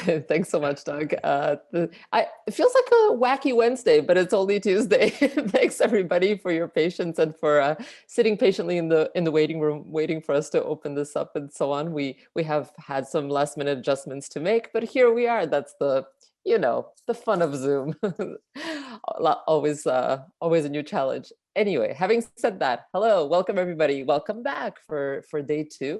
Thanks so much, Doug. It feels like a wacky Wednesday, but it's only Tuesday. Thanks everybody for your patience and for sitting patiently in the waiting room, waiting for us to open this up and so on. We have had some last minute adjustments to make, but here we are. That's the fun of Zoom. Always a new challenge. Anyway, having said that, hello, welcome everybody. Welcome back for day 2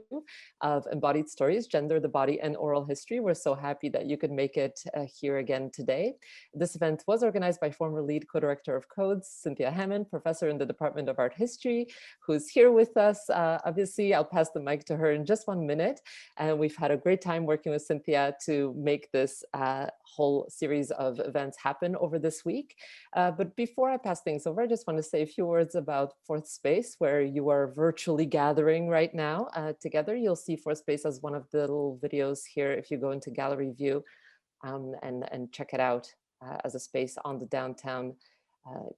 of Embodied Stories, Gender, the Body, and Oral History. We're so happy that you could make it here again today. This event was organized by former lead co-director of Codes, Cynthia Hammond, professor in the Department of Art History, who's here with us. Obviously, I'll pass the mic to her in just 1 minute. And we've had a great time working with Cynthia to make this whole series of events happen over this week. But before I pass things over, I just want to say a few words about Fourth Space, where you are virtually gathering right now together. You'll see Fourth Space as one of the little videos here if you go into gallery view and check it out as a space on the downtown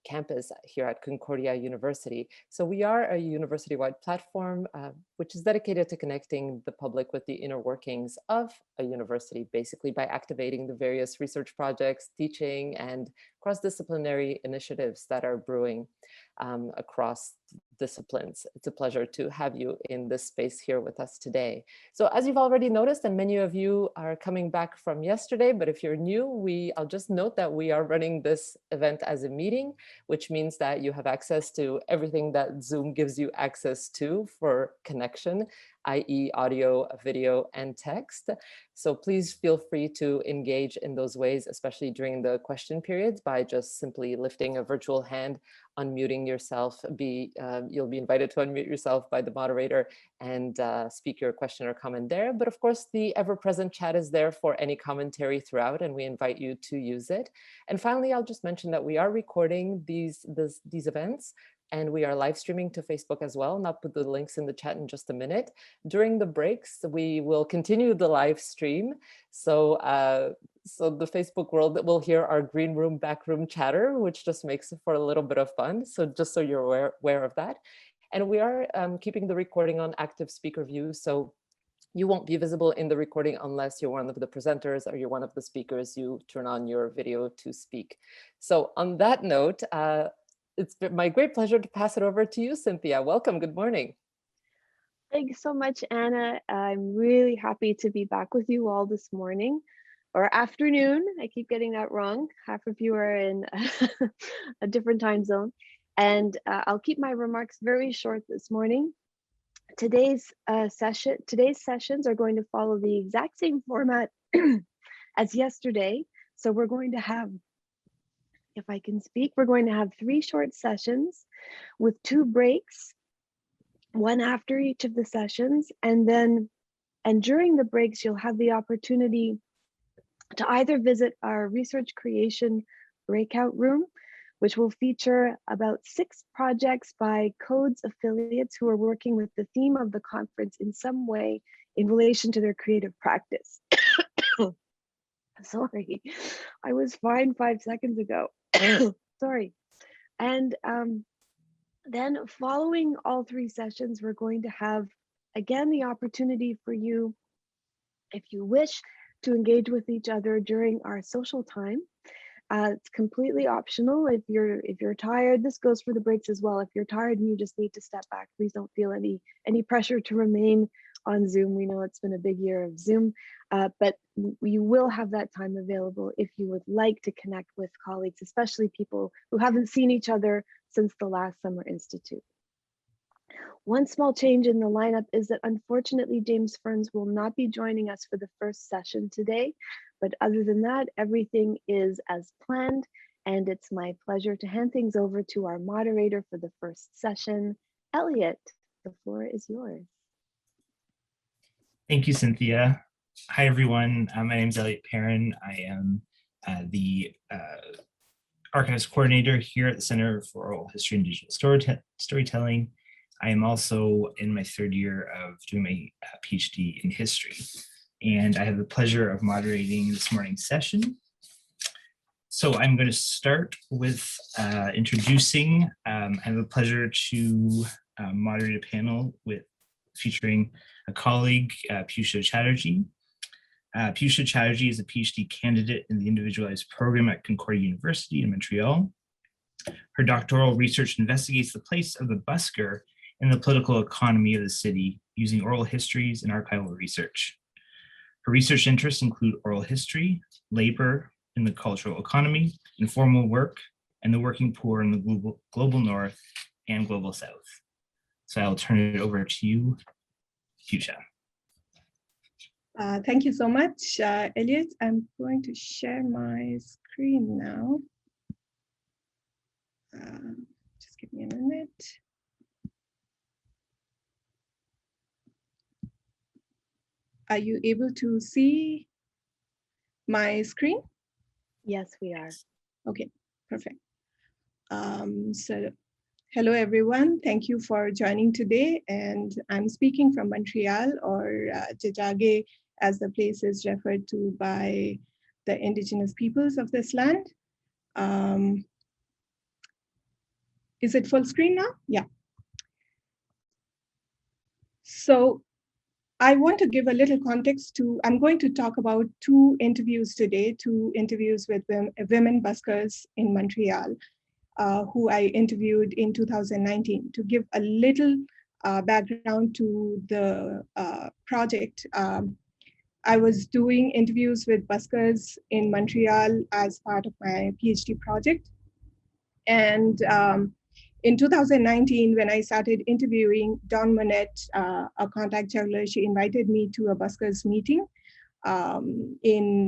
campus here at Concordia University. So we are a university-wide platform which is dedicated to connecting the public with the inner workings of a university, basically by activating the various research projects, teaching, and cross-disciplinary initiatives that are brewing across disciplines. It's a pleasure to have you in this space here with us today. So as you've already noticed, and many of you are coming back from yesterday, but if you're new, I'll just note that we are running this event as a meeting, which means that you have access to everything that Zoom gives you access to for connection, i.e. audio, video, and text. So please feel free to engage in those ways, especially during the question periods, by just simply lifting a virtual hand, unmuting yourself. You'll be invited to unmute yourself by the moderator and speak your question or comment there. But of course, the ever-present chat is there for any commentary throughout, and we invite you to use it. And finally, I'll just mention that we are recording these events, and we are live streaming to Facebook as well. And I'll put the links in the chat in just a minute. During the breaks, we will continue the live stream. So the Facebook world will hear our green room, back room chatter, which just makes it for a little bit of fun. So just so you're aware of that. And we are keeping the recording on active speaker view. So you won't be visible in the recording unless you're one of the presenters or you're one of the speakers. You turn on your video to speak. So on that note, it's my great pleasure to pass it over to you, Cynthia. Welcome. Good morning. Thanks so much, Anna. I'm really happy to be back with you all this morning or afternoon. I keep getting that wrong. Half of you are in a different time zone. And I'll keep my remarks very short this morning. Today's sessions are going to follow the exact same format as yesterday. So we're going to have, if I can speak, we're going to have 3 short sessions with 2 breaks, one after each of the sessions. And during the breaks, you'll have the opportunity to either visit our research creation breakout room, which will feature about 6 projects by Codes affiliates who are working with the theme of the conference in some way in relation to their creative practice. Sorry, I was fine 5 seconds ago. Sorry. And then following all 3 sessions, we're going to have, again, the opportunity for you, if you wish, to engage with each other during our social time. It's completely optional. If you're tired, this goes for the breaks as well. If you're tired and you just need to step back, please don't feel any pressure to remain on Zoom. We know it's been a big year of Zoom, but you will have that time available if you would like to connect with colleagues, especially people who haven't seen each other since the last Summer Institute. One small change in the lineup is that unfortunately James Ferns will not be joining us for the first session today, but other than that, everything is as planned, and it's my pleasure to hand things over to our moderator for the first session. Elliot, the floor is yours. Thank you, Cynthia. Hi, everyone. My name is Elliot Perrin. I am the Archivist Coordinator here at the Center for Oral History and Digital Storytelling. I am also in my 3rd year of doing my PhD in history, and I have the pleasure of moderating this morning's session. So I'm going to start with introducing. I have the pleasure to moderate a panel featuring a colleague, Piyusha Chatterjee. Piyusha Chatterjee is a PhD candidate in the Individualized Program at Concordia University in Montreal. Her doctoral research investigates the place of the busker in the political economy of the city using oral histories and archival research. Her research interests include oral history, labor in the cultural economy, informal work, and the working poor in the global north and global south. So I'll turn it over to you, Piyusha. Thank you so much, Elliot. I'm going to share my screen now. Just give me a minute. Are you able to see my screen? Yes, we are. Okay, perfect. So hello, everyone. Thank you for joining today. And I'm speaking from Montreal, or Tiohtià:ke, as the place is referred to by the indigenous peoples of this land. Is it full screen now? Yeah. So I want to give a little context to, I'm going to talk about two interviews today, two interviews with women buskers in Montreal, who I interviewed in 2019. To give a little background to the project, I was doing interviews with buskers in Montreal as part of my PhD project. And in 2019, when I started interviewing, Dawn Monette, a contact juggler, she invited me to a buskers meeting in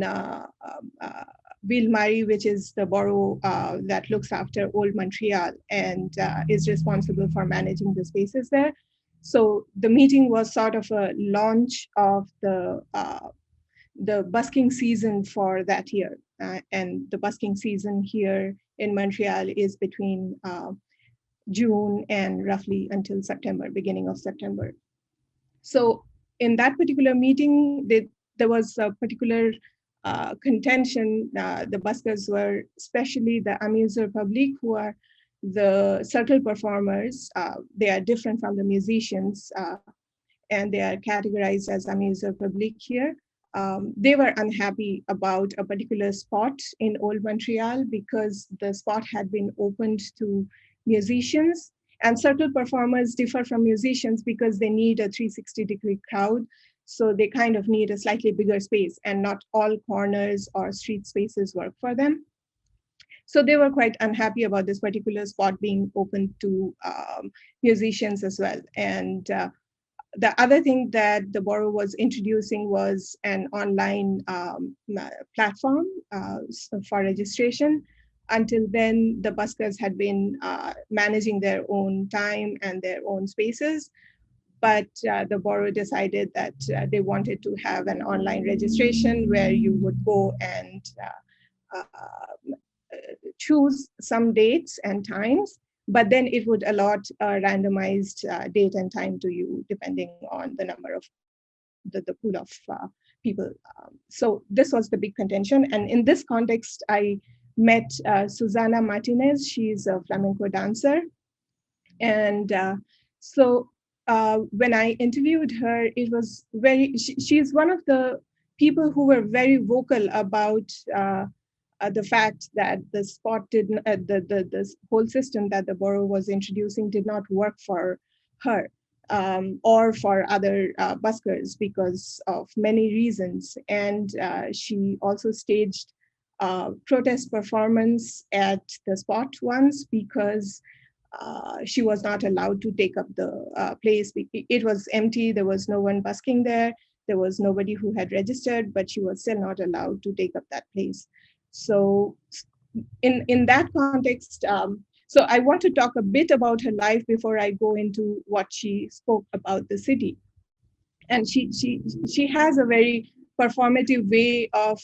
Ville-Marie, which is the borough that looks after Old Montreal and is responsible for managing the spaces there. So the meeting was sort of a launch of the busking season for that year. And the busking season here in Montreal is between June and roughly until September, beginning of September. So in that particular meeting, there was a particular contention. The buskers were, especially the amuser public, who are the circle performers. They are different from the musicians, and they are categorized as amuser public here. They were unhappy about a particular spot in Old Montreal because the spot had been opened to musicians, and circle performers differ from musicians because they need a 360-degree crowd. So they kind of need a slightly bigger space, and not all corners or street spaces work for them. So they were quite unhappy about this particular spot being open to musicians as well. And the other thing that the borough was introducing was an online platform for registration. Until then, the buskers had been managing their own time and their own spaces, but the borough decided that they wanted to have an online registration where you would go and choose some dates and times, but then it would allot a randomized date and time to you depending on the number of the pool of people. So this was the big contention. And in this context, I met Susana Martinez. She's a flamenco dancer. And so when I interviewed her, it was she's one of the people who were very vocal about the fact that the spot didn't, the whole system that the borough was introducing did not work for her or for other buskers because of many reasons. And she also staged protest performance at the spot once because she was not allowed to take up the place. It was empty, there was no one busking there, there was nobody who had registered, but she was still not allowed to take up that place. So in that context, so I want to talk a bit about her life before I go into what she spoke about the city. And she has a very performative way of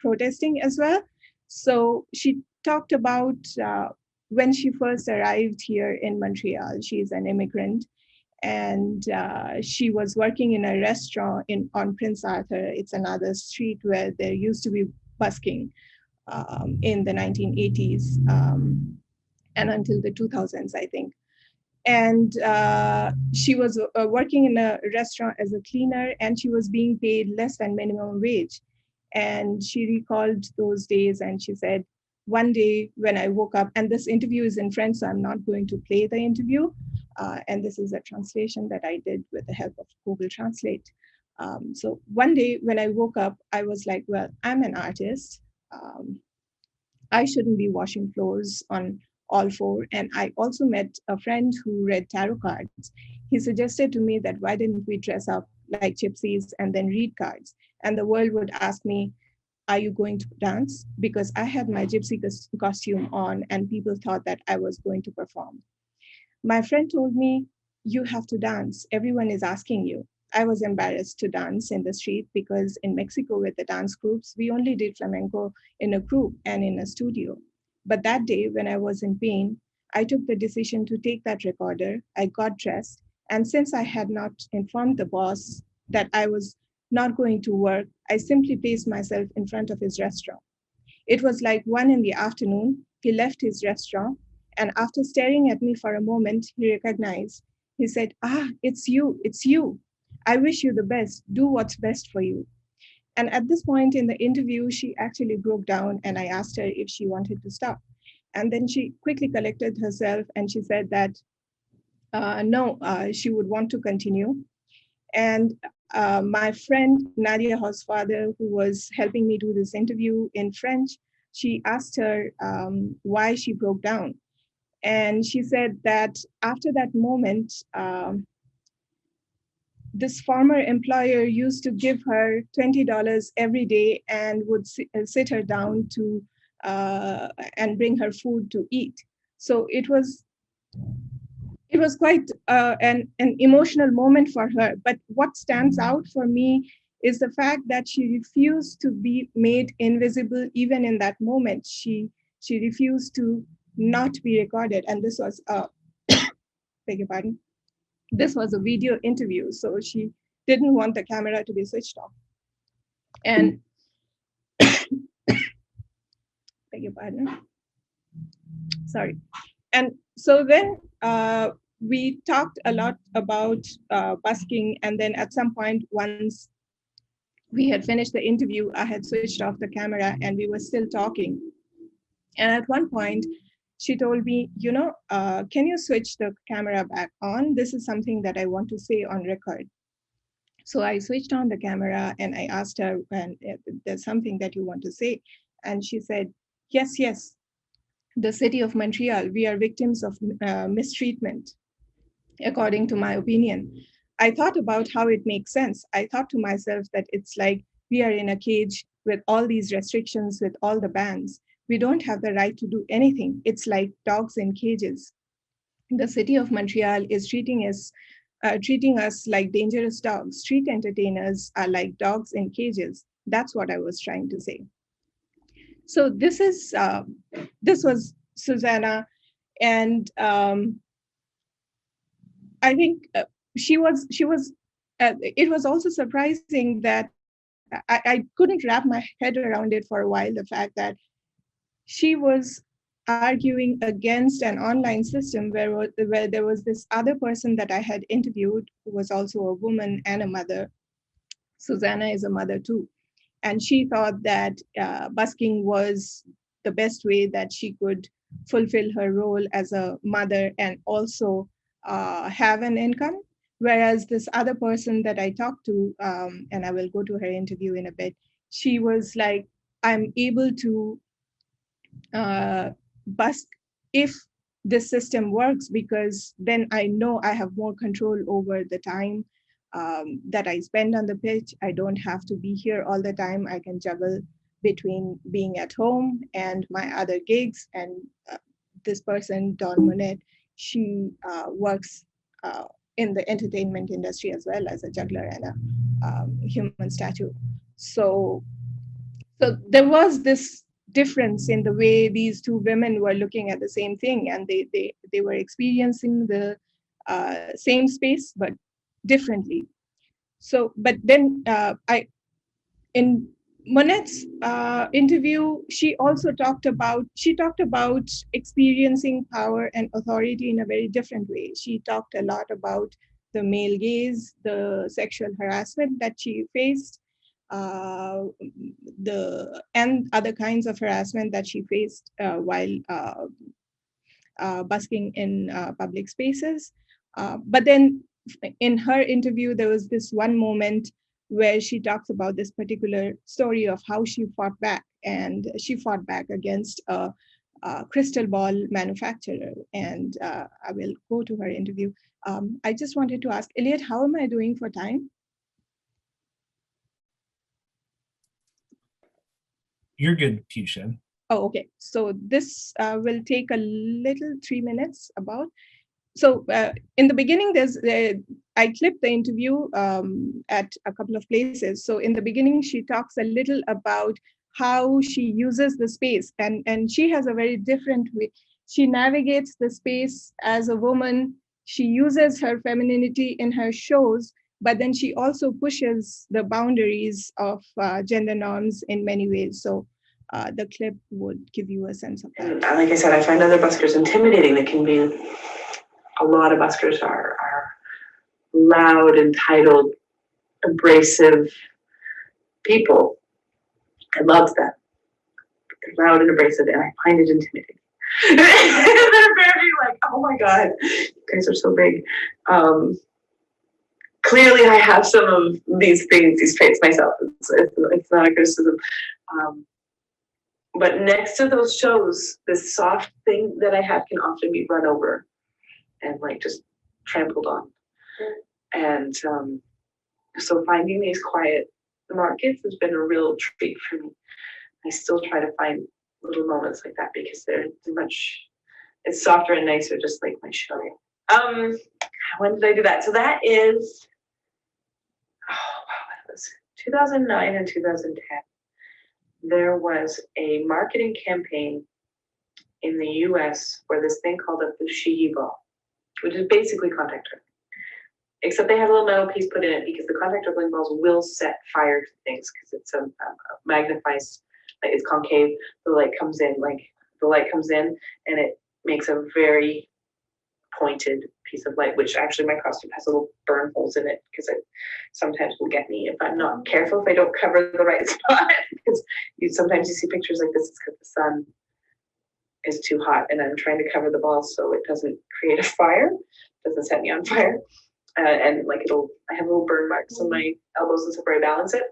protesting as well. So she talked about when she first arrived here in Montreal. She's an immigrant, and she was working in a restaurant on Prince Arthur. It's another street where there used to be busking in the 1980s and until the 2000s, I think. And she was working in a restaurant as a cleaner, and she was being paid less than minimum wage. And she recalled those days, and she said, one day when I woke up, and this interview is in French, so I'm not going to play the interview. And this is a translation that I did with the help of Google Translate. So one day when I woke up, I was like, well, I'm an artist. I shouldn't be washing floors on all four. And I also met a friend who read tarot cards. He suggested to me that why didn't we dress up like gypsies and then read cards? And the world would ask me, are you going to dance? Because I had my gypsy costume on and people thought that I was going to perform. My friend told me, you have to dance. Everyone is asking you. I was embarrassed to dance in the street because in Mexico with the dance groups, we only did flamenco in a group and in a studio. But that day when I was in pain, I took the decision to take that recorder. I got dressed. And since I had not informed the boss that I was not going to work, I simply placed myself in front of his restaurant. It was like 1 PM. He left his restaurant, and after staring at me for a moment, he recognized. He said, it's you. I wish you the best. Do what's best for you. And at this point in the interview, she actually broke down, and I asked her if she wanted to stop. And then she quickly collected herself, and she said that no, she would want to continue. And my friend Nadia Hall's father, who was helping me do this interview in French, she asked her why she broke down. And she said that after that moment, this former employer used to give her $20 every day and would sit her down to and bring her food to eat. So it was quite an emotional moment for her. But what stands out for me is the fact that she refused to be made invisible even in that moment. She refused to not be recorded. And this was, beg your pardon, this was a video interview. So she didn't want the camera to be switched off. And beg your pardon. Sorry. And so then we talked a lot about busking. And then at some point, once we had finished the interview, I had switched off the camera and we were still talking. And at one point, she told me, can you switch the camera back on? This is something that I want to say on record. So I switched on the camera and I asked her, and there's something that you want to say. And she said, yes. The city of Montreal, we are victims of mistreatment, according to my opinion. I thought about how it makes sense. I thought to myself that it's like we are in a cage with all these restrictions, with all the bans. We don't have the right to do anything. It's like dogs in cages. The city of Montreal is treating us like dangerous dogs. Street entertainers are like dogs in cages. That's what I was trying to say. So this was Susanna, and I think she was. It was also surprising that I couldn't wrap my head around it for a while. The fact that she was arguing against an online system where there was this other person that I had interviewed who was also a woman and a mother. Susanna is a mother too. And she thought that busking was the best way that she could fulfill her role as a mother and also have an income. Whereas this other person that I talked to, and I will go to her interview in a bit, she was like, I'm able to busk if this system works, because then I know I have more control over the time that I spend on the pitch. I don't have to be here all the time. I can juggle between being at home and my other gigs. And this person, Dawn Monette, she works in the entertainment industry as well as a juggler and a human statue. So there was this difference in the way these two women were looking at the same thing, and they were experiencing the same space but differently. So, but then in Monette's interview, she talked about experiencing power and authority in a very different way. She talked a lot about the male gaze, the sexual harassment that she faced, and other kinds of harassment that she faced while busking in public spaces. But then in her interview, there was this one moment where she talks about this particular story of how she fought back, and she fought back against a crystal ball manufacturer. And I will go to her interview. I just wanted to ask, Elliot, how am I doing for time? You're good, Piyusha. Oh, okay. So this will take a little 3 minutes about. So in the beginning, I clipped the interview at a couple of places. So in the beginning, she talks a little about how she uses the space, and she has a very different way. She navigates the space as a woman. She uses her femininity in her shows, but then she also pushes the boundaries of gender norms in many ways. So the clip would give you a sense of that. And like I said, I find other buskers intimidating. That can be, a lot of buskers are loud, entitled, abrasive people. I love them. They're loud and abrasive, and I find it intimidating. They're very like, oh my God, you guys are so big. Clearly, I have some of these things, these traits myself. It's not a criticism. But next to those shows, this soft thing that I have can often be run over and like just trampled on. And so finding these quiet markets has been a real treat for me. I still try to find little moments like that because they're much, it's softer and nicer, just like my show. When did I do that? So that is, oh wow, that was 2009 and 2010. There was a marketing campaign in the US for this thing called a fushigi ball, which is basically contact tracing. Except they had a little metal piece put in it because the contact dribbling balls will set fire to things because it's a magnifies, like it's concave. The light comes in, and it makes a very pointed piece of light, which actually my costume has little burn holes in it because it sometimes will get me if I'm not careful, if I don't cover the right spot. Because sometimes you see pictures like this, it's because the sun is too hot and I'm trying to cover the ball so it doesn't create a fire, doesn't set me on fire. And like I have little burn marks on my elbows and stuff where I balance it.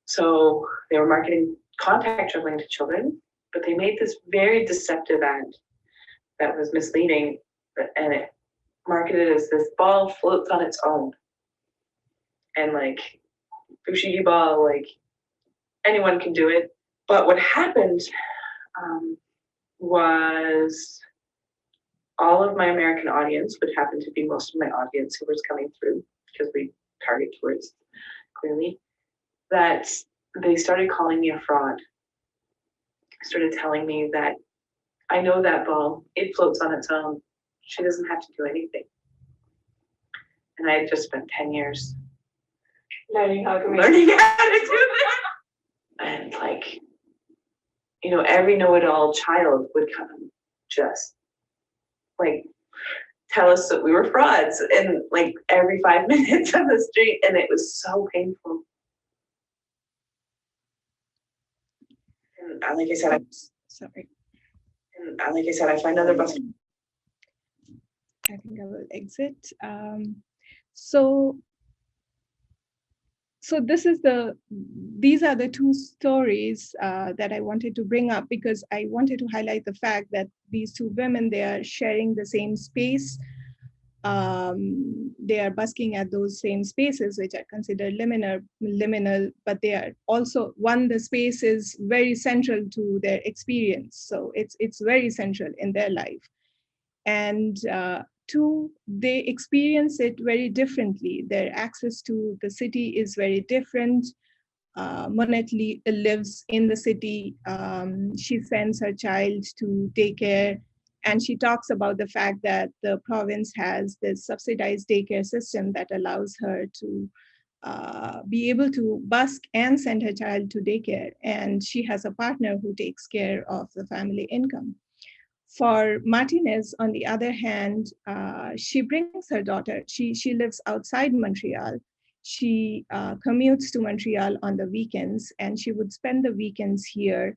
So they were marketing contact dribbling to children, but they made this very deceptive ad that was misleading, and it marketed as this ball floats on its own. And like fushigi ball, like anyone can do it. But what happened was all of my American audience, which happened to be most of my audience who was coming through because we target tourists clearly, that they started calling me a fraud. Started telling me that I know that ball, it floats on its own. She doesn't have to do anything. And I had just spent 10 years learning how to do that. And like, you know, every know-it-all child would come just like tell us that we were frauds, and like every 5 minutes on the street, and it was so painful. And like I said, I find other buses. I think I will exit. So these are the two stories that I wanted to bring up because I wanted to highlight the fact that these two women, they are sharing the same space. They are busking at those same spaces, which are considered liminal, but they are also, the space is very central to their experience. So it's very central in their life. And two, they experience it very differently. Their access to the city is very different. Monette lives in the city. She sends her child to daycare, and she talks about the fact that the province has this subsidized daycare system that allows her to be able to busk and send her child to daycare. And she has a partner who takes care of the family income. For Martinez, on the other hand, she brings her daughter. She lives outside Montreal. She commutes to Montreal on the weekends, and she would spend the weekends here.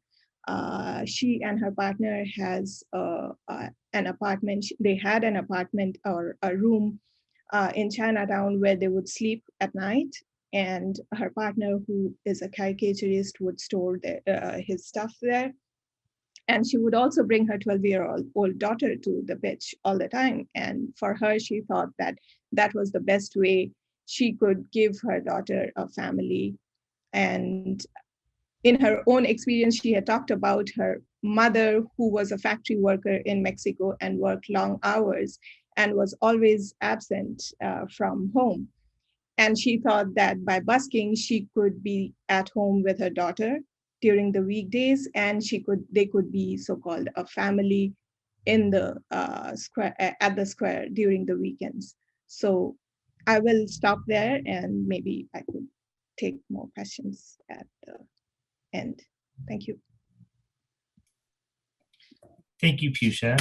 She and her partner has an apartment. They had an apartment or a room in Chinatown where they would sleep at night. And her partner, who is a caricaturist, would store his stuff there. And she would also bring her 12-year-old daughter to the beach all the time. And for her, she thought that that was the best way she could give her daughter a family. And in her own experience, she had talked about her mother, who was a factory worker in Mexico and worked long hours and was always absent from home. And she thought that by busking, she could be at home with her daughter during the weekdays, and they could be so-called a family in the square, at the square during the weekends. So I will stop there, and maybe I could take more questions at the end. Thank you. Thank you, Piyusha.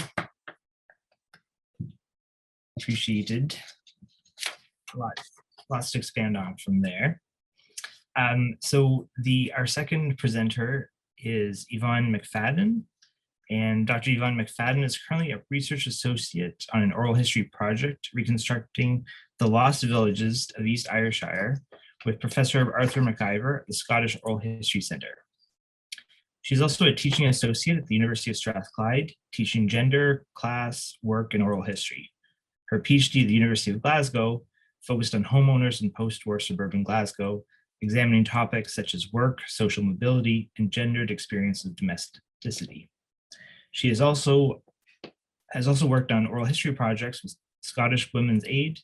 Appreciated. Lots to expand on from there. So our second presenter is Yvonne McFadden, and Dr. Yvonne McFadden is currently a research associate on an oral history project reconstructing the lost villages of East Ayrshire with Professor Arthur McIver at the Scottish Oral History Centre. She's also a teaching associate at the University of Strathclyde, teaching gender, class, work, and oral history. Her PhD at the University of Glasgow focused on homeowners in post-war suburban Glasgow, examining topics such as work, social mobility, and gendered experience of domesticity. She has also worked on oral history projects with Scottish Women's Aid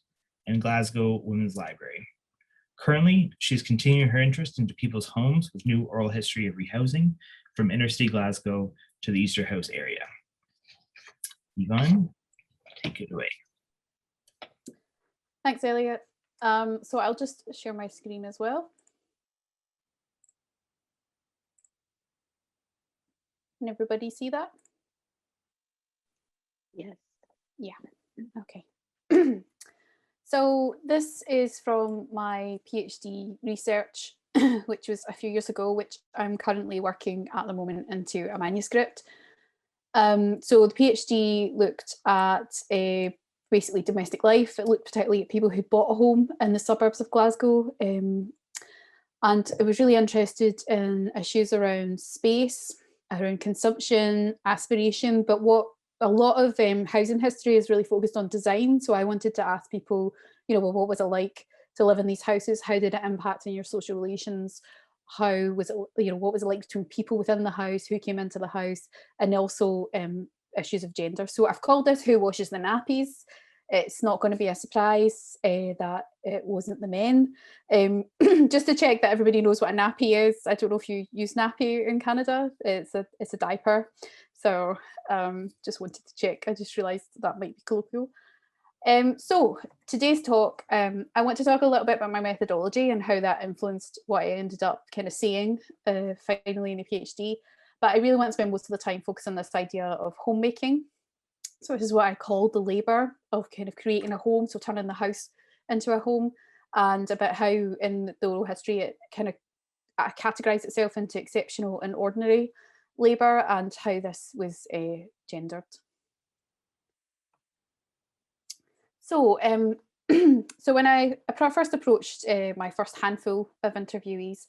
and Glasgow Women's Library. Currently, she's continuing her interest into people's homes with new oral history of rehousing from inner city Glasgow to the Easterhouse area. Yvonne, take it away. Thanks, Elliot. So I'll just share my screen as well. Can everybody see that? Yes. Yeah, okay. So this is from my PhD research, which was a few years ago, which I'm currently working at the moment into a manuscript. So the PhD looked at basically domestic life. It looked particularly at people who bought a home in the suburbs of Glasgow. And it was really interested in issues around space, around consumption, aspiration, but what a lot of housing history is really focused on design. So I wanted to ask people, well, what was it like to live in these houses? How did it impact on your social relations? How was it, what was it like between people within the house, who came into the house, and also issues of gender. So I've called this Who Washes the Nappies? It's not going to be a surprise that it wasn't the men. Just to check that everybody knows what a nappy is. I don't know if you use nappy in Canada. It's a diaper. So just wanted to check. I just realised that might be colloquial. So today's talk, I want to talk a little bit about my methodology and how that influenced what I ended up kind of saying finally in a PhD. But I really want to spend most of the time focusing on this idea of homemaking. So this is what I call the labour of kind of creating a home, so turning the house into a home, and about how in the oral history it kind of categorised itself into exceptional and ordinary labour, and how this was gendered. So, so when I first approached my first handful of interviewees,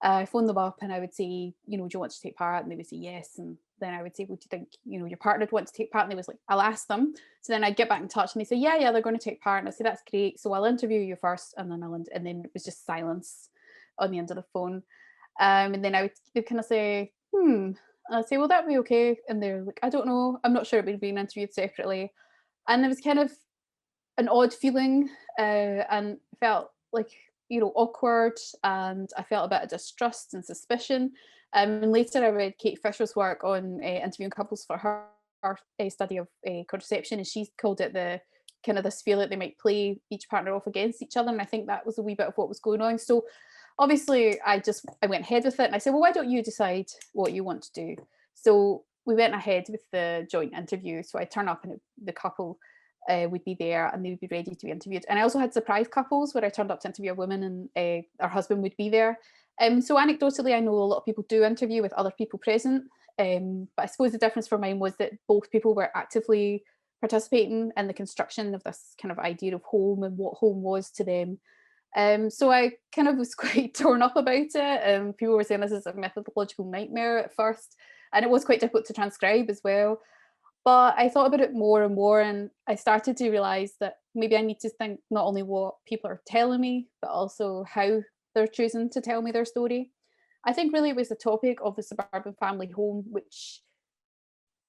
I phoned them up and I would say, do you want to take part? And they would say yes. And then I would say, well, do you think, your partner would want to take part? And they was like, I'll ask them. So then I'd get back in touch and they say, yeah, they're going to take part. And I say, that's great. So I'll interview you first. And then it was just silence on the end of the phone. And then they'd kind of say, And I'd say, well, that'd be okay. And they're like, I don't know. I'm not sure it would be interviewed separately. And it was kind of an odd feeling and felt like, awkward, and I felt a bit of distrust and suspicion. And later I read Kate Fisher's work on interviewing couples for her study of contraception, and she called it the kind of this feel that they might play each partner off against each other. And I think that was a wee bit of what was going on. So obviously I went ahead with it, and I said, well, why don't you decide what you want to do? So we went ahead with the joint interview. So I turn up and the couple would be there and they would be ready to be interviewed. And I also had surprise couples where I turned up to interview a woman and her husband would be there. So anecdotally, I know a lot of people do interview with other people present. But I suppose the difference for mine was that both people were actively participating in the construction of this kind of idea of home and what home was to them. So I kind of was quite torn up about it. People were saying this is a methodological nightmare at first, and it was quite difficult to transcribe as well. But I thought about it more and more, and I started to realise that maybe I need to think not only what people are telling me, but also how they're choosing to tell me their story. I think really it was the topic of the suburban family home, which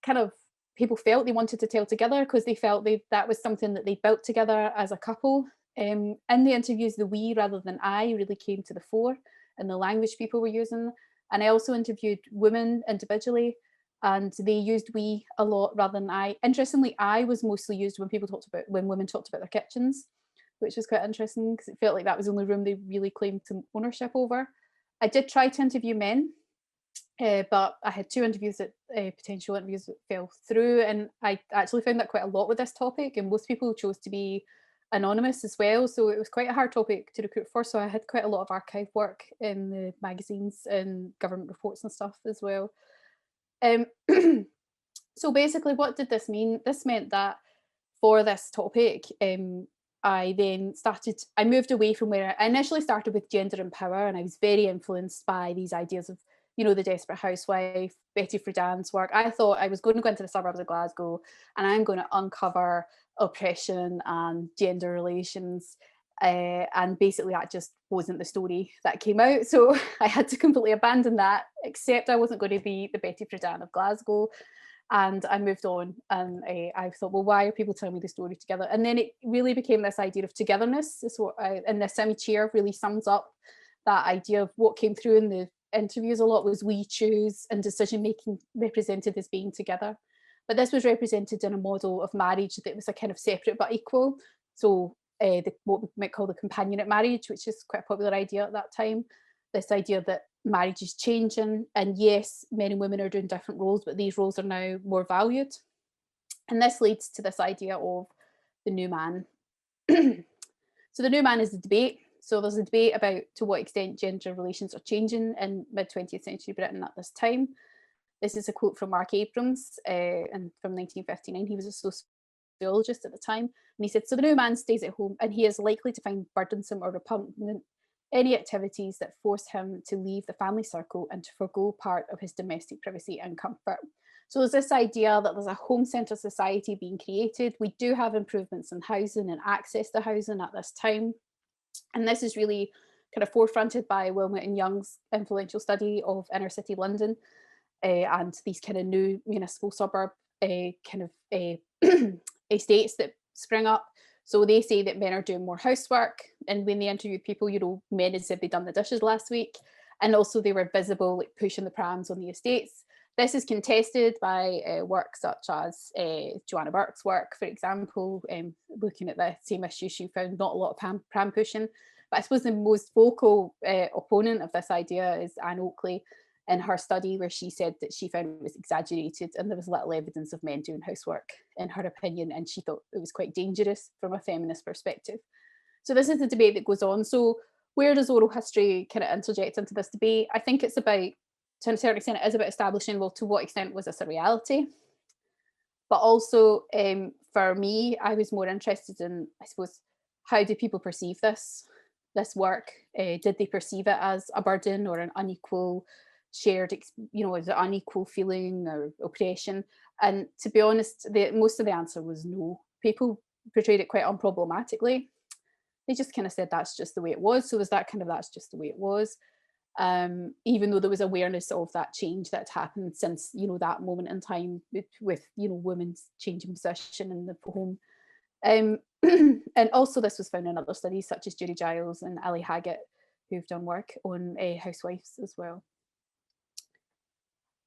kind of people felt they wanted to tell together because they felt that was something that they built together as a couple. In the interviews, the we rather than I really came to the fore in the language people were using. And I also interviewed women individually, and they used we a lot rather than I. Interestingly, I was mostly used when women talked about their kitchens, which was quite interesting because it felt like that was the only room they really claimed some ownership over. I did try to interview men, but I had 2 interviews potential interviews that fell through, and I actually found that quite a lot with this topic, and most people chose to be anonymous as well, so it was quite a hard topic to recruit for. So I had quite a lot of archive work in the magazines and government reports and stuff as well. So basically, what did this mean? This meant that for this topic, I moved away from where I initially started with gender and power, and I was very influenced by these ideas of, the Desperate Housewife, Betty Friedan's work. I thought I was going to go into the suburbs of Glasgow and I'm going to uncover oppression and gender relations. And basically that just wasn't the story that came out. So I had to completely abandon that, except I wasn't going to be the Betty Friedan of Glasgow. And I moved on, and I thought, well, why are people telling me the story together? And then it really became this idea of togetherness. This is what and this image here really sums up that idea of what came through in the interviews a lot was we choose, and decision making represented as being together. But this was represented in a model of marriage that was a kind of separate but equal. So what we might call the companionate marriage, which is quite a popular idea at that time. This idea that marriage is changing, and yes, men and women are doing different roles, but these roles are now more valued. And this leads to this idea of the new man. So the new man is the debate. So there's a debate about to what extent gender relations are changing in mid-20th century Britain at this time. This is a quote from Mark Abrams and from 1959. He was a sociologist at the time. And he said, so the new man stays at home and he is likely to find burdensome or repugnant any activities that force him to leave the family circle and to forgo part of his domestic privacy and comfort. So there's this idea that there's a home-centred society being created. We do have improvements in housing and access to housing at this time. And this is really kind of forefronted by Wilmot and Young's influential study of inner city London and these kind of new municipal suburb estates that spring up. So they say that men are doing more housework, and when they interviewed people, men as if they'd done the dishes last week, and also they were visible, like pushing the prams on the estates. This is contested by work such as Joanna Burke's work, for example, looking at the same issue. She found not a lot of pram pushing, but I suppose the most vocal opponent of this idea is Anne Oakley in her study, where she said that she found it was exaggerated and there was little evidence of men doing housework, in her opinion, and she thought it was quite dangerous from a feminist perspective. So this is the debate that goes on. So where does oral history kind of interject into this debate? I think it's about, to a certain extent, it is about establishing, well, to what extent was this a reality? But also, for me, I was more interested in, I suppose, how do people perceive this work? Did they perceive it as a burden or an unequal shared, is it unequal feeling or oppression? And to be honest, most of the answer was no. People portrayed it quite unproblematically. They just kind of said that's just the way it was. So there's that kind of that's just the way it was. Even though there was awareness of that change that happened since that moment in time with women's changing position in the home, and also this was found in other studies such as Judy Giles and Ali Haggett, who've done work on housewives as well.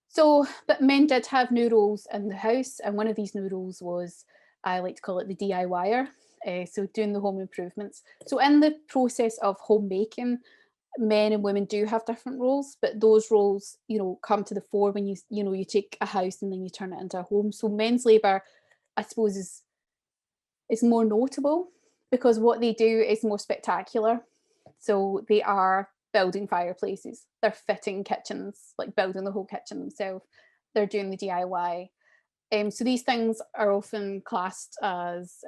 So, but men did have new roles in the house, and one of these new roles was I like to call it the DIYer, so doing the home improvements. So in the process of homemaking, men and women do have different roles, but those roles, you know, come to the fore when you take a house and then you turn it into a home. So men's labour, I suppose, is more notable because what they do is more spectacular. So they are building fireplaces, they're fitting kitchens, like building the whole kitchen themselves, they're doing the DIY. So these things are often classed as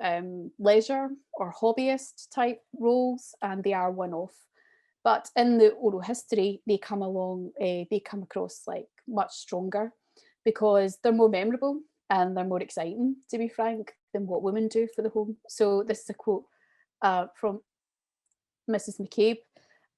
leisure or hobbyist type roles, and they are one-off. But in the oral history, they come across like much stronger because they're more memorable and they're more exciting, to be frank, than what women do for the home. So this is a quote from Mrs. McCabe,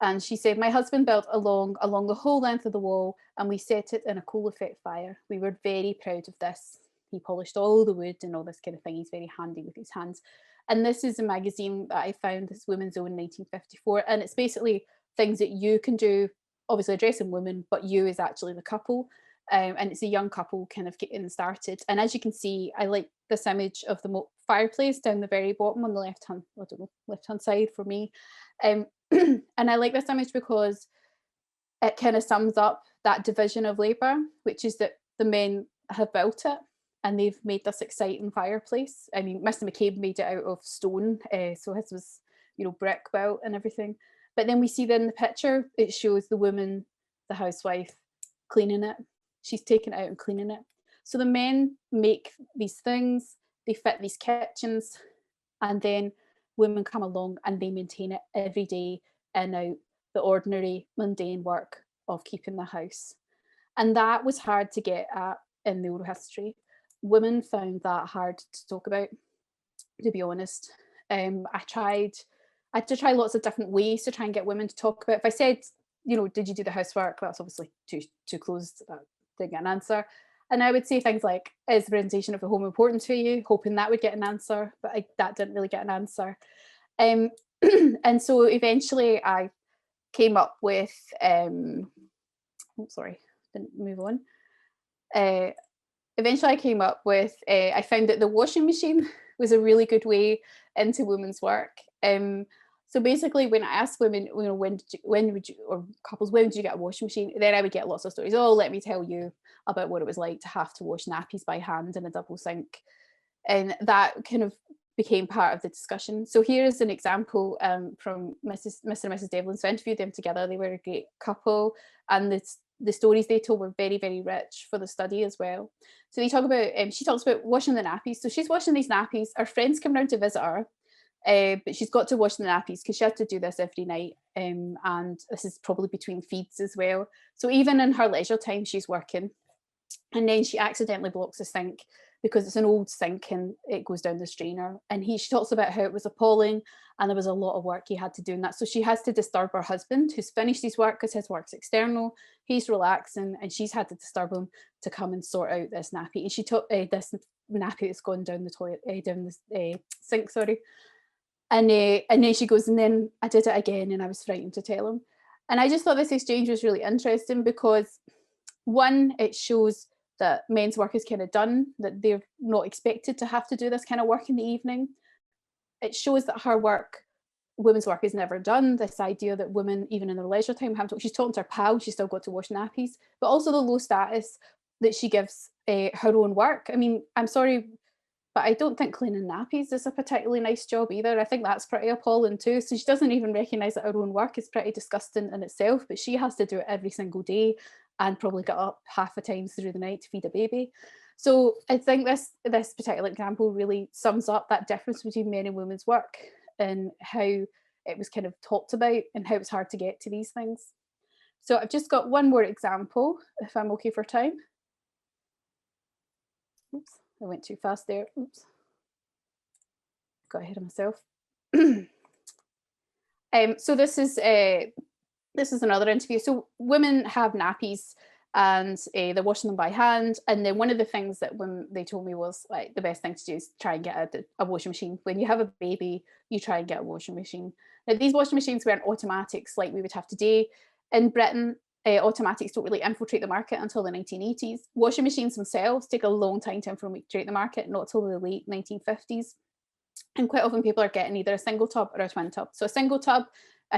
and she said, "My husband built along the whole length of the wall, and we set it in a coal effect fire. We were very proud of this. He polished all the wood and all this kind of thing. He's very handy with his hands." And this is a magazine that I found, this Women's Own 1954, and it's basically things that you can do, obviously addressing women, but you is actually the couple. And it's a young couple kind of getting started. And as you can see, I like this image of the fireplace down the very bottom on the left-hand side for me. And I like this image because it kind of sums up that division of labour, which is that the men have built it and they've made this exciting fireplace. I mean, Mr. McCabe made it out of stone, so his was, you know, brick built and everything. But then we see then the picture, it shows the woman, the housewife, cleaning it. She's taking it out and cleaning it. So the men make these things, they fit these kitchens, and then women come along and they maintain it every day and out the ordinary mundane work of keeping the house. And that was hard to get at in the oral history. Women found that hard to talk about, to be honest. I had to try lots of different ways to try and get women to talk about it. If I said, you know, did you do the housework? That's obviously too close, that didn't get an answer. And I would say things like, is the presentation of the home important to you? Hoping that would get an answer, but that didn't really get an answer. And so eventually I came up with, didn't move on. Eventually I came up with, I found that the washing machine was a really good way into women's work. So basically, when I asked women, you know, when would you, or couples, when did you get a washing machine? Then I would get lots of stories. Oh, let me tell you about what it was like to have to wash nappies by hand in a double sink. And that kind of became part of the discussion. So here's an example from Mr. and Mrs. Devlin. So I interviewed them together. They were a great couple, and the stories they told were very, very rich for the study as well. So they talk about, she talks about washing the nappies. So she's washing these nappies. Her friends come round to visit her. But she's got to wash the nappies because she has to do this every night, and this is probably between feeds as well. So even in her leisure time, she's working, and then she accidentally blocks the sink because it's an old sink and it goes down the strainer. And she talks about how it was appalling and there was a lot of work he had to do in that. So she has to disturb her husband, who's finished his work because his work's external. He's relaxing, and she's had to disturb him to come and sort out this nappy. And she took this nappy that's gone down the toilet, down the sink, sorry. And then she goes, and then I did it again and I was frightened to tell him. And I just thought this exchange was really interesting because, one, it shows that men's work is kind of done, that they're not expected to have to do this kind of work in the evening. It shows that her work, women's work, is never done. This idea that women, even in their leisure time, have to, she's talking to her pal, she's still got to wash nappies, but also the low status that she gives her own work. I mean, I'm sorry, but I don't think cleaning nappies is a particularly nice job either. I think that's pretty appalling too. So she doesn't even recognise that her own work is pretty disgusting in itself, but she has to do it every single day and probably get up half the times through the night to feed a baby. So I think this particular example really sums up that difference between men and women's work and how it was kind of talked about and how it's hard to get to these things. So I've just got one more example, if I'm okay for time. Oops. I went too fast there. Oops. Got ahead of myself. So this is another interview. So women have nappies and they're washing them by hand. And then one of the things that when they told me was like the best thing to do is try and get a washing machine. When you have a baby, you try and get a washing machine. Now these washing machines weren't automatics like we would have today. In Britain, automatics don't really infiltrate the market until the 1980s. Washing machines themselves take a long time to infiltrate the market, not till the late 1950s. And quite often people are getting either a single tub or a twin tub. So a single tub,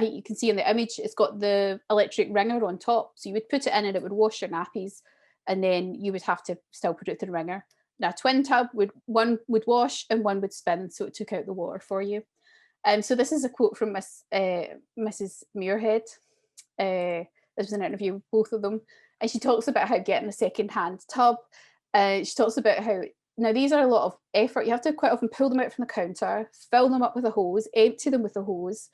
you can see in the image, it's got the electric wringer on top. So you would put it in and it would wash your nappies, and then you would have to still put it through the wringer. Now a twin tub, one would wash and one would spin, so it took out the water for you. So this is a quote from Mrs. Muirhead. This was an interview with both of them, and she talks about how getting a second-hand tub. She talks about how, now these are a lot of effort. You have to quite often pull them out from the counter, fill them up with a hose, empty them with a hose,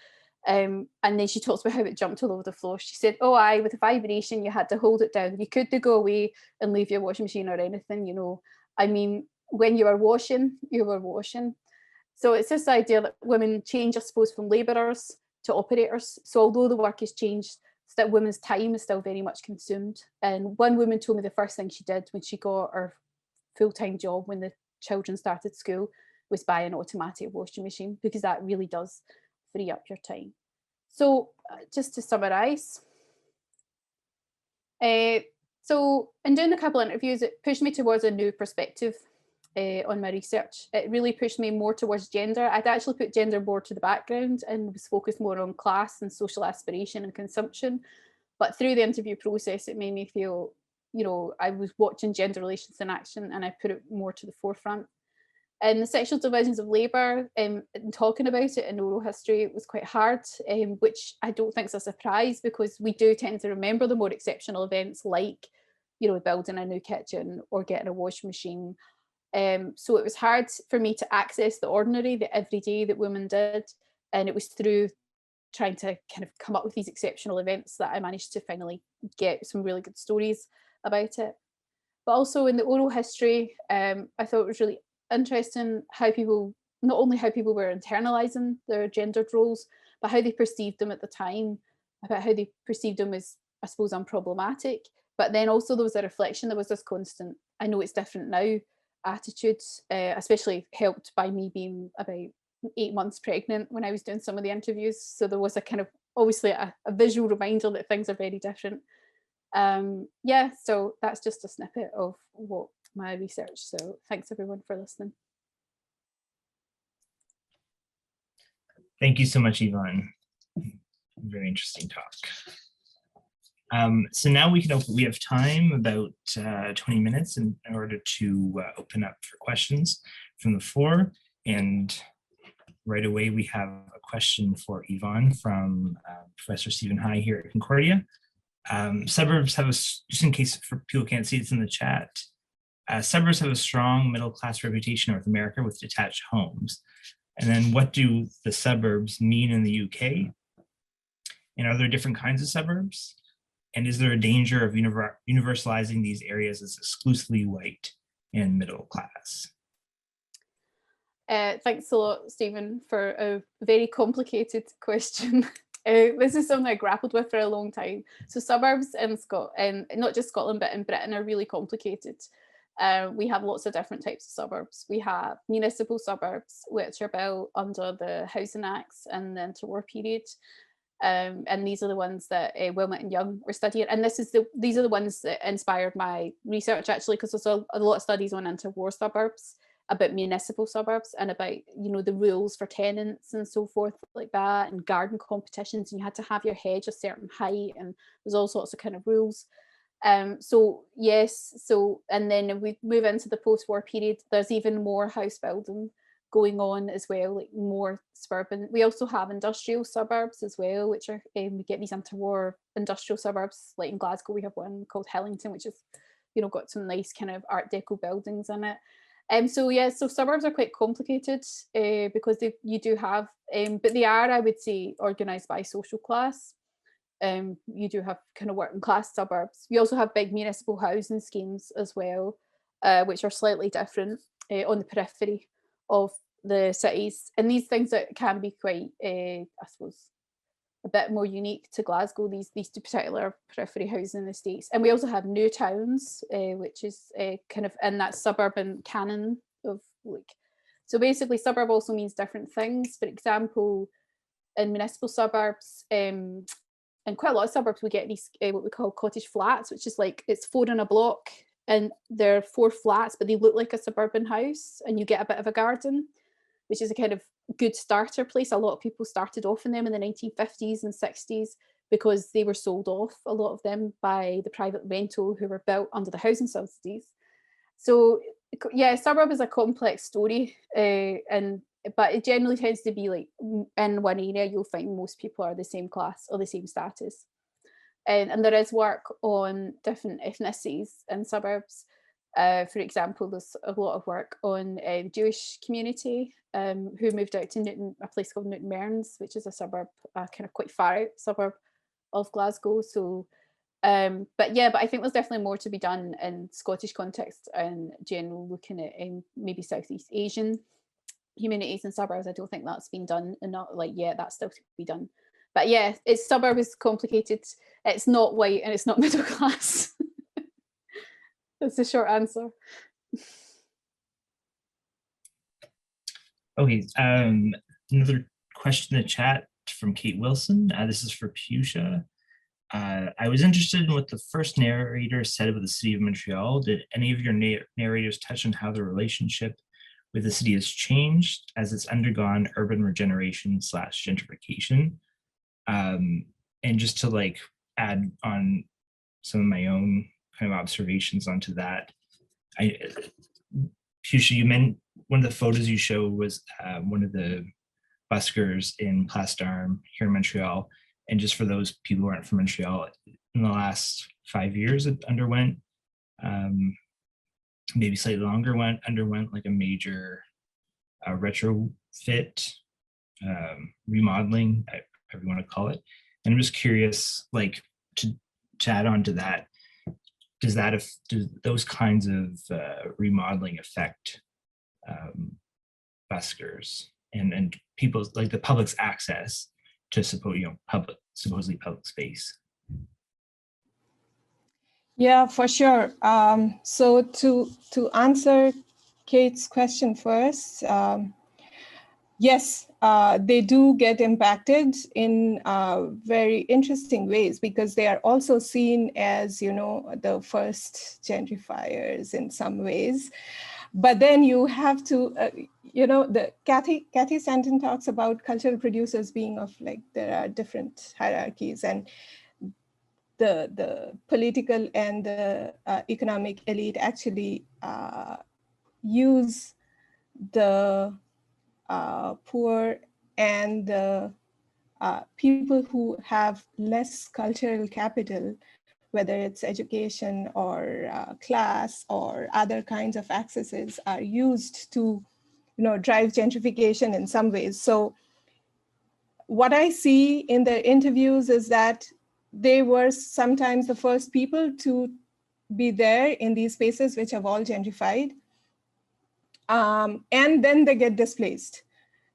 and then she talks about how it jumped all over the floor. She said, oh aye, with the vibration you had to hold it down. You couldn't go away and leave your washing machine or anything, you know. I mean, when you were washing, you were washing. So it's this idea that women change, I suppose, from labourers to operators. So although the work has changed, that women's time is still very much consumed. And one woman told me the first thing she did when she got her full-time job when the children started school was buy an automatic washing machine, because that really does free up your time. So just to summarise, so in doing a couple of interviews, it pushed me towards a new perspective on my research. It really pushed me more towards gender. I'd actually put gender more to the background and was focused more on class and social aspiration and consumption. But through the interview process, it made me feel, you know, I was watching gender relations in action, and I put it more to the forefront. And the sexual divisions of labour, and talking about it in oral history, it was quite hard, which I don't think is a surprise, because we do tend to remember the more exceptional events like, you know, building a new kitchen or getting a washing machine. So it was hard for me to access the ordinary, the everyday that women did. And it was through trying to kind of come up with these exceptional events that I managed to finally get some really good stories about it. But also in the oral history, I thought it was really interesting how people, not only how people were internalising their gendered roles, but how they perceived them at the time, about how they perceived them as, I suppose, unproblematic. But then also there was a reflection, there was this constant, I know it's different now, attitudes, especially helped by me being about 8 months pregnant when I was doing some of the interviews. So there was a kind of, obviously a visual reminder that things are very different. Yeah, so that's just a snippet of what my research. So thanks everyone for listening. Thank you so much, Yvonne. Very interesting talk. So now we can open, we have time, about 20 minutes in order to open up for questions from the floor. And right away, we have a question for Yvonne from Professor Stephen High here at Concordia. Suburbs have a, just in case for people can't see, it's in the chat. Suburbs have a strong middle-class reputation in North America with detached homes. And then what do the suburbs mean in the UK? And are there different kinds of suburbs? And is there a danger of universalizing these areas as exclusively white and middle class? Thanks a lot, Stephen, for a very complicated question. This is something I grappled with for a long time. So suburbs in Scotland, not just Scotland, but in Britain, are really complicated. We have lots of different types of suburbs. We have municipal suburbs, which are built under the Housing Acts and the interwar period. And these are the ones that Wilmot and Young were studying. And these are the ones that inspired my research, actually, because there's a lot of studies on interwar suburbs, about municipal suburbs, and about, you know, the rules for tenants and so forth like that, and garden competitions, and you had to have your hedge a certain height, and there's all sorts of kind of rules. So yes, so, and then if we move into the post-war period, there's even more house building going on as well, like more suburban. We also have industrial suburbs as well, which are, we get these interwar industrial suburbs, like in Glasgow we have one called Hillington, which is, you know, got some nice kind of Art Deco buildings in it. So yeah, so suburbs are quite complicated because you do have, but they are, I would say, organised by social class. You do have kind of working class suburbs. We also have big municipal housing schemes as well, which are slightly different on the periphery of the cities. And these things that can be quite, I suppose, a bit more unique to Glasgow, these two particular periphery housing estates. And we also have new towns, which is kind of in that suburban canon of, like, so basically suburb also means different things. For example, in municipal suburbs, in quite a lot of suburbs, we get these what we call cottage flats, which is like it's 4 in a block, and they're 4 flats, but they look like a suburban house, and you get a bit of a garden, which is a kind of good starter place. A lot of people started off in them in the 1950s and 60s because they were sold off, a lot of them, by the private rental who were built under the housing subsidies. So yeah, suburb is a complex story, but it generally tends to be like in one area you'll find most people are the same class or the same status. And there is work on different ethnicities in suburbs. For example, there's a lot of work on the Jewish community who moved out to Newton, a place called Newton Mearns, which is a suburb, kind of quite far out suburb of Glasgow. So, but I think there's definitely more to be done in Scottish context and general, looking at maybe Southeast Asian communities and suburbs. I don't think that's been done, and not like that's still to be done. But yeah, suburb is complicated. It's not white and it's not middle class. That's the short answer. Okay, another question in the chat from Kate Wilson. This is for Piyusha. I was interested in what the first narrator said about the city of Montreal. Did any of your narrators touch on how the relationship with the city has changed as it's undergone urban regeneration / gentrification? And just to like add on some of my own kind of observations onto that, Piyusha, you meant one of the photos you showed was one of the buskers in Place d'Armes here in Montreal. And just for those people who aren't from Montreal, in the last 5 years, it underwent, maybe slightly longer, underwent like a major retrofit, remodeling, however you want to call it. And I'm just curious, like to add on to that, do those kinds of remodeling affect buskers and people's, like the public's access to supposedly public space? Yeah, for sure. So to answer Kate's question first, yes, they do get impacted in very interesting ways because they are also seen as, the first gentrifiers in some ways. But then you have to, the Kathy Stanton talks about cultural producers being of like, there are different hierarchies, and the political and the economic elite actually use the poor and the people who have less cultural capital, whether it's education or class or other kinds of accesses, are used to, drive gentrification in some ways. So what I see in their interviews is that they were sometimes the first people to be there in these spaces which have all gentrified. And then they get displaced.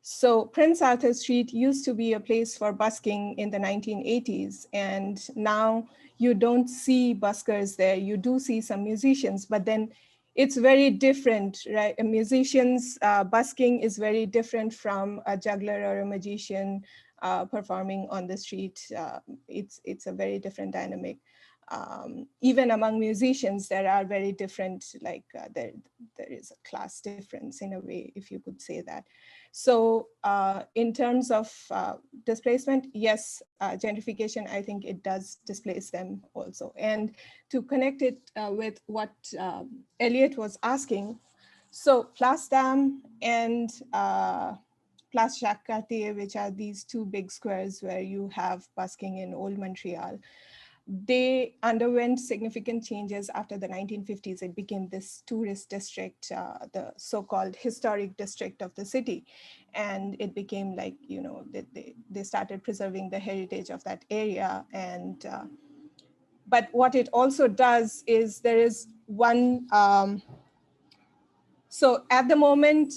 So Prince Arthur Street used to be a place for busking in the 1980s, and now you don't see buskers there. You do see some musicians, but then it's very different, right? A musician's busking is very different from a juggler or a magician performing on the street. It's a very different dynamic. Even among musicians, there are very different, like there is a class difference in a way, if you could say that. So in terms of displacement, yes, gentrification, I think it does displace them also. And to connect it with what Elliot was asking, so Place d'Armes and Place Jacques-Cartier, which are these two big squares where you have busking in Old Montreal, they underwent significant changes after the 1950s. It became this tourist district, the so-called historic district of the city. And it became like, they started preserving the heritage of that area. And but what it also does is there is one, so at the moment,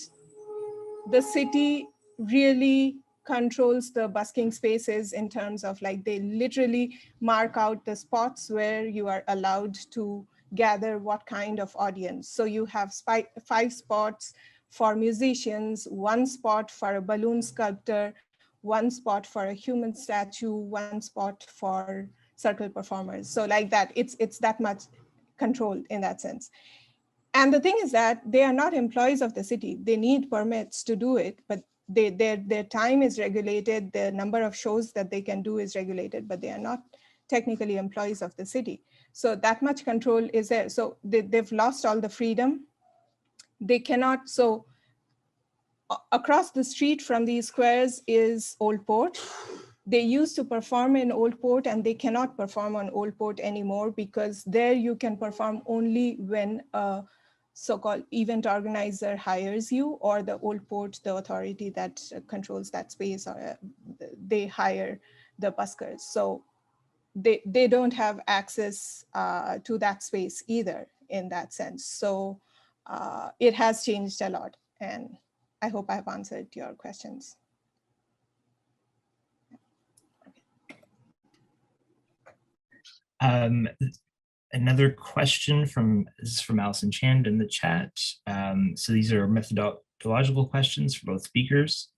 the city really controls the busking spaces in terms of like, they literally mark out the spots where you are allowed to gather what kind of audience. So you have 5 spots for musicians, 1 spot for a balloon sculptor, one spot for a human statue, one spot for circle performers. So like that, it's that much controlled in that sense. And the thing is that they are not employees of the city. They need permits to do it, but their time is regulated. The number of shows that they can do is regulated, but they are not technically employees of the city. So that much control is there. So they've lost all the freedom. They cannot, so across the street from these squares is Old Port. They used to perform in Old Port and they cannot perform on Old Port anymore because there you can perform only when a so-called event organizer hires you, or the Old Port, the authority that controls that space, or they hire the buskers. So they don't have access to that space either in that sense. So it has changed a lot, and I hope I've answered your questions. Another question this is from Alison Chand in the chat. So these are methodological questions for both speakers.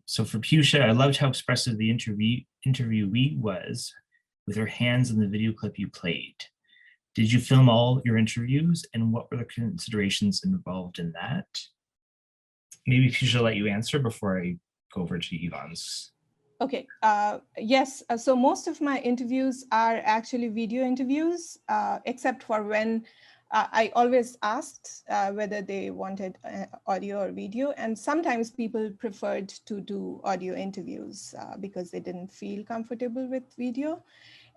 So for Piyusha, I loved how expressive the interviewee was with her hands in the video clip you played. Did you film all your interviews, and what were the considerations involved in that? Maybe Piyusha, I'll let you answer before I go over to Yvonne's. Okay, yes, so most of my interviews are actually video interviews, except for when I always asked whether they wanted audio or video, and sometimes people preferred to do audio interviews because they didn't feel comfortable with video.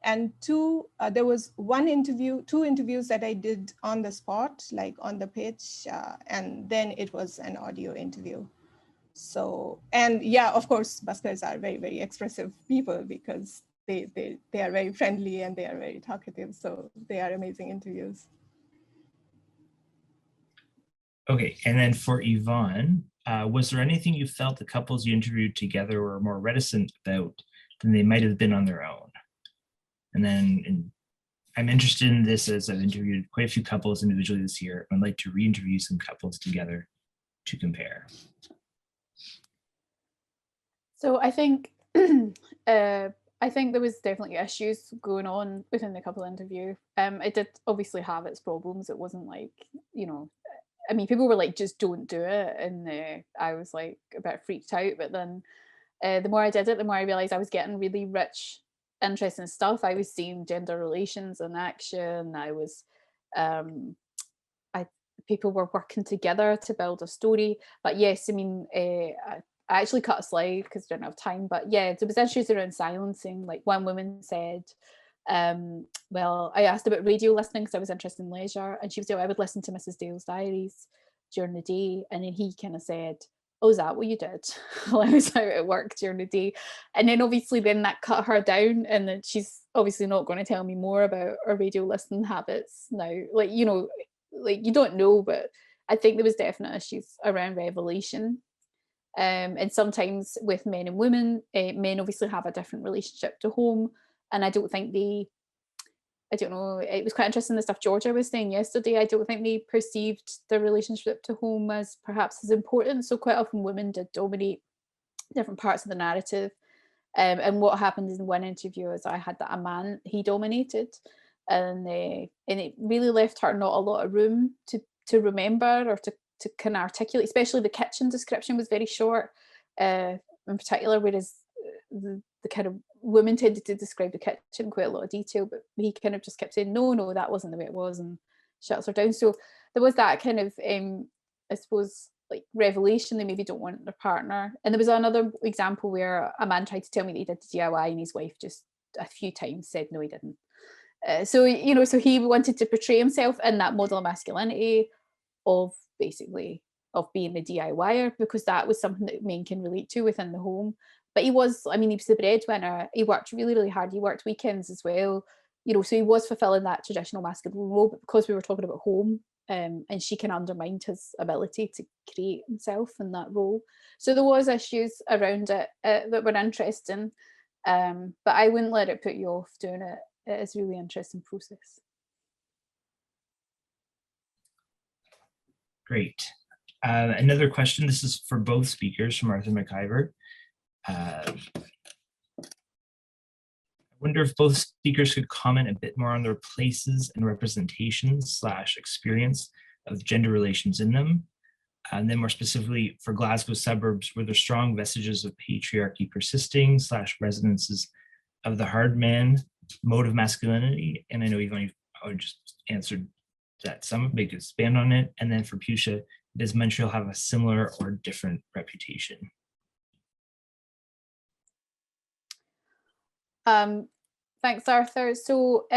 And there was two interviews that I did on the spot, like on the pitch, and then it was an audio interview. So, and yeah, of course, buskers are very, very expressive people because they are very friendly and they are very talkative. So they are amazing interviews. Okay, and then for Yvonne, was there anything you felt the couples you interviewed together were more reticent about than they might have been on their own? And then I'm interested in this as I've interviewed quite a few couples individually this year. I'd like to re-interview some couples together to compare. So I think there was definitely issues going on within the couple interview. It did obviously have its problems. It wasn't like, you know, I mean, people were like, just don't do it. And I was like a bit freaked out. But then the more I did it, the more I realized I was getting really rich, interesting stuff. I was seeing gender relations in action. I was, people were working together to build a story. But yes, I mean, I actually cut a slide because I didn't have time, but yeah, there was issues around silencing. Like one woman said, well, I asked about radio listening because I was interested in leisure, and she was like, I would listen to Mrs. Dale's diaries during the day, and then he kind of said, oh, is that what you did? While I was out at work during the day. And then obviously then that cut her down, and then she's obviously not going to tell me more about her radio listening habits now. Like, you know, like you don't know, but I think there was definite issues around revelation. And sometimes with men and women, men obviously have a different relationship to home. And I don't think I don't know, it was quite interesting the stuff Georgia was saying yesterday. I don't think they perceived the relationship to home as perhaps as important. So quite often women did dominate different parts of the narrative. And what happened in one interview is I had that a man, he dominated. And it really left her not a lot of room to remember or to kind of articulate, especially the kitchen description was very short in particular, whereas the kind of women tended to describe the kitchen in quite a lot of detail, but he kind of just kept saying, no, that wasn't the way it was, and shuts her down. So there was that kind of, I suppose, like revelation they maybe don't want their partner. And there was another example where a man tried to tell me that he did the DIY and his wife just a few times said, no, he didn't. So, you know, so he wanted to portray himself in that model of masculinity of basically of being the DIYer, because that was something that men can relate to within the home. But he was the breadwinner. He worked really, really hard. He worked weekends as well, you know, so he was fulfilling that traditional masculine role. But because we were talking about home, and she can undermine his ability to create himself in that role. So there was issues around it that were interesting, but I wouldn't let it put you off doing it. It is a really interesting process. Great. Another question, this is for both speakers from Arthur McIver. I wonder if both speakers could comment a bit more on their places and representations / experience of gender relations in them. And then more specifically for Glasgow suburbs, were there strong vestiges of patriarchy persisting / resonances of the hard man mode of masculinity? And I know Yvonne just answered that some, but you could expand on it. And then for Piyusha, does Montreal have a similar or different reputation? Thanks, Arthur. So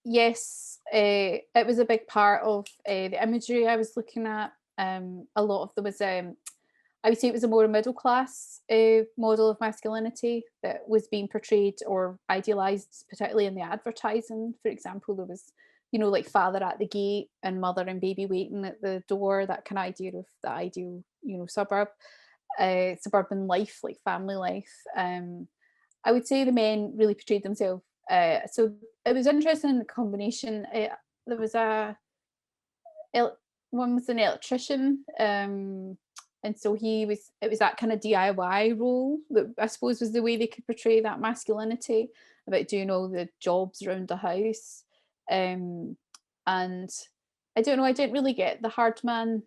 yes, it was a big part of the imagery I was looking at. A lot of there was, I would say it was a more middle class model of masculinity that was being portrayed or idealized, particularly in the advertising. For example, there was, you know, like father at the gate and mother and baby waiting at the door, that kind of idea of the ideal, you know, suburban life, like family life. I would say the men really portrayed themselves. So it was interesting in the combination. There was one was an electrician, and so it was that kind of DIY role that I suppose was the way they could portray that masculinity, about doing all the jobs around the house. And I don't know, I didn't really get the hard man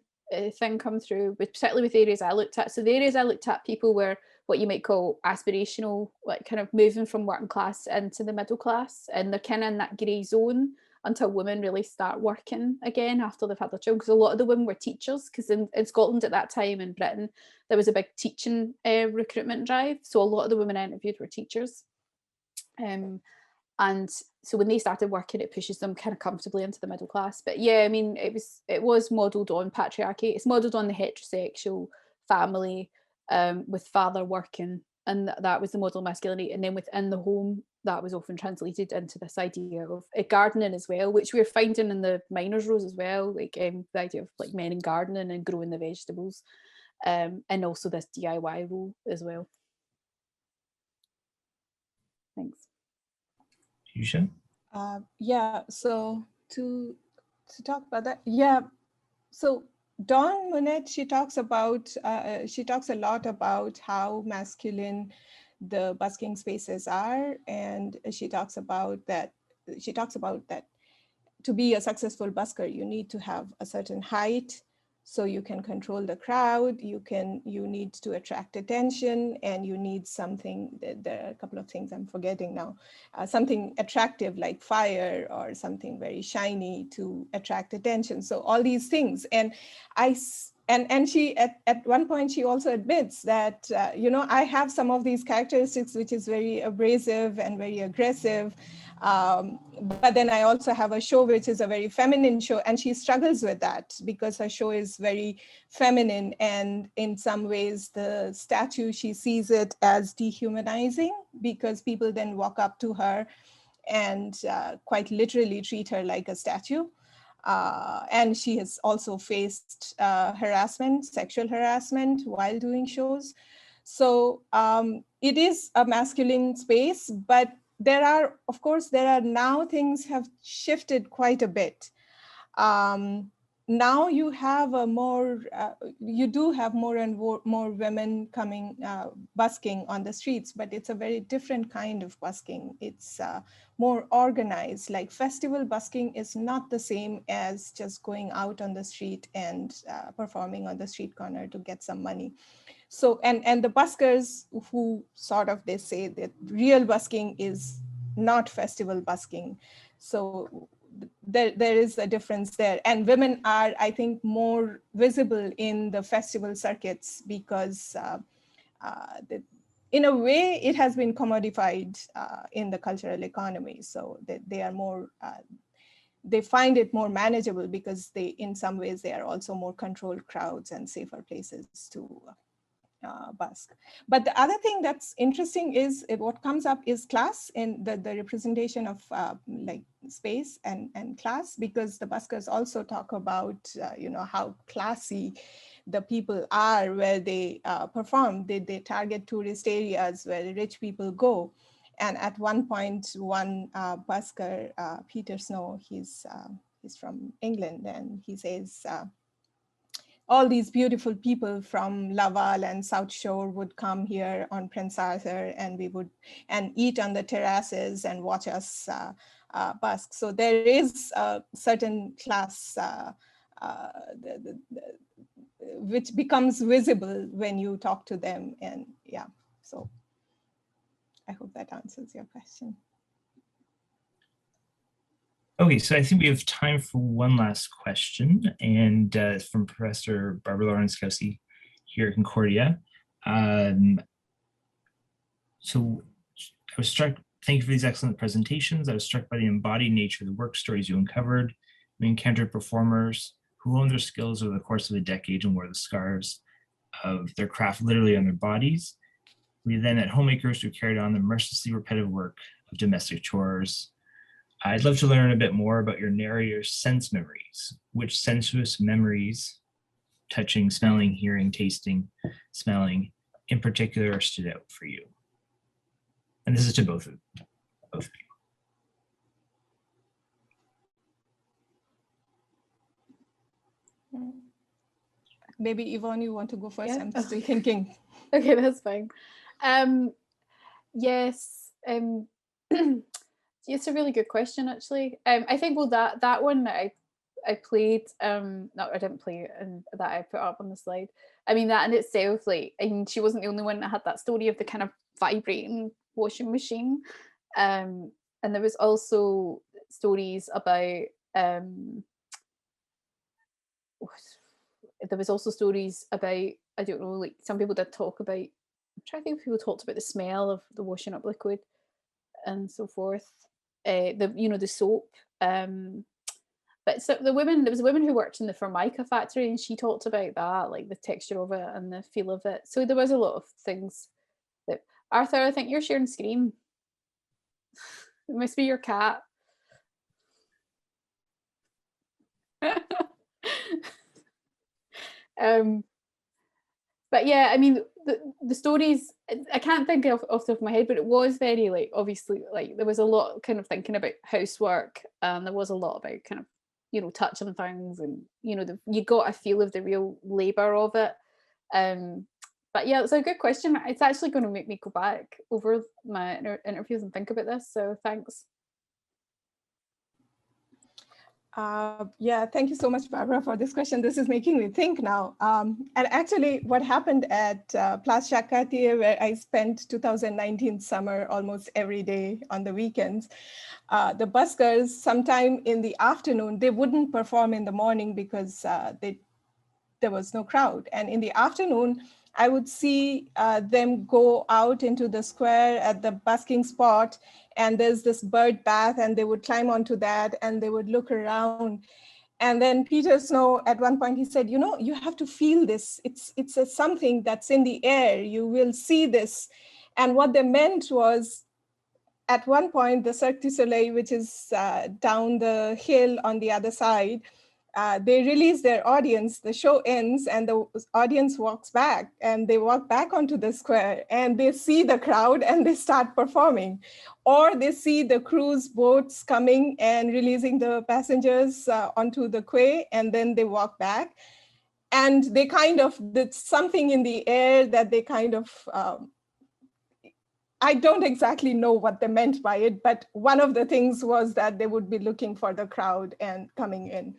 thing come through, particularly with the areas I looked at. So the areas I looked at, people were what you might call aspirational, like kind of moving from working class into the middle class, and they're kind of in that grey zone until women really start working again after they've had their children. Because a lot of the women were teachers, because in Scotland at that time, in Britain, there was a big teaching recruitment drive. So a lot of the women I interviewed were teachers. And so when they started working, it pushes them kind of comfortably into the middle class. But yeah, I mean, it was modelled on patriarchy. It's modelled on the heterosexual family, with father working, and that was the model of masculinity. And then within the home, that was often translated into this idea of gardening as well, which we're finding in the miners' rows as well, like the idea of like men in gardening and growing the vegetables, and also this DIY role as well. Thanks. Piyusha? Yeah, so to talk about that, yeah, so Dawn Monette, she talks a lot about how masculine the busking spaces are, and she talks about that to be a successful busker, you need to have a certain height so you can control the crowd, you need to attract attention, and you need something, there are a couple of things I'm forgetting now, something attractive like fire or something very shiny to attract attention. So all these things, and she at one point she also admits that you know, I have some of these characteristics which is very abrasive and very aggressive, but then I also have a show which is a very feminine show, and she struggles with that because her show is very feminine, and in some ways the statue, she sees it as dehumanizing because people then walk up to her and quite literally treat her like a statue. And she has also faced harassment, sexual harassment while doing shows. So it is a masculine space, but there are now things have shifted quite a bit. Now you have you do have more and more women coming, busking on the streets, but it's a very different kind of busking. It's more organized. Like festival busking is not the same as just going out on the street and performing on the street corner to get some money. So, and the buskers who they say that real busking is not festival busking. So there is a difference there. And women are, I think, more visible in the festival circuits because in a way it has been commodified in the cultural economy. So they are more, they find it more manageable because in some ways, they are also more controlled crowds and safer places to busk. But the other thing that's interesting is what comes up is class and the representation of like space and class, because the buskers also talk about you know, how classy the people are where they perform. They target tourist areas where rich people go. And at one point, one busker, Peter Snow, he's from England, and he says, all these beautiful people from Laval and South Shore would come here on Prince Arthur, and we would eat on the terraces and watch us busk. So there is a certain class which becomes visible when you talk to them. And yeah, so I hope that answers your question. Okay, so I think we have time for one last question, and it's from Professor Barbara Lawrence-Kowski here at Concordia. So I was struck, thank you for these excellent presentations. I was struck by the embodied nature of the work stories you uncovered. We encountered performers who honed their skills over the course of a decade and wore the scars of their craft literally on their bodies. We then had homemakers who carried on the mercilessly repetitive work of domestic chores. I'd love to learn a bit more about your narrator's sense memories. Which sensuous memories, touching, smelling, hearing, tasting, smelling, in particular stood out for you? And this is to both of you. Maybe Yvonne, you want to go first? Yeah. I'm still thinking. Okay, that's fine. Yes. It's a really good question, actually. I think, well, that one that I played, no, I didn't play it, and that I put up on the slide. I mean, that in itself, like, I mean, she wasn't the only one that had that story of the kind of vibrating washing machine. And there was also stories about, there was also stories about, I don't know, like some people did talk about, I'm trying to think if people talked about the smell of the washing up liquid and so forth. The soap. But so there was a woman who worked in the Formica factory, and she talked about that, like the texture of it and the feel of it. So there was a lot of things that, Arthur, I think you're sharing screen. It must be your cat. But yeah, I mean, the stories, I can't think off the top of my head, but it was very, like, obviously, like, there was a lot kind of thinking about housework, and there was a lot about kind of, you know, touching things, and, you know, you got a feel of the real labor of it. But yeah, it's a good question. It's actually going to make me go back over my interviews and think about this, so thanks. Yeah, thank you so much, Barbara, for this question. This is making me think now. And actually, what happened at Place Jacques Cartier, where I spent 2019 summer almost every day on the weekends, the buskers, sometime in the afternoon, they wouldn't perform in the morning because there was no crowd. And in the afternoon, I would see them go out into the square at the busking spot, and there's this bird bath, and they would climb onto that, and they would look around. And then Peter Snow, at one point, he said, you know, you have to feel this. It's a something that's in the air. You will see this. And what they meant was, at one point, the Cirque du Soleil, which is down the hill on the other side, they release their audience, the show ends, and the audience walks back, and they walk back onto the square, and they see the crowd, and they start performing. Or they see the cruise boats coming and releasing the passengers onto the quay, and then they walk back. And they kind of, there's something in the air that they kind of, I don't exactly know what they meant by it, but one of the things was that they would be looking for the crowd and coming in.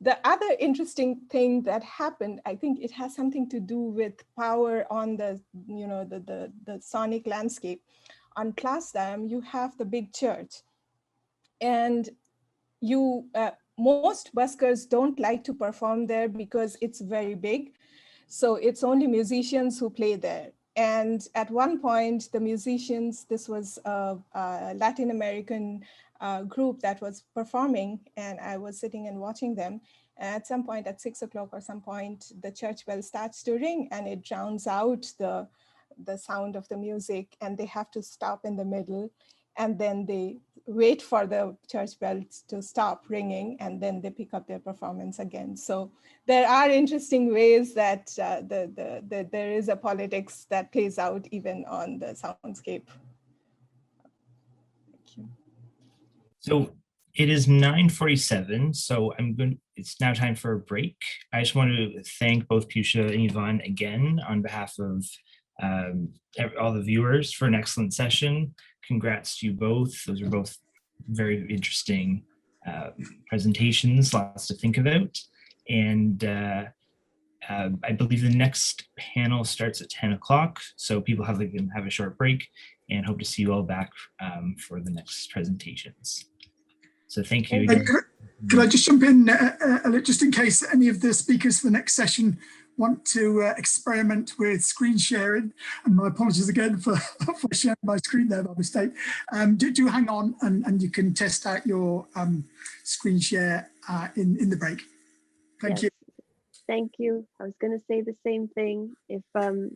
The other interesting thing that happened, I think it has something to do with power on the, you know, the sonic landscape. On Place Dame, you have the big church, and you most buskers don't like to perform there because it's very big. So it's only musicians who play there. And at one point, the musicians, this was a Latin American group that was performing, and I was sitting and watching them. And at some point, at 6 o'clock or some point, the church bell starts to ring, and it drowns out the sound of the music, and they have to stop in the middle, and then they wait for the church bells to stop ringing, and then they pick up their performance again. So there are interesting ways that there is a politics that plays out even on the soundscape. Thank you. So It is 9:47, so it's now time for a break. I just want to thank both Piyusha and Yvonne again on behalf of all the viewers for an excellent session. Congrats to you both. Those are both very interesting presentations, lots to think about. And I believe the next panel starts at 10 o'clock, so people can have a short break, and hope to see you all back for the next presentations. So thank you again. Could I just jump in, just in case any of the speakers for the next session want to experiment with screen sharing, and my apologies again for sharing my screen there by mistake. Do hang on, and you can test out your screen share in the break. Thank you. Thank you. I was going to say the same thing. If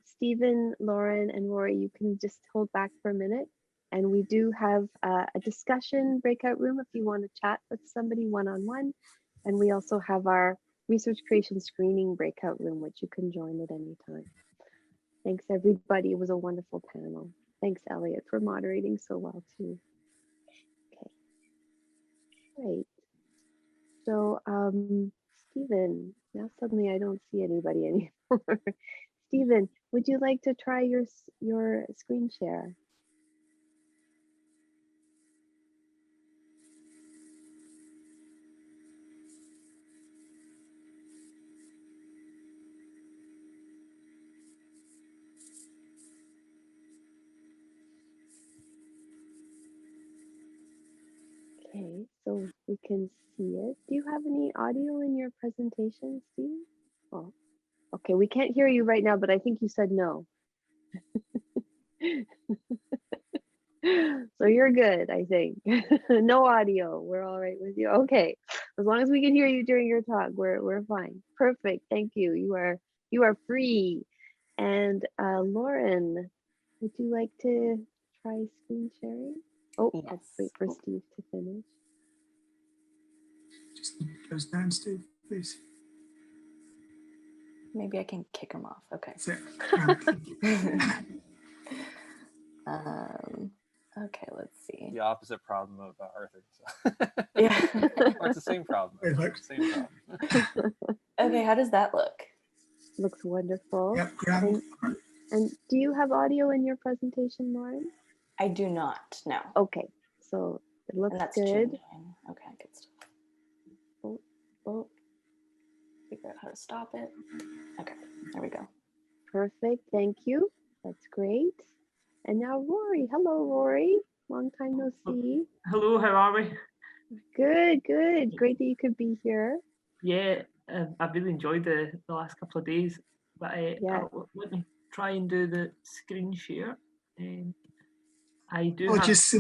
Stephen, Lauren, and Rory, you can just hold back for a minute. And we do have a discussion breakout room if you want to chat with somebody one-on-one. And we also have our research creation screening breakout room, which you can join at any time. Thanks, everybody. It was a wonderful panel. Thanks, Elliot, for moderating so well, too. Okay, great. So, Stephen, now suddenly I don't see anybody anymore. Stephen, would you like to try your screen share? Okay, so we can see it. Do you have any audio in your presentation, Steve? Oh, okay, we can't hear you right now, but I think you said no. So you're good, I think. No audio, we're all right with you. Okay, as long as we can hear you during your talk, we're fine. Perfect, thank you. You are free. And Lauren, would you like to try screen sharing? Oh, yes. Let's wait for Steve to finish. Just goes down, Steve, please. Maybe I can kick him off. Okay. Okay, let's see. The opposite problem of Arthur. So. Yeah. Or it's the same problem. Same problem. Okay, how does that look? Looks wonderful. Yep, and do you have audio in your presentation, Lauren? I do not, no. Okay, so it looks and that's good. Changing. Okay, good stuff. Oh. Figure out how to stop it. Okay, there we go. Perfect, thank you. That's great. And now Rory. Hello, Rory. Long time no see. Hello, how are we? Good, good. Great that you could be here. Yeah, I've really enjoyed the last couple of days. But let me try and do the screen share. I do have... Just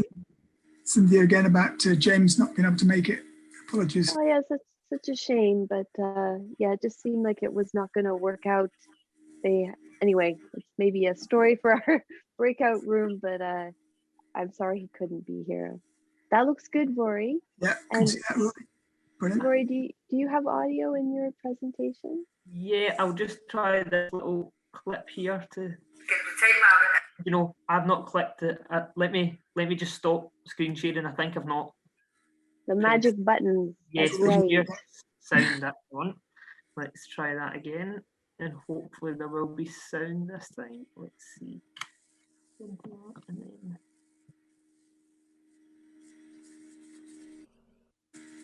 Cynthia again about James not being able to make it. Apologies. Oh yes, that's such a shame. But yeah, it just seemed like it was not going to work out. Anyway, it's maybe a story for our breakout room, but I'm sorry he couldn't be here. That looks good, Rory. Yeah, I can see that, Rory. Brilliant. Rory, do you have audio in your presentation? Yeah, I'll just try this little clip here to. You know, I've not clicked it. Let me just stop screen sharing. I think I've not. The magic button. Yes, right. Hear sound that one. Let's try that again. And hopefully there will be sound this time. Let's see. And then...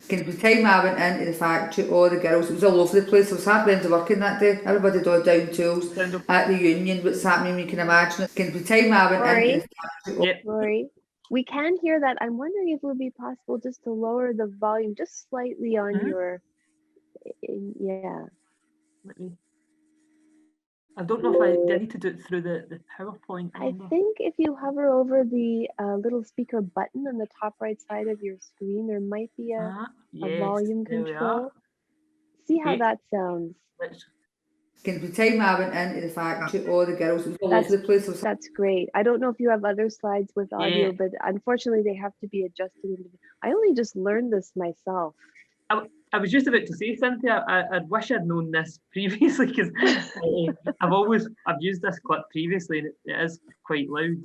The time I went into the factory, all the girls, it was all over the place. I was happy to working that day. Everybody had down tools at the union. What's happening, you can imagine. The time I went into the factory. Rory, we can hear that. I'm wondering if it would be possible just to lower the volume just slightly on your, yeah. Let me. I don't know if I need to do it through the PowerPoint. I think if you hover over the little speaker button on the top right side of your screen, there might be a volume control. See how that sounds. The time I went into the factory, all the girls, it was all over the place. That's great. I don't know if you have other slides with audio, but unfortunately they have to be adjusted. I only just learned this myself. I was just about to say, Cynthia, I wish I'd known this previously because I've used this clip previously and it is quite loud.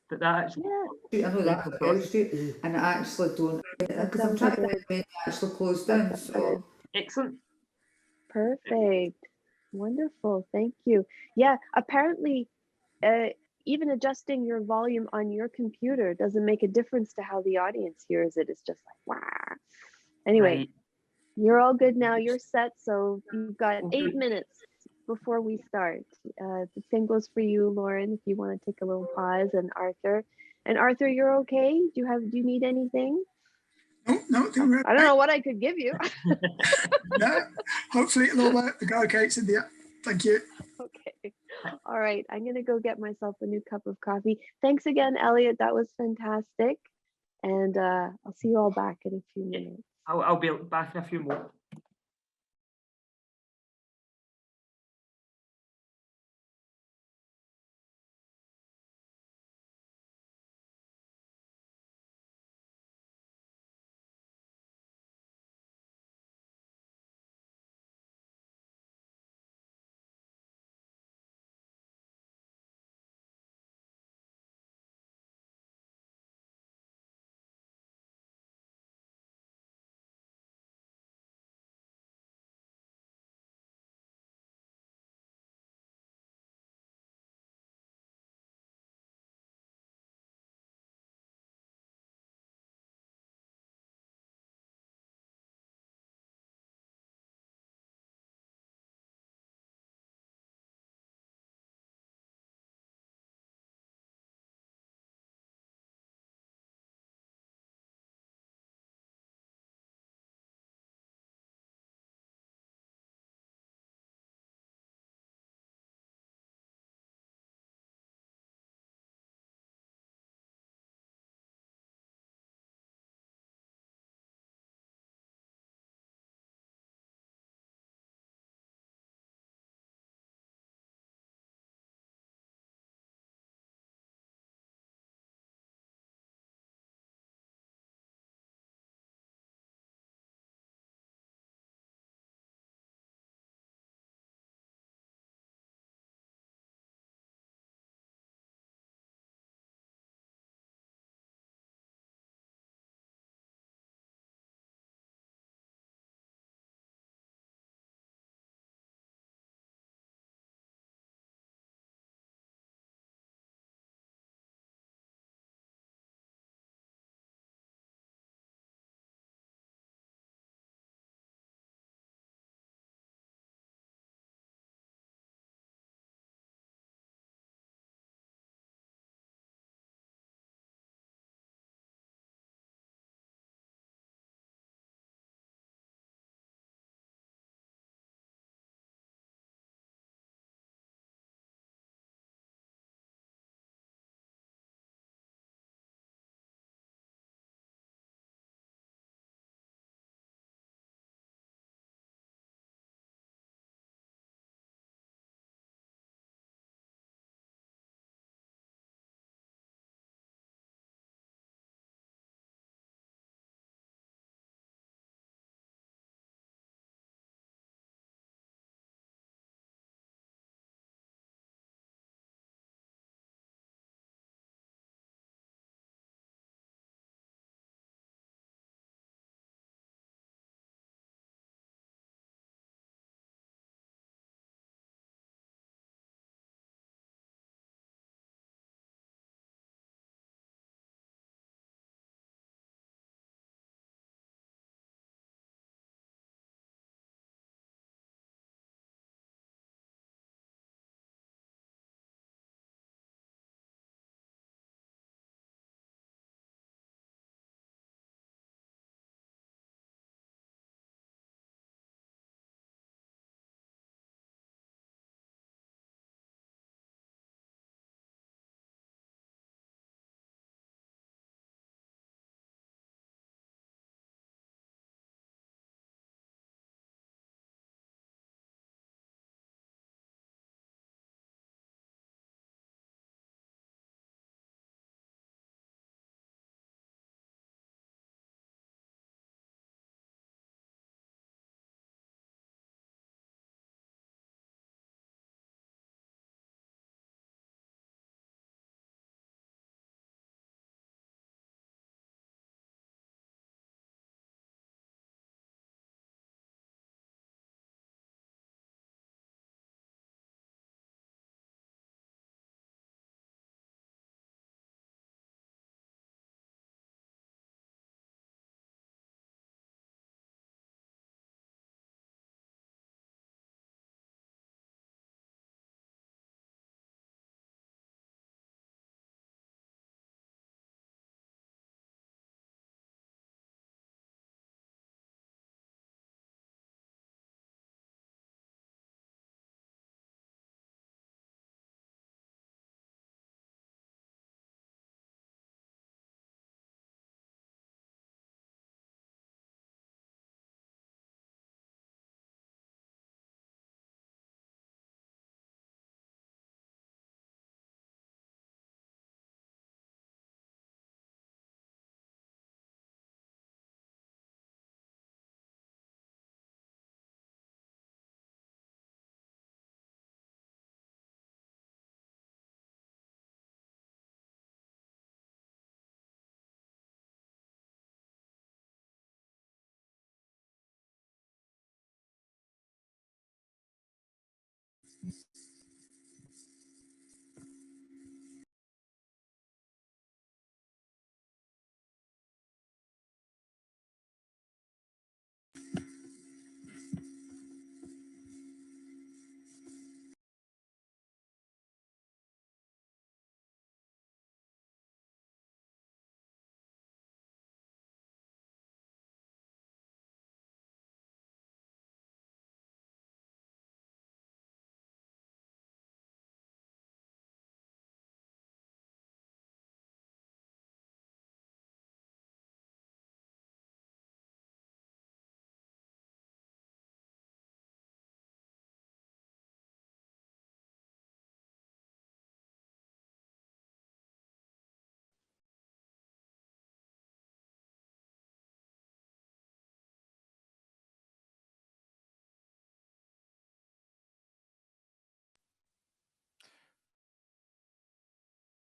But that actually, I know that and I actually don't because I'm trying to make it actually close down. So excellent. Perfect. Wonderful. Thank you. Yeah, apparently even adjusting your volume on your computer doesn't make a difference to how the audience hears it. It's just like, wow. Anyway, Right. you're all good now. You're set. So you've got 8 minutes before we start. The same goes for you, Lauren, if you want to take a little pause, and Arthur. And Arthur, you're okay? Do you need anything? No, I don't know what I could give you. No, hopefully it'll all work. Okay, Cynthia. Thank you. Okay. All right. I'm going to go get myself a new cup of coffee. Thanks again, Elliot. That was fantastic. And I'll see you all back in a few minutes. I'll be back in a few more.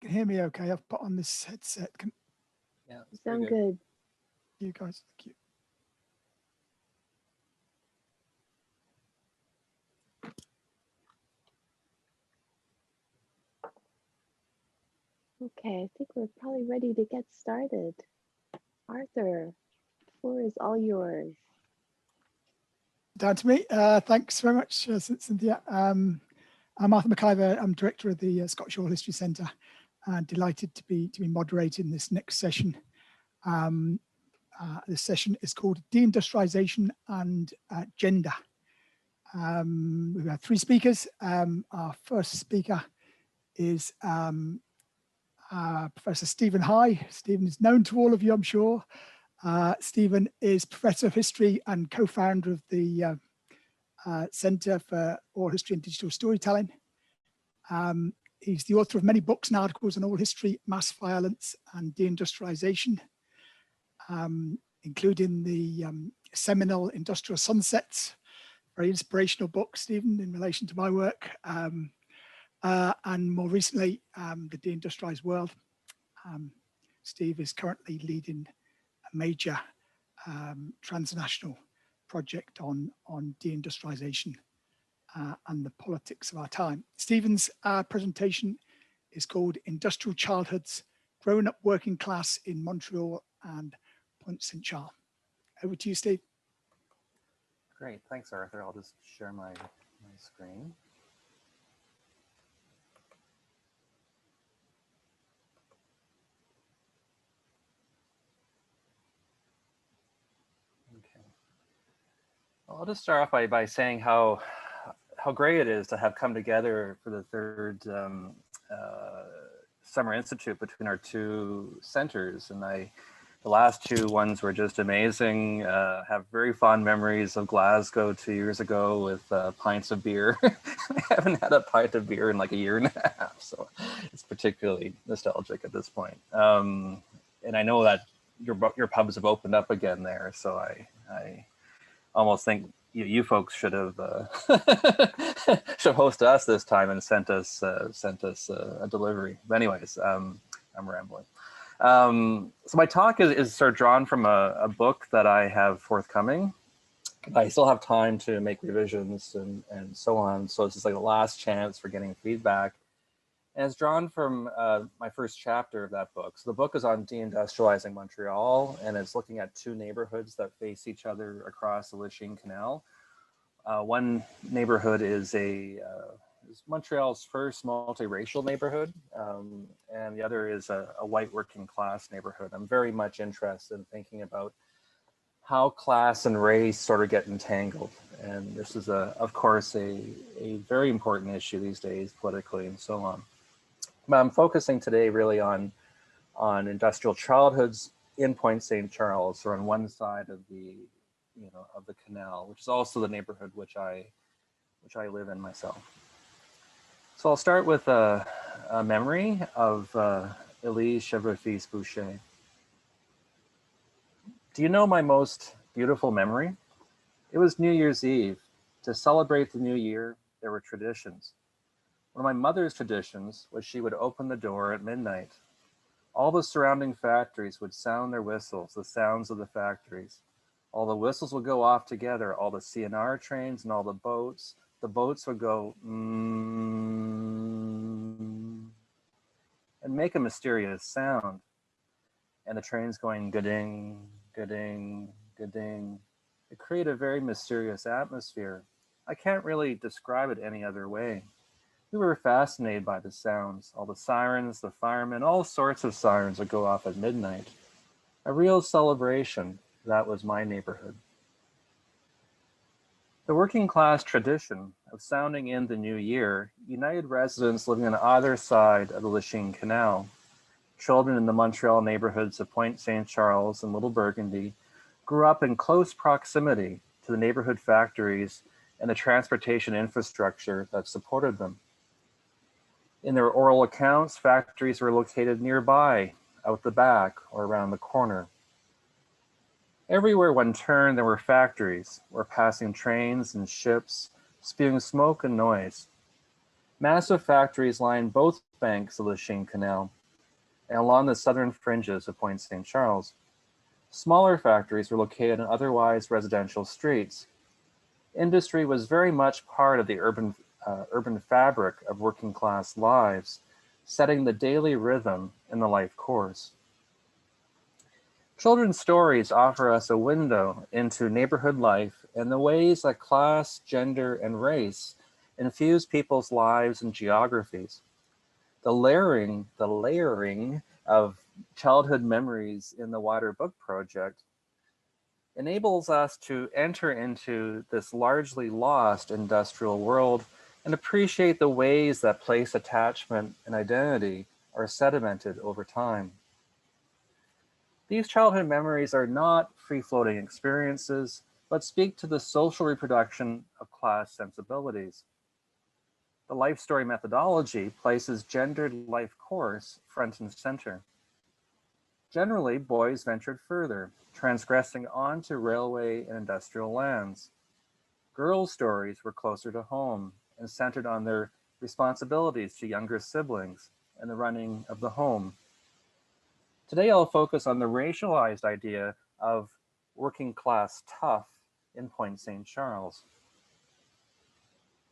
can hear me okay. I've put on this headset. Yeah, You sound good. You guys, thank you. Okay, I think we're probably ready to get started. Arthur, the floor is all yours. Down to me. Thanks very much, Cynthia. I'm Arthur McIver. I'm director of the Scottish Oral History Centre, and delighted to be moderating this next session. This session is called Deindustrialization and Gender. We've got 3 speakers. Our first speaker is Professor Stephen High. Stephen is known to all of you, I'm sure. Stephen is Professor of History and co-founder of the Centre for Oral History and Digital Storytelling. He's the author of many books and articles on oral history, mass violence and deindustrialization, including the seminal Industrial Sunsets, very inspirational book, Stephen, in relation to my work. And more recently, the Deindustrialized World. Steve is currently leading a major transnational project on deindustrialization and the politics of our time. Stephen's presentation is called Industrial Childhoods, Growing Up Working Class in Montreal and Pointe Saint-Charles. Over to you, Steve. Great, thanks, Arthur. I'll just share my screen. Okay. Well, I'll just start off by saying how great it is to have come together for the 3rd Summer Institute between our 2 centers. And the last 2 ones were just amazing. Have very fond memories of Glasgow 2 years ago with pints of beer. I haven't had a pint of beer in like a year and a half, so it's particularly nostalgic at this point. And I know that your pubs have opened up again there, so I almost think you folks should have should host us this time and sent us a delivery. But anyways, I'm rambling. So my talk is sort of drawn from a book that I have forthcoming. I still have time to make revisions and so on. So it's just like the last chance for getting feedback. And it's drawn from my first chapter of that book. So the book is on deindustrializing Montreal, and it's looking at 2 neighborhoods that face each other across the Lachine Canal. One neighborhood is is Montreal's first multiracial neighborhood, and the other is a white working class neighborhood. I'm very much interested in thinking about how class and race sort of get entangled. And this is, of course, a very important issue these days, politically and so on. But I'm focusing today really on industrial childhoods in Pointe Saint-Charles, or on one side of the canal, which is also the neighborhood which I live in myself. So I'll start with a memory of Elise Chevreau-Fils Boucher. Do you know my most beautiful memory? It was New Year's Eve. To celebrate the new year, there were traditions. One of my mother's traditions was she would open the door at midnight. All the surrounding factories would sound their whistles, the sounds of the factories. All the whistles would go off together, all the CNR trains and all the boats. The boats would go and make a mysterious sound. And the trains going ga-ding, ga-ding, ga-ding. It created a very mysterious atmosphere. I can't really describe it any other way. We were fascinated by the sounds, all the sirens, the firemen, all sorts of sirens would go off at midnight. A real celebration. That was my neighborhood. The working class tradition of sounding in the new year united residents living on either side of the Lachine Canal. Children in the Montreal neighborhoods of Pointe Saint-Charles and Little Burgundy grew up in close proximity to the neighborhood factories and the transportation infrastructure that supported them. In their oral accounts, factories were located nearby, out the back, or around the corner. Everywhere one turned, there were factories, or passing trains and ships, spewing smoke and noise. Massive factories lined both banks of the Lachine Canal, and along the southern fringes of Pointe St. Charles. Smaller factories were located in otherwise residential streets. Industry was very much part of the urban fabric of working class lives, setting the daily rhythm in the life course. Children's stories offer us a window into neighborhood life and the ways that class, gender, and race infuse people's lives and geographies. The layering of childhood memories in the wider book project enables us to enter into this largely lost industrial world and appreciate the ways that place attachment and identity are sedimented over time. These childhood memories are not free-floating experiences, but speak to the social reproduction of class sensibilities. The life story methodology places gendered life course front and center. Generally, boys ventured further, transgressing onto railway and industrial lands. Girls' stories were closer to home and centered on their responsibilities to younger siblings and the running of the home. Today, I'll focus on the racialized idea of working class tough in Pointe St. Charles.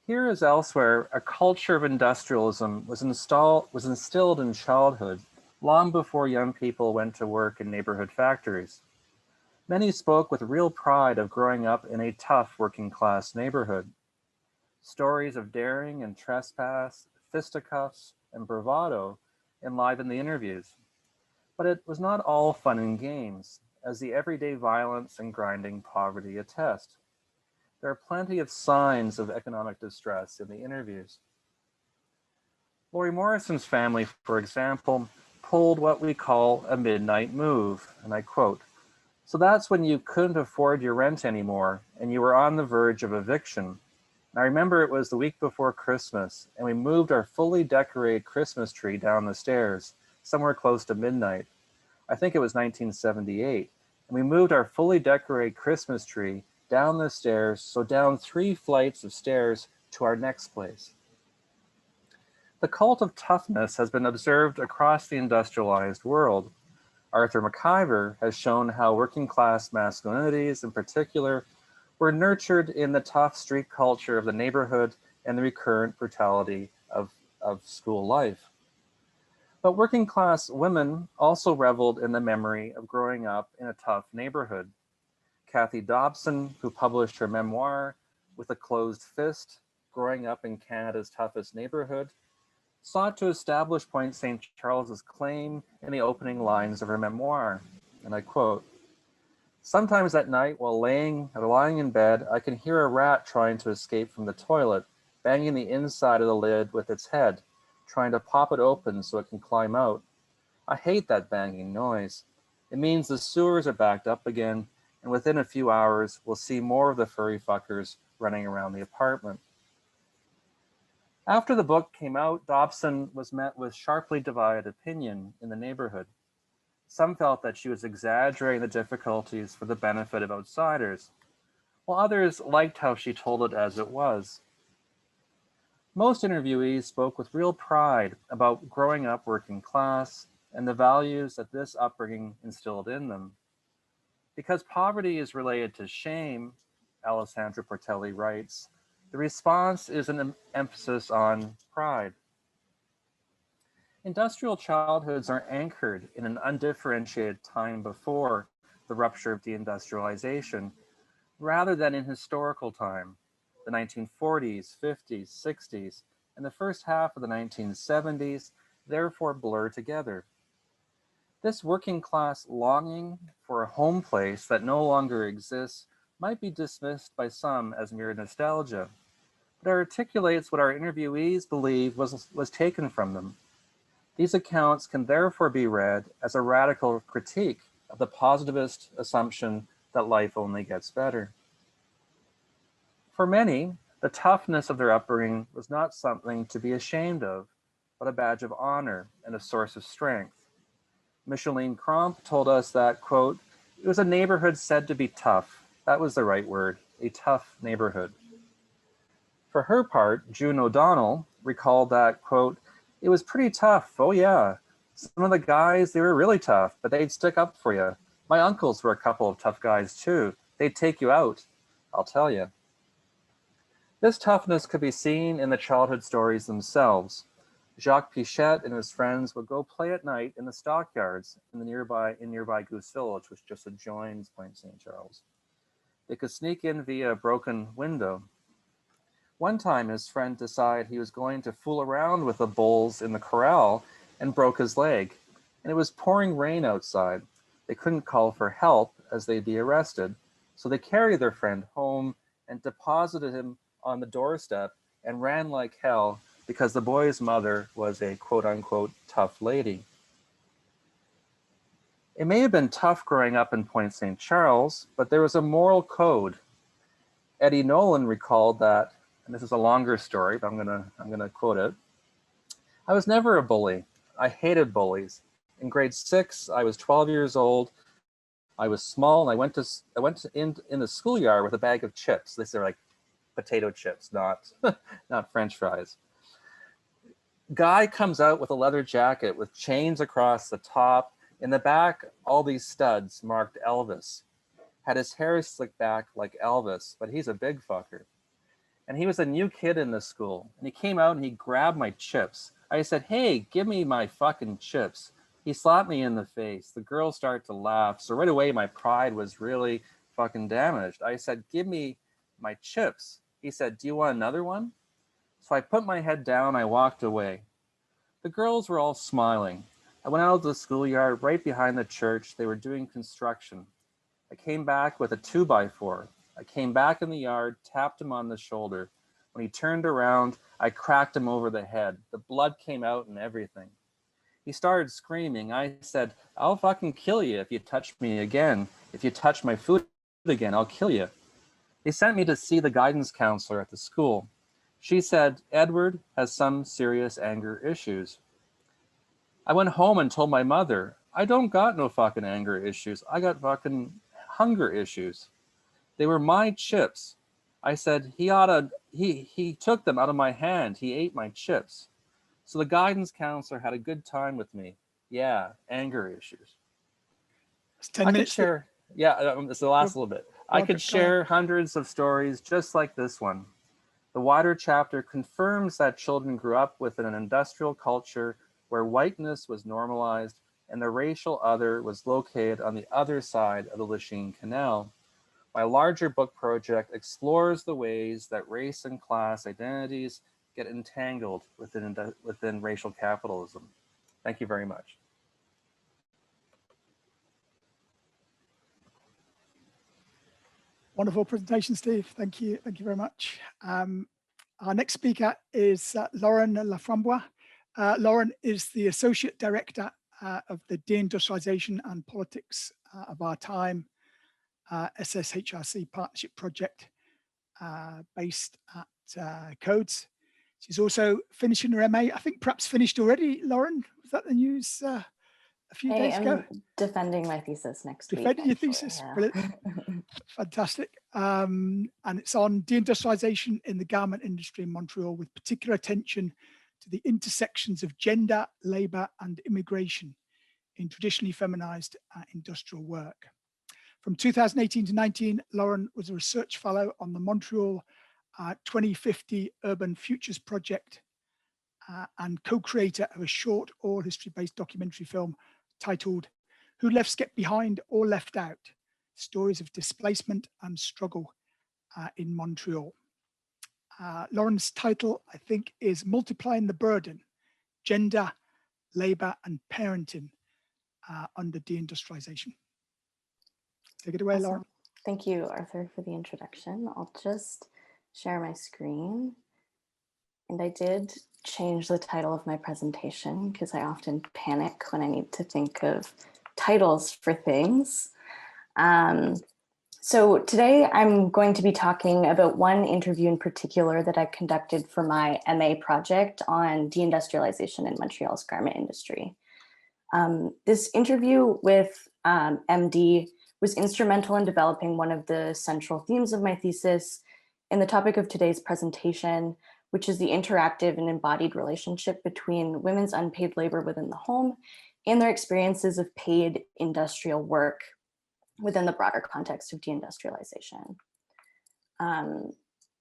Here as elsewhere, a culture of industrialism was instilled in childhood long before young people went to work in neighborhood factories. Many spoke with real pride of growing up in a tough working class neighborhood. Stories of daring and trespass, fisticuffs, and bravado enlivened the interviews. But it was not all fun and games, as the everyday violence and grinding poverty attest. There are plenty of signs of economic distress in the interviews. Lori Morrison's family, for example, pulled what we call a midnight move, and I quote, "So that's when you couldn't afford your rent anymore and you were on the verge of eviction. And I remember it was the week before Christmas and we moved our fully decorated Christmas tree down the stairs, somewhere close to midnight. I think it was 1978. And we moved our fully decorated Christmas tree down the stairs, so down 3 flights of stairs to our next place." The cult of toughness has been observed across the industrialized world. Arthur McIver has shown how working class masculinities in particular were nurtured in the tough street culture of the neighborhood and the recurrent brutality of school life. But working class women also reveled in the memory of growing up in a tough neighborhood. Kathy Dobson, who published her memoir, With a Closed Fist, Growing Up in Canada's Toughest Neighborhood, sought to establish Pointe St. Charles's claim in the opening lines of her memoir, and I quote, "Sometimes at night while lying in bed, I can hear a rat trying to escape from the toilet, banging the inside of the lid with its head, trying to pop it open so it can climb out. I hate that banging noise. It means the sewers are backed up again, and within a few hours, we'll see more of the furry fuckers running around the apartment." After the book came out, Dobson was met with sharply divided opinion in the neighborhood. Some felt that she was exaggerating the difficulties for the benefit of outsiders, while others liked how she told it as it was. Most interviewees spoke with real pride about growing up working class and the values that this upbringing instilled in them. Because poverty is related to shame, Alessandra Portelli writes, the response is an emphasis on pride. Industrial childhoods are anchored in an undifferentiated time before the rupture of deindustrialization, rather than in historical time, the 1940s, 50s, 60s, and the first half of the 1970s, therefore blur together. This working class longing for a home place that no longer exists might be dismissed by some as mere nostalgia, but articulates what our interviewees believe was taken from them. These accounts can therefore be read as a radical critique of the positivist assumption that life only gets better. For many, the toughness of their upbringing was not something to be ashamed of, but a badge of honor and a source of strength. Micheline Cromp told us that, quote, "It was a neighborhood said to be tough. That was the right word, a tough neighborhood." For her part, June O'Donnell recalled that, quote, "It was pretty tough, oh yeah. Some of the guys, they were really tough, but they'd stick up for you. My uncles were a couple of tough guys too. They'd take you out, I'll tell you. This toughness could be seen in the childhood stories themselves. Jacques Pichette and his friends would go play at night in the stockyards in nearby Goose Village, which just adjoins Pointe St. Charles. They could sneak in via a broken window. One time his friend decided he was going to fool around with the bulls in the corral and broke his leg. And it was pouring rain outside. They couldn't call for help as they'd be arrested. So they carried their friend home and deposited him on the doorstep and ran like hell because the boy's mother was a quote unquote tough lady. It may have been tough growing up in Pointe St. Charles, but there was a moral code. Eddie Nolan recalled that, and this is a longer story, but I'm gonna quote it. I was never a bully. I hated bullies. In grade 6, I was 12 years old. I was small, and I went in the schoolyard with a bag of chips. These are like potato chips, not not French fries. Guy comes out with a leather jacket with chains across the top. In the back, all these studs marked Elvis. Had his hair slicked back like Elvis, but he's a big fucker. And he was a new kid in the school. And he came out and he grabbed my chips. I said, hey, give me my fucking chips. He slapped me in the face. The girls started to laugh. So right away, my pride was really fucking damaged. I said, give me my chips. He said, do you want another one? So I put my head down, I walked away. The girls were all smiling. I went out of the schoolyard right behind the church. They were doing construction. I came back with a 2x4. I came back in the yard, tapped him on the shoulder. When he turned around, I cracked him over the head. The blood came out and everything. He started screaming. I said, I'll fucking kill you if you touch me again. If you touch my food again, I'll kill you. They sent me to see the guidance counselor at the school. She said, Edward has some serious anger issues. I went home and told my mother, I don't got no fucking anger issues. I got fucking hunger issues. They were my chips. I said, he took them out of my hand. He ate my chips. So the guidance counselor had a good time with me. Yeah, anger issues. It's 10 minutes. Share, it's the last little bit. I could share hundreds of stories just like this one. The wider chapter confirms that children grew up within an industrial culture where whiteness was normalized and the racial other was located on the other side of the Lachine Canal. My larger book project explores the ways that race and class identities get entangled within racial capitalism. Thank you very much. Wonderful presentation, Steve. Thank you. Thank you very much. Our next speaker is Lauren Laframboise. Lauren is the Associate Director of the Deindustrialization and Politics of Our Time SSHRC Partnership Project based at Codes. She's also finishing her MA, I think perhaps finished already, Lauren. Was that the news a few days ago? I'm defending my thesis next week. Defending your thesis, yeah. Brilliant. Fantastic. And it's on deindustrialization in the garment industry in Montreal, with particular attention to the intersections of gender, labor, and immigration in traditionally feminized industrial work. From 2018 to 19, Lauren was a research fellow on the Montreal 2050 Urban Futures Project and co-creator of a short oral history-based documentary film titled Who Left Get Behind or Left Out? Stories of Displacement and Struggle in Montreal. Lauren's title, I think, is Multiplying the Burden, Gender, Labor and Parenting under Deindustrialization. Take it away, Awesome. Lauren. Thank you, Arthur, for the introduction. I'll just share my screen. And I did change the title of my presentation because I often panic when I need to think of titles for things. So today I'm going to be talking about one interview in particular that I conducted for my MA project on deindustrialization in Montreal's garment industry. This interview with MD was instrumental in developing one of the central themes of my thesis. And the topic of today's presentation which is the interactive and embodied relationship between women's unpaid labor within the home and their experiences of paid industrial work within the broader context of deindustrialization.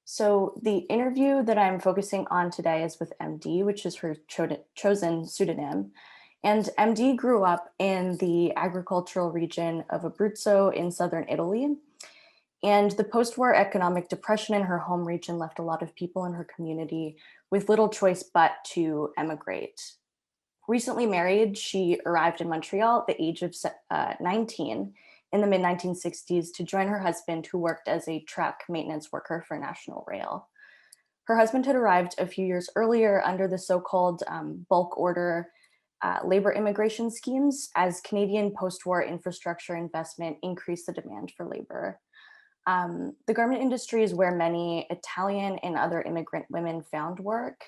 So the interview that I'm focusing on today is with MD, which is her chosen pseudonym. And MD grew up in the agricultural region of Abruzzo in southern Italy. And the post-war economic depression in her home region left a lot of people in her community with little choice but to emigrate. Recently married, she arrived in Montreal at the age of 19 in the mid-1960s to join her husband, who worked as a truck maintenance worker for National Rail. Her husband had arrived a few years earlier under the so-called bulk order labor immigration schemes as Canadian post-war infrastructure investment increased the demand for labor. The garment industry is where many Italian and other immigrant women found work.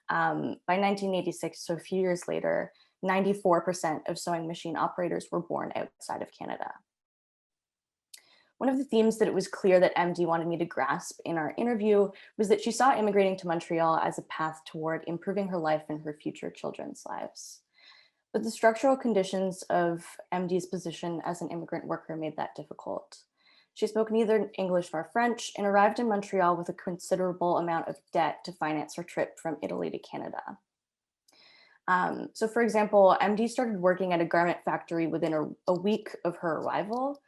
By 1986, so a few years later, 94% of sewing machine operators were born outside of Canada. One of the themes that it was clear that MD wanted me to grasp in our interview was that she saw immigrating to Montreal as a path toward improving her life and her future children's lives. But the structural conditions of MD's position as an immigrant worker made that difficult. She spoke neither English nor French and arrived in Montreal with a considerable amount of debt to finance her trip from Italy to Canada. So for example, MD started working at a garment factory within a week of her arrival.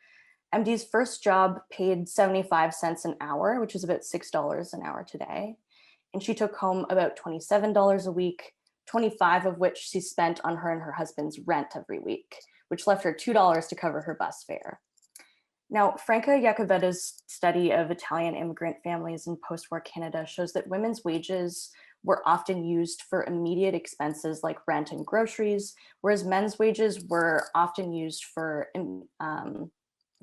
MD's first job paid 75 cents an hour, which is about $6 an hour today. And she took home about $27 a week, 25 of which she spent on her and her husband's rent every week, which left her $2 to cover her bus fare. Now, Franca Iacovetta's study of Italian immigrant families in post-war Canada shows that women's wages were often used for immediate expenses like rent and groceries, whereas men's wages were often used for,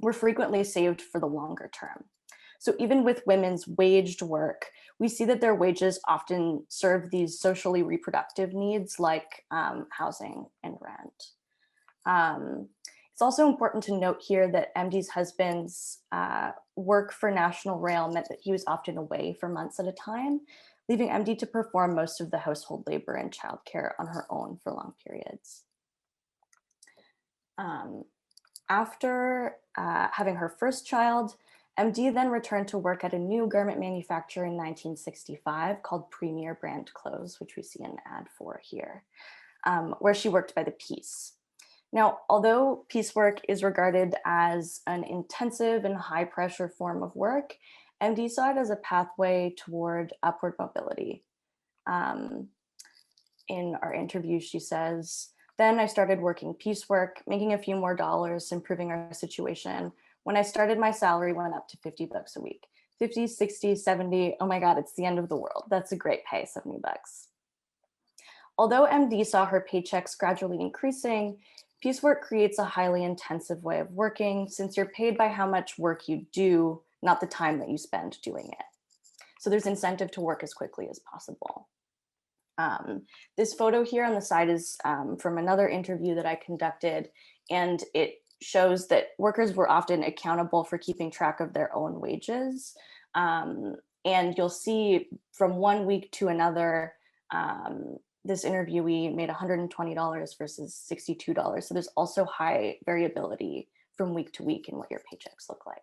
were frequently saved for the longer term. So even with women's waged work, we see that their wages often serve these socially reproductive needs like housing and rent. It's also important to note here that MD's husband's work for National Rail meant that he was often away for months at a time, leaving MD to perform most of the household labor and childcare on her own for long periods. After having her first child, MD then returned to work at a new garment manufacturer in 1965 called Premier Brand Clothes, which we see an ad for here, where she worked by the piece. Now, although piecework is regarded as an intensive and high pressure form of work, MD saw it as a pathway toward upward mobility. In our interview, she says, "Then I started working piecework, making a few more dollars, improving our situation. When I started, my salary went up to $50 a week. 50, 60, 70, oh my God, it's the end of the world. That's a great pay, $70. Although MD saw her paychecks gradually increasing, piecework creates a highly intensive way of working since you're paid by how much work you do, not the time that you spend doing it. So there's incentive to work as quickly as possible. This photo here on the side is from another interview that I conducted, and it shows that workers were often accountable for keeping track of their own wages. And you'll see from one week to another, this interviewee made $120 versus $62. So there's also high variability from week to week in what your paychecks look like.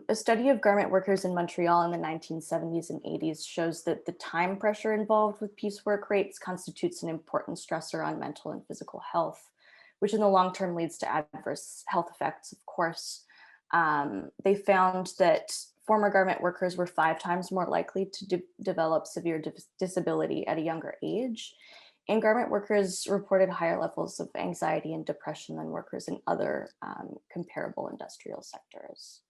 A study of garment workers in Montreal in the 1970s and 80s shows that the time pressure involved with piecework rates constitutes an important stressor on mental and physical health, which in the long term leads to adverse health effects, of course. They found that former garment workers were 5 times more likely to develop severe disability at a younger age. And garment workers reported higher levels of anxiety and depression than workers in other comparable industrial sectors.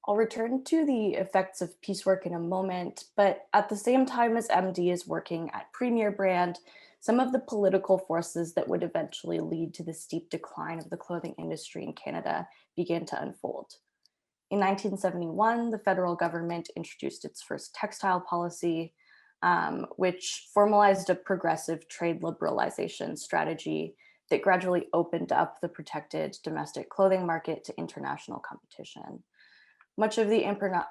I'll return to the effects of piecework in a moment, but at the same time as MD is working at Premier Brand, some of the political forces that would eventually lead to the steep decline of the clothing industry in Canada began to unfold. In 1971, the federal government introduced its first textile policy, which formalized a progressive trade liberalization strategy that gradually opened up the protected domestic clothing market to international competition. Much of the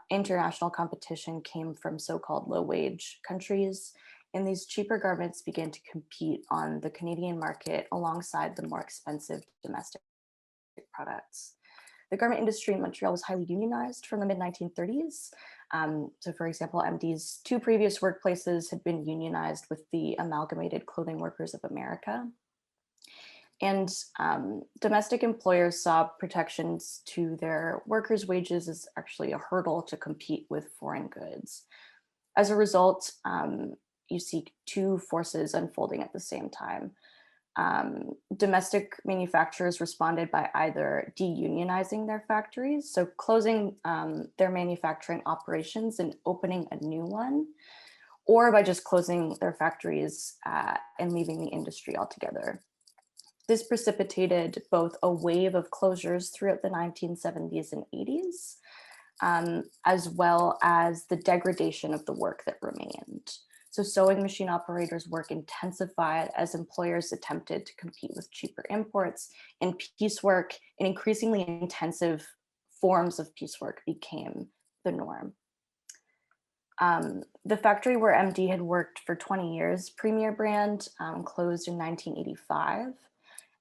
international competition came from so-called low-wage countries, and these cheaper garments began to compete on the Canadian market alongside the more expensive domestic products. The garment industry in Montreal was highly unionized from the mid-1930s. So for example, MD's 2 previous workplaces had been unionized with the Amalgamated Clothing Workers of America. And domestic employers saw protections to their workers' wages as actually a hurdle to compete with foreign goods. As a result, you see 2 forces unfolding at the same time. Domestic manufacturers responded by either deunionizing their factories, so closing their manufacturing operations and opening a new one, or by just closing their factories and leaving the industry altogether. This precipitated both a wave of closures throughout the 1970s and 80s, as well as the degradation of the work that remained. So sewing machine operators' work intensified as employers attempted to compete with cheaper imports, and piecework and increasingly intensive forms of piecework became the norm. The factory where MD had worked for 20 years, Premier brand, closed in 1985.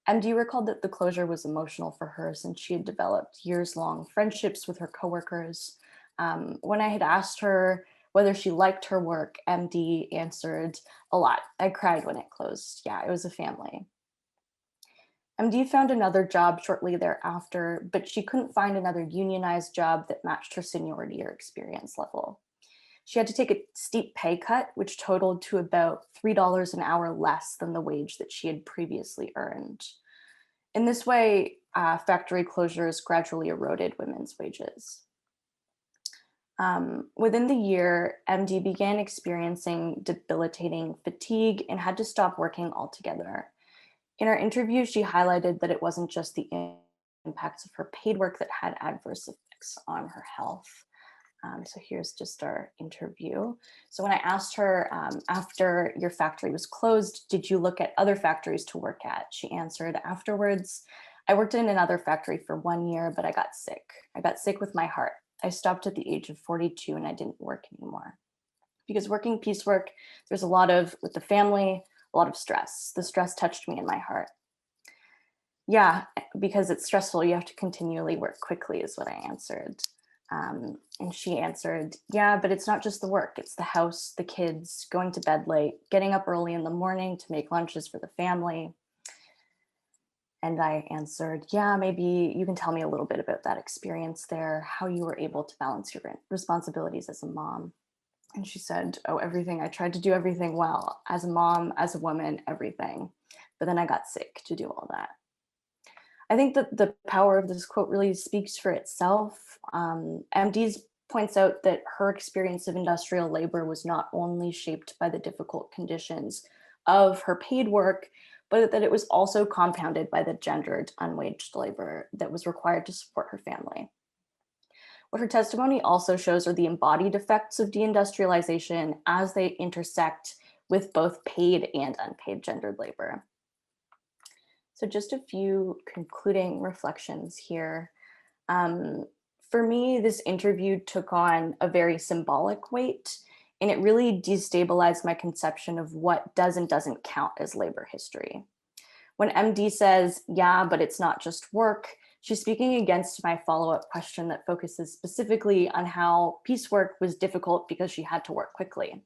MD recalled that the closure was emotional for her since she had developed years-long friendships with her coworkers. When I had asked her whether she liked her work, MD answered, "A lot. I cried when it closed. Yeah, it was a family." MD found another job shortly thereafter, but she couldn't find another unionized job that matched her seniority or experience level. She had to take a steep pay cut, which totaled to about $3 an hour less than the wage that she had previously earned. In this way, factory closures gradually eroded women's wages. Within the year, MD began experiencing debilitating fatigue and had to stop working altogether. In our interview, she highlighted that it wasn't just the impacts of her paid work that had adverse effects on her health. So here's just our interview. So when I asked her, after your factory was closed, did you look at other factories to work at? She answered, afterwards, I worked in another factory for 1 year, but I got sick. I got sick with my heart. I stopped at the age of 42 and I didn't work anymore. Because working piecework, there's a lot of, with the family, a lot of stress. The stress touched me in my heart. Yeah, because it's stressful, you have to continually work quickly is what I answered. And she answered, yeah, but it's not just the work, it's the house, the kids, going to bed late, getting up early in the morning to make lunches for the family. And I answered, yeah, maybe you can tell me a little bit about that experience there, how you were able to balance your responsibilities as a mom. And she said, oh, everything. I tried to do everything well, as a mom, as a woman, everything. But then I got sick to do all that. I think that the power of this quote really speaks for itself. MD points out that her experience of industrial labor was not only shaped by the difficult conditions of her paid work, but that it was also compounded by the gendered unwaged labor that was required to support her family. What her testimony also shows are the embodied effects of deindustrialization as they intersect with both paid and unpaid gendered labor. So just a few concluding reflections here. For me, this interview took on a very symbolic weight, and it really destabilized my conception of what does and doesn't count as labor history. When MD says, yeah, but it's not just work, she's speaking against my follow-up question that focuses specifically on how piecework was difficult because she had to work quickly.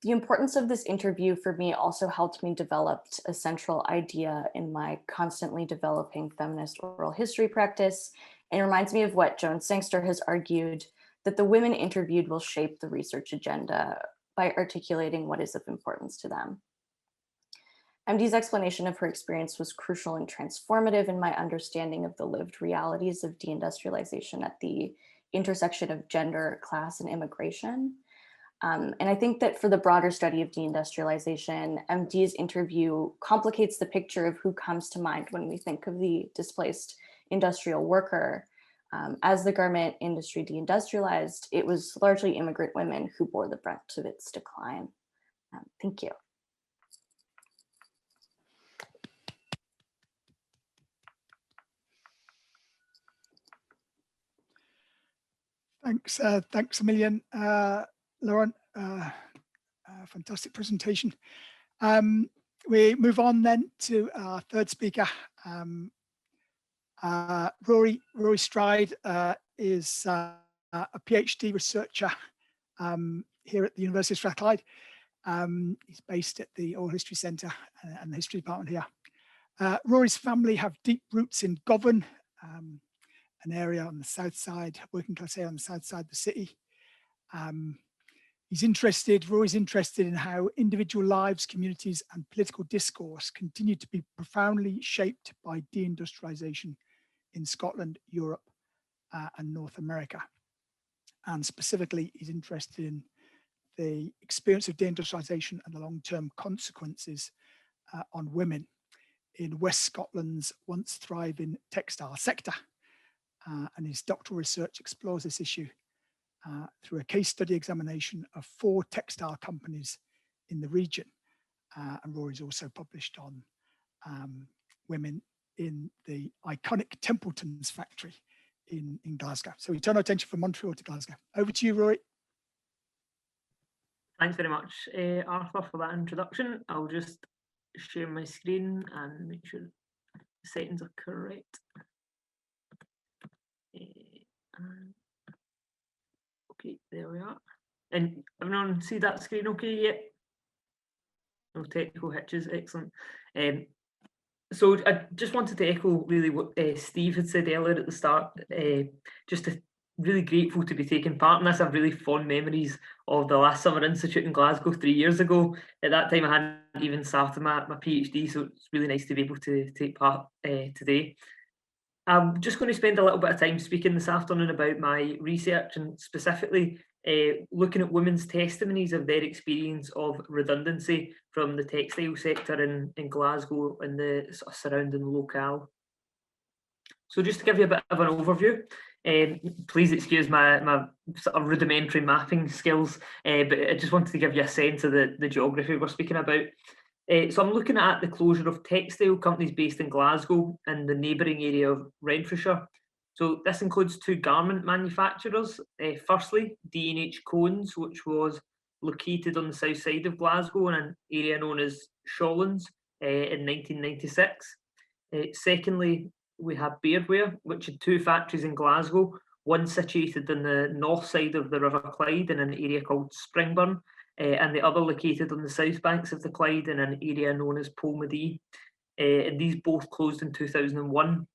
The importance of this interview for me also helped me develop a central idea in my constantly developing feminist oral history practice, and reminds me of what Joan Sangster has argued, that the women interviewed will shape the research agenda by articulating what is of importance to them. MD's explanation of her experience was crucial and transformative in my understanding of the lived realities of deindustrialization at the intersection of gender, class, and immigration. And I think that for the broader study of deindustrialization, MD's interview complicates the picture of who comes to mind when we think of the displaced industrial worker. As the garment industry deindustrialized, it was largely immigrant women who bore the brunt of its decline. Thank you. Thanks a million, Lauren. Fantastic presentation. We move on then to our third speaker. Rory Stride is a PhD researcher here at the University of Strathclyde. He's based at the Oral History Centre and the History Department here. Rory's family have deep roots in Govan, an area on the south side, working class area on the south side of the city. Rory's interested in how individual lives, communities, and political discourse continue to be profoundly shaped by deindustrialization in Scotland, Europe, and North America. And specifically, he's interested in the experience of deindustrialization and the long-term consequences on women in West Scotland's once thriving textile sector. And his doctoral research explores this issue through a case study examination of 4 textile companies in the region. And Rory's also published on women in the iconic Templeton's factory in Glasgow. So we turn our attention from Montreal to Glasgow. Over to you, Rory. Thanks very much, Arthur, for that introduction. I'll just share my screen and make sure the settings are correct. Okay, there we are. And everyone see that screen okay yet? No technical hitches, excellent. So I just wanted to echo really what Steve had said earlier at the start, just really grateful to be taking part in this. I have really fond memories of the last Summer Institute in Glasgow 3 years ago. At that time I hadn't even started my PhD, so it's really nice to be able to take part today. I'm just going to spend a little bit of time speaking this afternoon about my research and specifically looking at women's testimonies of their experience of redundancy from the textile sector in Glasgow and the sort of surrounding locale. So just to give you a bit of an overview, please excuse my sort of rudimentary mapping skills, but I just wanted to give you a sense of the geography we're speaking about. So I'm looking at the closure of textile companies based in Glasgow and the neighbouring area of Renfrewshire. So this includes 2 garment manufacturers. Firstly, D&H Cones, which was located on the south side of Glasgow in an area known as Shawlands in 1996. Secondly, we have Beardware, which had 2 factories in Glasgow, one situated on the north side of the River Clyde in an area called Springburn, and the other located on the south banks of the Clyde in an area known as Pointe. And these both closed in 2001.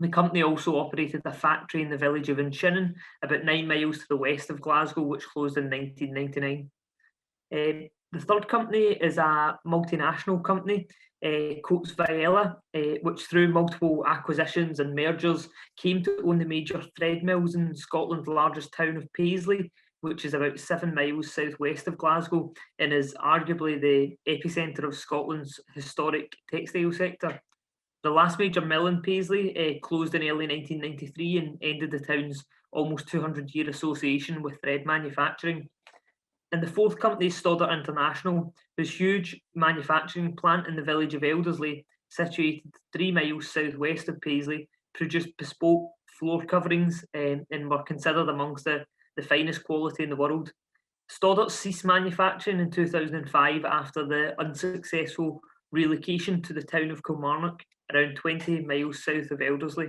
The company also operated a factory in the village of Inchinnan, about 9 miles to the west of Glasgow, which closed in 1999. The third company is a multinational company, Coates Viella, which through multiple acquisitions and mergers came to own the major thread mills in Scotland's largest town of Paisley, which is about 7 miles southwest of Glasgow and is arguably the epicentre of Scotland's historic textile sector. The last major mill in Paisley closed in early 1993 and ended the town's almost 200-year association with thread manufacturing. And the fourth company is Stoddart International, whose huge manufacturing plant in the village of Eldersley, situated 3 miles southwest of Paisley, produced bespoke floor coverings and were considered amongst the finest quality in the world. Stoddart ceased manufacturing in 2005 after the unsuccessful relocation to the town of Kilmarnock, around 20 miles south of Eldersley.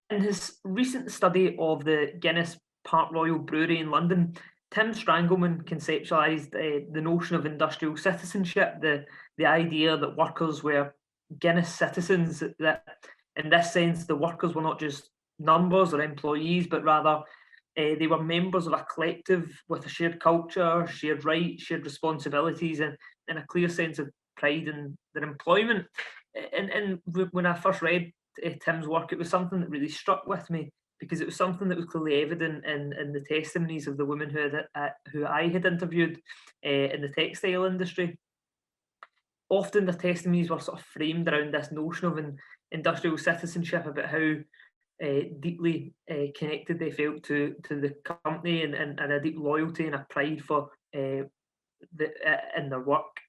In his recent study of the Guinness Park Royal Brewery in London, Tim Strangleman conceptualised the notion of industrial citizenship, the idea that workers were Guinness citizens, that in this sense the workers were not just numbers or employees, but rather they were members of a collective with a shared culture, shared rights, shared responsibilities, and a clear sense of pride in their employment. And when I first read Tim's work, it was something that really struck with me, because it was something that was clearly evident in the testimonies of the women who I had interviewed in the textile industry. Often the testimonies were sort of framed around this notion of industrial citizenship, about how deeply connected they felt to the company and a deep loyalty and a pride for in their work.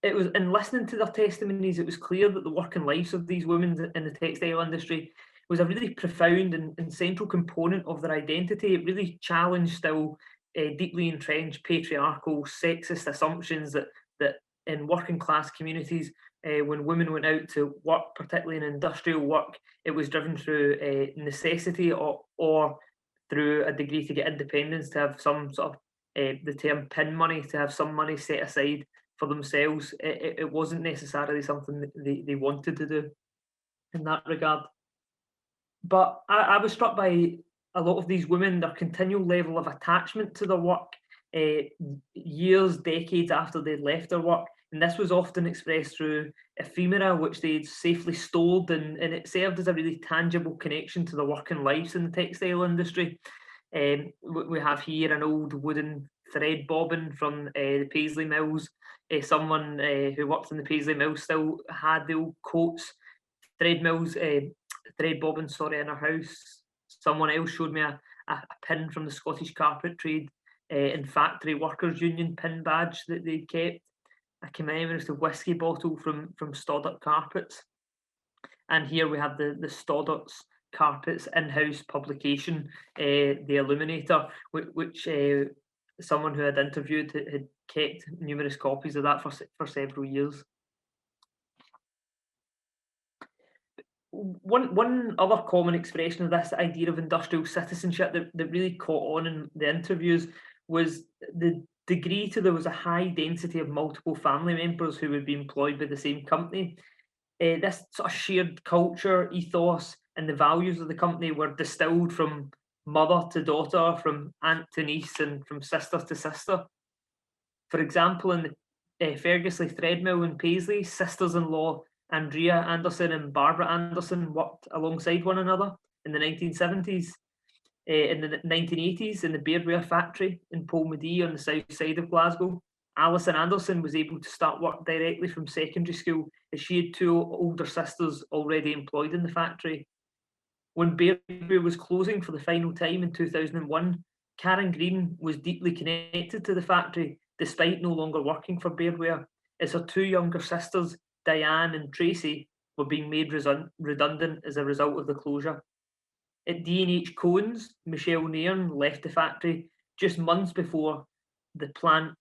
It was in listening to their testimonies, it was clear that the working lives of these women in the textile industry was a really profound and central component of their identity. It really challenged still deeply entrenched patriarchal, sexist assumptions that in working class communities, when women went out to work, particularly in industrial work, it was driven through necessity or through a degree to get independence, to have some sort of the term pin money, to have some money set aside for themselves. It wasn't necessarily something that they wanted to do in that regard. But I was struck by a lot of these women, their continual level of attachment to their work, years, decades after they'd left their work. And this was often expressed through ephemera, which they'd safely stored, and it served as a really tangible connection to their working lives in the textile industry. We have here an old wooden thread bobbin from the Paisley Mills. Someone who worked in the Paisley Mills still had the old coats, thread bobbin, in her house. Someone else showed me a pin from the Scottish carpet trade and factory workers union pin badge that they kept, a commemorative whiskey bottle from Stoddart Carpets. And here we have the Stoddart's Carpets in-house publication, The Illuminator, which someone who had interviewed had kept numerous copies of that for several years. One other common expression of this idea of industrial citizenship that really caught on in the interviews was the degree to there was a high density of multiple family members who would be employed by the same company. This sort of shared culture, ethos, and the values of the company were distilled from mother to daughter, from aunt to niece, and from sister to sister. For example, in the Fergusley thread mill in Paisley, sisters-in-law Andrea Anderson and Barbara Anderson worked alongside one another in the 1970s. In the 1980s, in the beardware factory in Pointe on the south side of Glasgow, Alison Anderson was able to start work directly from secondary school as she had two older sisters already employed in the factory. When beardware was closing for the final time in 2001, Karen Green was deeply connected to the factory despite no longer working for beardware, as her two younger sisters, Diane and Tracy, were being made redundant as a result of the closure. At D&H Cones, Michelle Nairn left the factory just months before the plant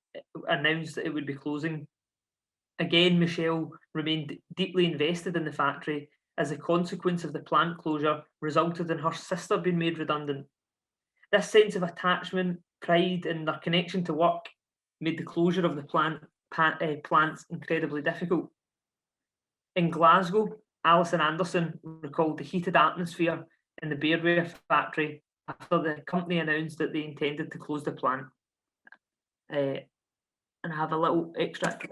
announced that it would be closing. Again, Michelle remained deeply invested in the factory as a consequence of the plant closure resulted in her sister being made redundant. This sense of attachment, pride, and their connection to work made the closure of the plants incredibly difficult. In Glasgow, Alison Anderson recalled the heated atmosphere in the beardware factory after the company announced that they intended to close the plant. And I have a little extract.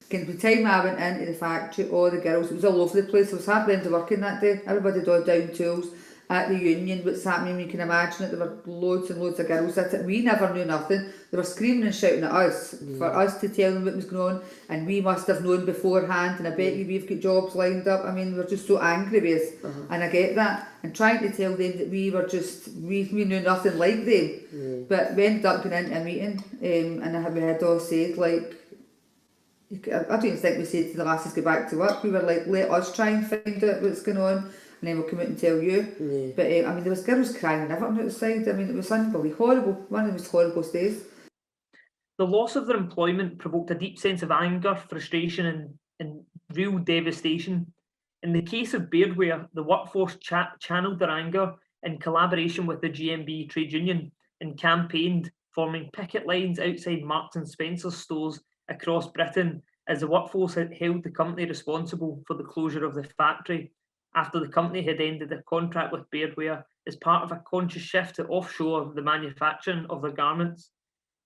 By the time I went into the factory, all the girls, it was a lovely place. There was hardly anyone working that day. Everybody died down tools at the union. What's happening, you can imagine it. There were loads and loads of girls at it. We never knew nothing. They were screaming and shouting at us for us to tell them what was going on, and we must have known beforehand, and I bet you we've got jobs lined up. I mean, we were just so angry with us, and I get that. And trying to tell them that we were just, we knew nothing like them. But we ended up going into a meeting, and we had all said, like, I don't even think we said to the lasses go back to work. We were like, let us try and find out what's going on, and then we'll come out and tell you. But I mean, there was girls crying and everything outside. I mean, it was unbelievable, horrible. One of the most horrible days. The loss of their employment provoked a deep sense of anger, frustration, and real devastation. In the case of beardware, the workforce channeled their anger in collaboration with the GMB trade union and campaigned, forming picket lines outside Marks and Spencer stores across Britain as the workforce had held the company responsible for the closure of the factory after the company had ended a contract with beardware as part of a conscious shift to offshore the manufacturing of their garments.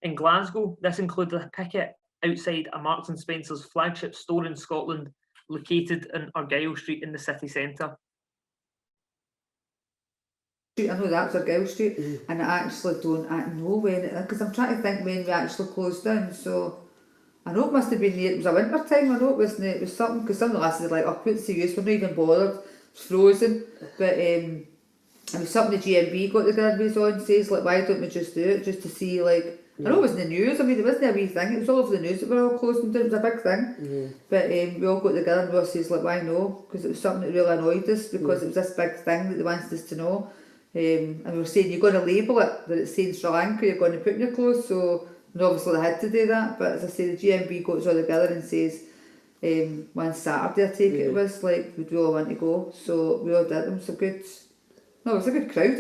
In Glasgow, this included a picket outside a Marks and Spencer's flagship store in Scotland, located in Argyll Street in the city centre. I know that's Argyll Street, and I actually don't know when, because I'm trying to think when we actually closed down, so I know it must have been it was a winter time. I know it was something, because some of the lasses are like, oh, what's the use, we're not even bothered, it's frozen. But it was something the GMB got together with on, says like, why don't we just do it, just to see like I know it was in the news. I mean, it wasn't a wee thing. It was all over the news that we're all closing down. It was a big thing. But we all got together and we all says, like, why no? Because it was something that really annoyed us, because it was this big thing that they wanted us to know. And we were saying, you're going to label it that it's saying Sri Lanka, you're going to put in your clothes. So, and obviously they had to do that. But as I say, the GMB got us all together and says, one Saturday, I take it was, like, we'd all want to go. So we all did. It was a good crowd,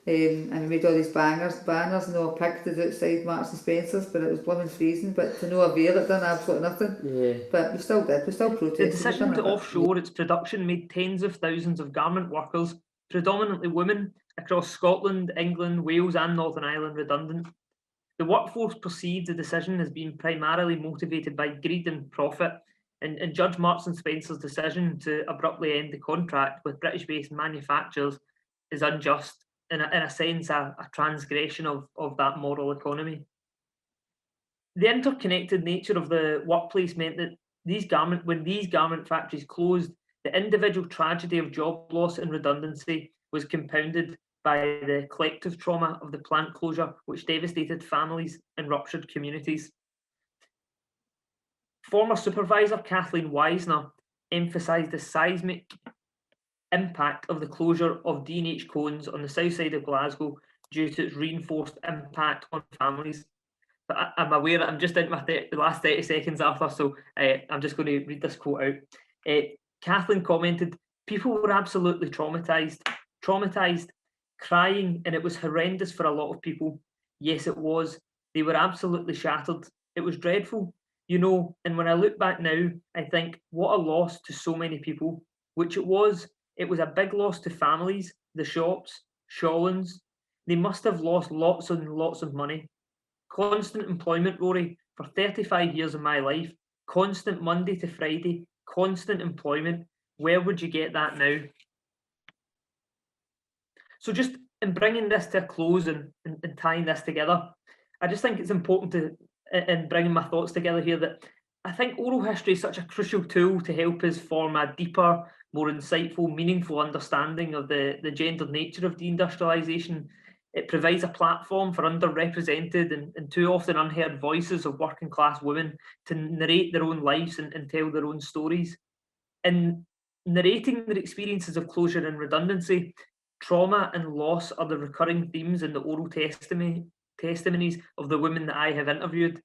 and we made all these banners and all picked it outside Marks and Spencer's, but it was blooming freezing. But to no avail, it done absolutely nothing. But we still did. We still protested. The decision to offshore its production made tens of thousands of garment workers, predominantly women, across Scotland, England, Wales and Northern Ireland redundant. The workforce perceived the decision as being primarily motivated by greed and profit, and Judge Marks and Spencer's decision to abruptly end the contract with British-based manufacturers is unjust, in a sense, a transgression of that moral economy. The interconnected nature of the workplace meant that when these garment factories closed, the individual tragedy of job loss and redundancy was compounded by the collective trauma of the plant closure, which devastated families and ruptured communities. Former supervisor Kathleen Wisner emphasised the seismic impact of the closure of D&H cones on the south side of Glasgow due to its reinforced impact on families. But I'm aware that I'm just into the last 30 seconds, Arthur, so I'm just going to read this quote out. Kathleen commented, "People were absolutely traumatised, crying, and it was horrendous for a lot of people. Yes, it was. They were absolutely shattered. It was dreadful. You know, and when I look back now, I think, what a loss to so many people," which it was. It was a big loss to families, the shops, Shawlands. They must have lost lots and lots of money. Constant employment, Rory, for 35 years of my life, constant Monday to Friday, constant employment. Where would you get that now? So just in bringing this to a close and tying this together, I just think it's important to, in bringing my thoughts together here, that I think oral history is such a crucial tool to help us form a deeper, more insightful, meaningful understanding of the gendered nature of deindustrialization. It provides a platform for underrepresented and too often unheard voices of working class women to narrate their own lives and tell their own stories. In narrating their experiences of closure and redundancy, trauma and loss are the recurring themes in the oral testimonies of the women that I have interviewed.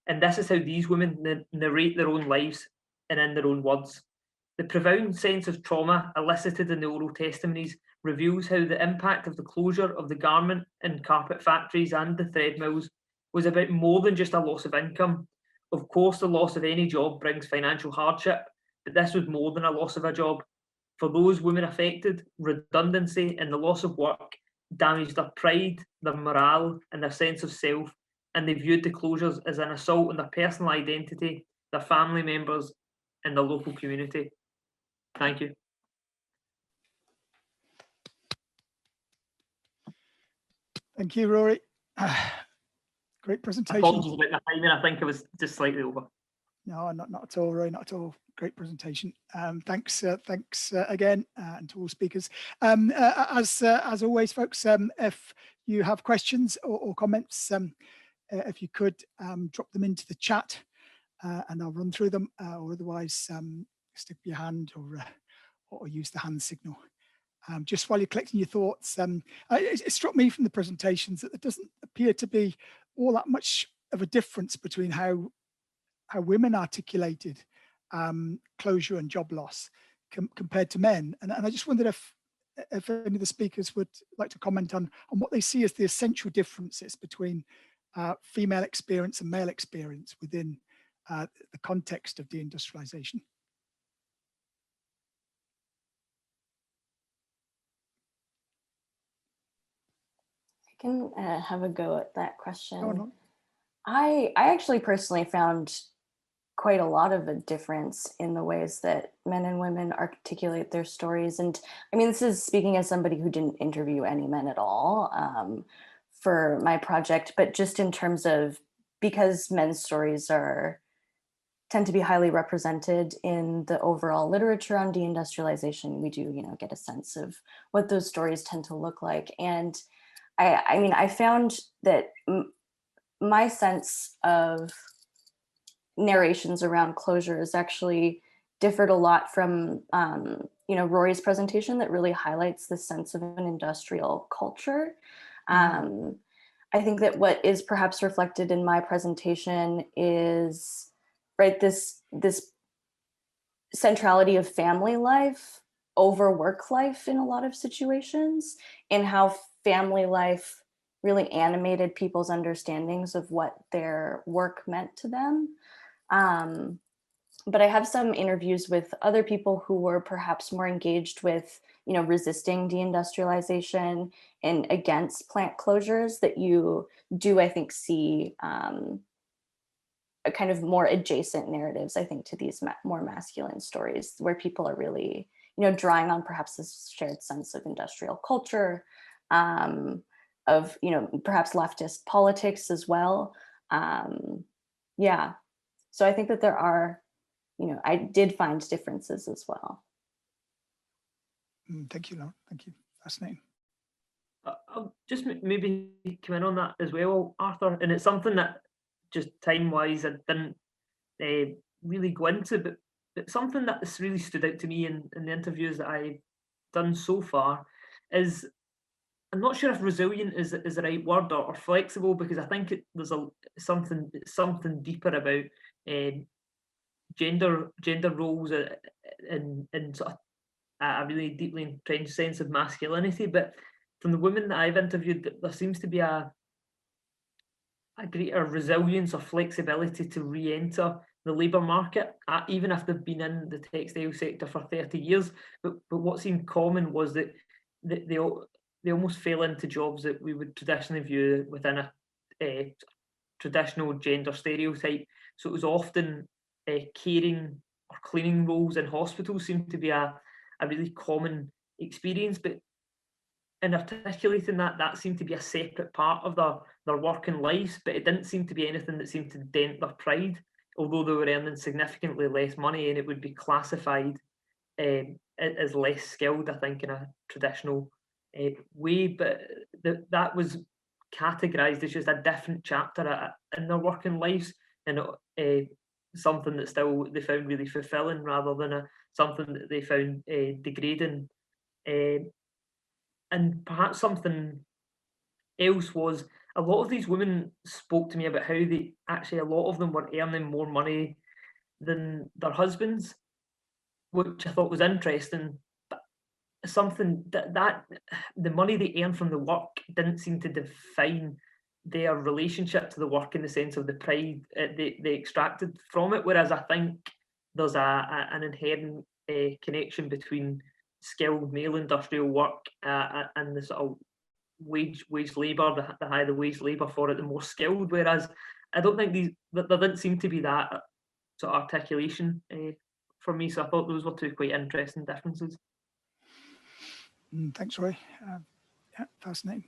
And this is how these women narrate their own lives and in their own words. The profound sense of trauma elicited in the oral testimonies reveals how the impact of the closure of the garment and carpet factories and the thread mills was about more than just a loss of income. Of course, the loss of any job brings financial hardship, but this was more than a loss of a job. For those women affected, redundancy and the loss of work damaged their pride, their morale, and their sense of self, and they viewed the closures as an assault on their personal identity, their family members, and the local community. Thank you. Thank you, Rory. Great presentation. Apologies about the timing. I think it was just slightly over. No, not at all, Rory, not at all. Great presentation. Thanks again, and to all speakers. As always, folks, if you have questions or comments, if you could drop them into the chat, and I'll run through them, or otherwise stick your hand or use the hand signal. Just while you're collecting your thoughts, it struck me from the presentations that there doesn't appear to be all that much of a difference between how women articulated closure and job loss compared to men. And I just wondered if any of the speakers would like to comment on what they see as the essential differences between female experience and male experience within the context of deindustrialization. I can have a go at that question. I actually personally found quite a lot of a difference in the ways that men and women articulate their stories. And I mean, this is speaking as somebody who didn't interview any men at all for my project, but just in terms of, because men's stories tend to be highly represented in the overall literature on deindustrialization, we do, get a sense of what those stories tend to look like. And I mean, I found that my sense of narrations around closure is actually differed a lot from Rory's presentation that really highlights the sense of an industrial culture. I think that what is perhaps reflected in my presentation is this centrality of family life over work life in a lot of situations, and how family life really animated people's understandings of what their work meant to them. But I have some interviews with other people who were perhaps more engaged with, resisting deindustrialization and against plant closures, that you do, I think, see a kind of more adjacent narratives, I think, to these more masculine stories, where people are really, drawing on perhaps this shared sense of industrial culture, of, perhaps leftist politics as well. Yeah. So I think that there are, I did find differences as well. Thank you, Lauren. Thank you. Fascinating. I'll just maybe come in on that as well, Arthur. And it's something that just time-wise I didn't really go into, but something that's really stood out to me in the interviews that I've done so far is, I'm not sure if resilient is the right word, or flexible, because I think there's something deeper about gender roles and sort of a really deeply entrenched sense of masculinity. But from the women that I've interviewed, there seems to be a greater resilience or flexibility to re-enter the labour market, even if they've been in the textile sector for 30 years. But what seemed common was that they almost fell into jobs that we would traditionally view within a traditional gender stereotype. So it was often caring or cleaning roles in hospitals seemed to be a really common experience. But in articulating that seemed to be a separate part of their working lives, but it didn't seem to be anything that seemed to dent their pride, although they were earning significantly less money, and it would be classified as less skilled, I think, in a traditional way. But that was categorized as just a different chapter in their working lives, and something that still they found really fulfilling, rather than something that they found degrading. And perhaps something else was, a lot of these women spoke to me about how a lot of them were earning more money than their husbands, which I thought was interesting. But something that the money they earned from the work didn't seem to define their relationship to the work in the sense of the pride they extracted from it. Whereas I think there's an inherent connection between skilled male industrial work and the sort of wage labour, the higher the wage labour for it, the more skilled. Whereas I don't think there didn't seem to be that sort of articulation for me. So I thought those were two quite interesting differences. Thanks, Roy. Yeah, fascinating.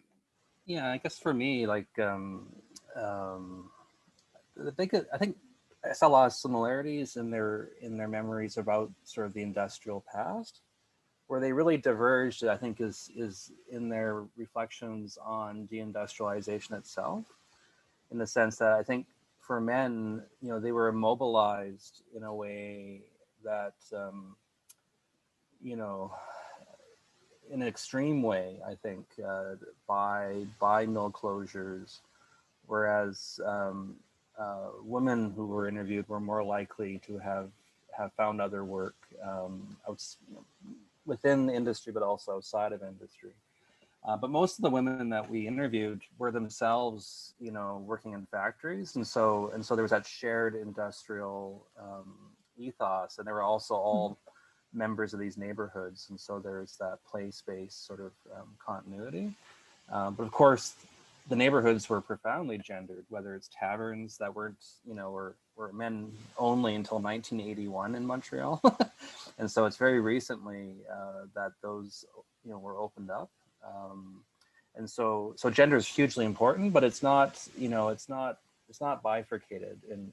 Yeah, I guess for me, like I think I saw a lot of similarities in their memories about sort of the industrial past. Where they really diverged, I think, is in their reflections on deindustrialization itself, in the sense that I think for men, they were immobilized in a way that, in an extreme way, I think, by mill closures, whereas women who were interviewed were more likely to have found other work within the industry, but also outside of industry. But most of the women that we interviewed were themselves, working in factories, and so there was that shared industrial ethos, and they were also all members of these neighborhoods, and so there's that place-based sort of continuity. But of course, the neighborhoods were profoundly gendered, whether it's taverns that weren't, were men only until 1981 in Montreal. And so it's very recently that those, were opened up. And so gender is hugely important, but it's not, it's not bifurcated in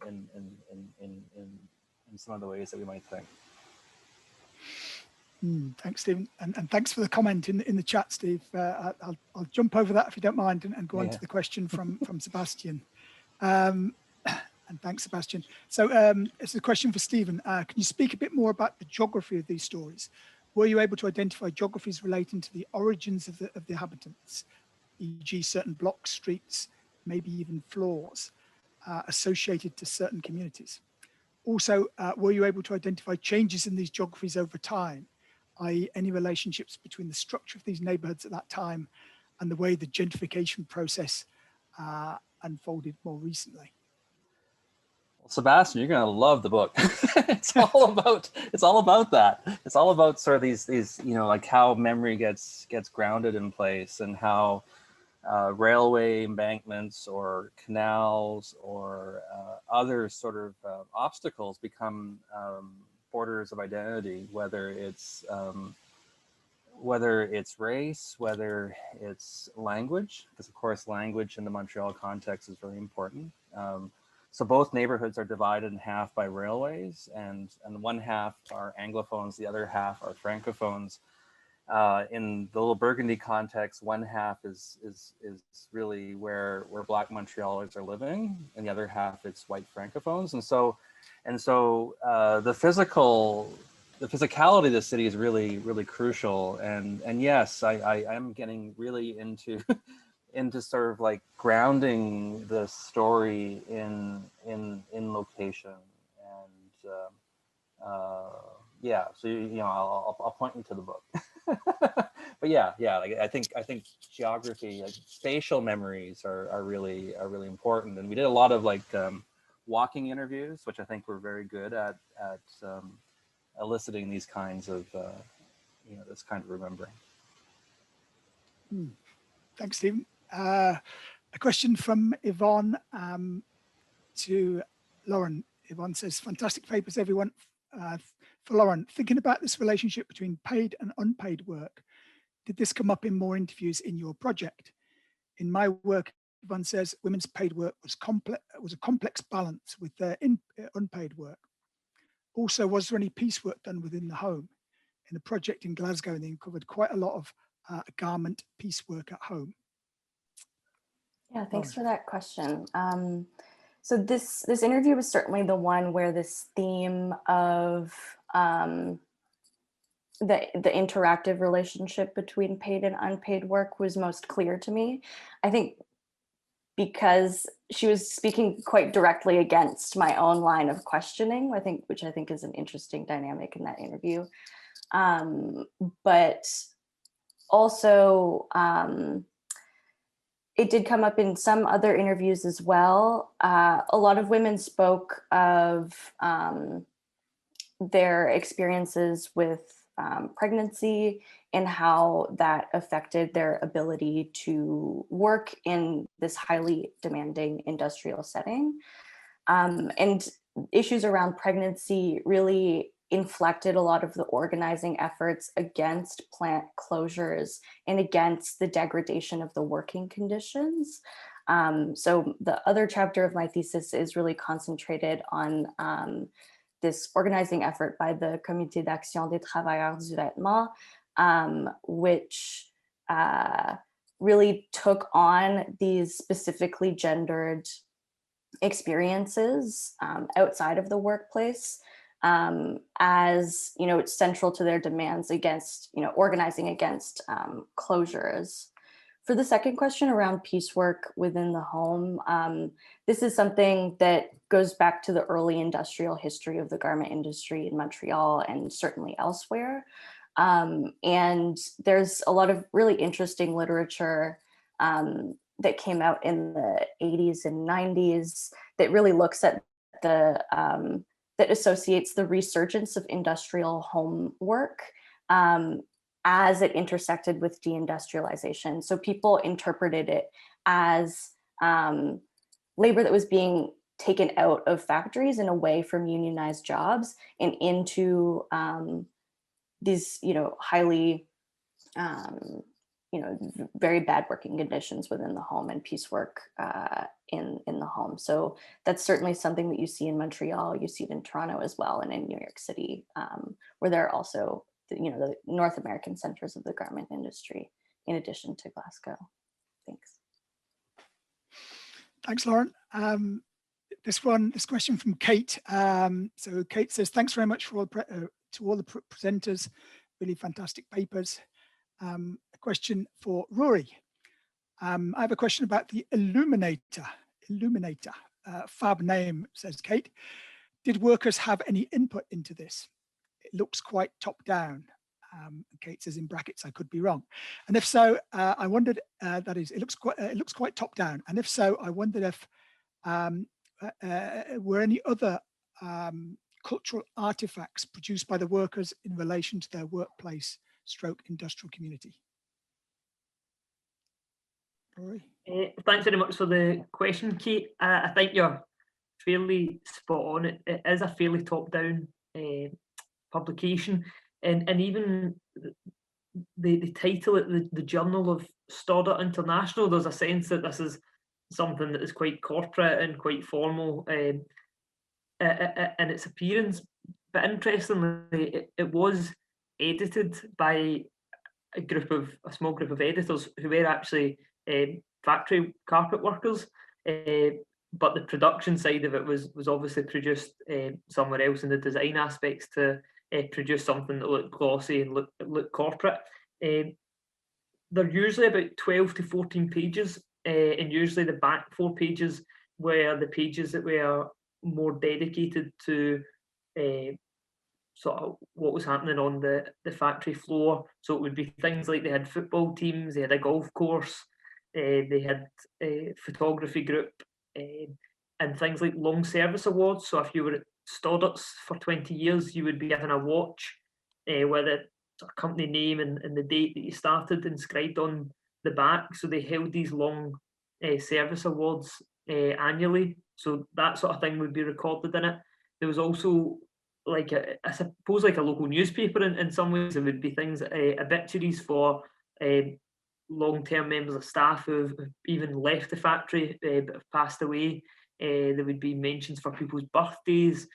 some of the ways that we might think. Thanks, Stephen, and thanks for the comment in the chat, Steve. I'll jump over that if you don't mind, and go on to the question from Sebastian. And thanks, Sebastian. So it's a question for Stephen. Can you speak a bit more about the geography of these stories? Were you able to identify geographies relating to the origins of the inhabitants, e.g. certain blocks, streets, maybe even floors associated to certain communities? Also, were you able to identify changes in these geographies over time, i.e. any relationships between the structure of these neighborhoods at that time and the way the gentrification process unfolded more recently? Sebastian, you're gonna love the book. It's all about that. It's all about sort of these like how memory gets grounded in place, and how railway embankments or canals or other sort of obstacles become borders of identity, whether it's race, whether it's language, because of course language in the Montreal context is very important. So both neighborhoods are divided in half by railways, and one half are Anglophones, the other half are Francophones. In the Little Burgundy context, one half is really where Black Montrealers are living, and the other half it's white Francophones. And so the physicality of the city is really, really crucial. And yes, I am getting really into into sort of like grounding the story in location. And yeah, so I'll point you to the book. But yeah, like I think geography, like spatial memories are really important. And we did a lot of like walking interviews, which I think were very good at eliciting these kinds of this kind of remembering. Thanks, Stephen. A question from Yvonne to Lauren. Yvonne says, fantastic papers, everyone. For Lauren, thinking about this relationship between paid and unpaid work, did this come up in more interviews in your project? In my work, Yvonne says, women's paid work was a complex balance with their unpaid work. Also, was there any piecework done within the home? In the project in Glasgow, they uncovered quite a lot of garment piecework at home. Yeah, thanks for that question. So this interview was certainly the one where this theme of the interactive relationship between paid and unpaid work was most clear to me. I think because she was speaking quite directly against my own line of questioning, which I think is an interesting dynamic in that interview. But also, it did come up in some other interviews as well. A lot of women spoke of their experiences with pregnancy and how that affected their ability to work in this highly demanding industrial setting. And issues around pregnancy really inflected a lot of the organizing efforts against plant closures and against the degradation of the working conditions. So the other chapter of my thesis is really concentrated on this organizing effort by the Comité d'Action des Travailleurs du Vêtement, which really took on these specifically gendered experiences outside of the workplace, as it's central to their demands against organizing against closures. For the second question around piecework within the home, this is something that goes back to the early industrial history of the garment industry in Montreal and certainly elsewhere. And there's a lot of really interesting literature that came out in the 80s and 90s that really looks at that associates the resurgence of industrial home work as it intersected with deindustrialization. So people interpreted it as labor that was being taken out of factories and away from unionized jobs and into these, highly, very bad working conditions within the home and piecework in the home. So that's certainly something that you see in Montreal, you see it in Toronto as well, and in New York City, where there are also the North American centers of the garment industry, in addition to Glasgow. Thanks. Thanks, Lauren. This question from Kate. So Kate says, thanks very much for to all the presenters, really fantastic papers. A question for Rory. I have a question about the Illuminator, fab name, says Kate. Did workers have any input into this? It looks quite top down. Kate says in brackets, I could be wrong. And if so, I wondered, that is, it looks quite top down. And if so, I wondered if were any other cultural artifacts produced by the workers in relation to their workplace / industrial community? Rory? Thanks very much for the question, Kate. I think you're fairly spot on. It is a fairly top-down publication, and even the title, the Journal of Stordat International, there's a sense that this is something that is quite corporate and quite formal in its appearance. But interestingly, it was edited by a small group of editors who were actually factory carpet workers, but the production side of it was obviously produced somewhere else, in the design aspects to produce something that looked glossy and looked corporate. They're usually about 12 to 14 pages, and usually the back 4 pages were the pages that were more dedicated to sort of what was happening on the factory floor. So it would be things like they had football teams, they had a golf course, they had a photography group, and things like long service awards. So if you were at Stoddard's for 20 years, you would be given a watch with a company name and the date that you started inscribed on the back. So they held these long service awards annually. So that sort of thing would be recorded in it. There was also like I suppose like a local newspaper in some ways. There would be things, obituaries for long-term members of staff who've even left the factory but have passed away. There would be mentions for people's birthdays,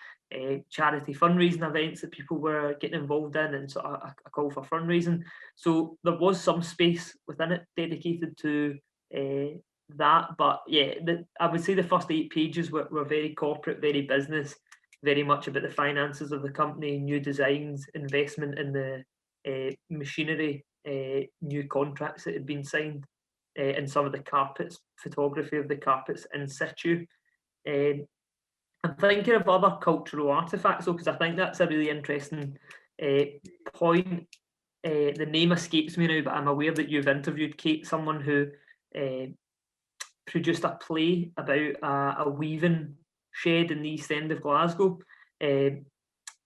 charity fundraising events that people were getting involved in, and sort of a call for fundraising. So there was some space within it dedicated to that. But yeah, I would say the first 8 pages were very corporate, very business, very much about the finances of the company, new designs, investment in the machinery, new contracts that had been signed, and some of the carpets, photography of the carpets in situ. I'm thinking of other cultural artifacts though, because I think that's a really interesting point. The name escapes me now, but I'm aware that you've interviewed, Kate, someone who produced a play about a weaving shed in the East End of Glasgow, as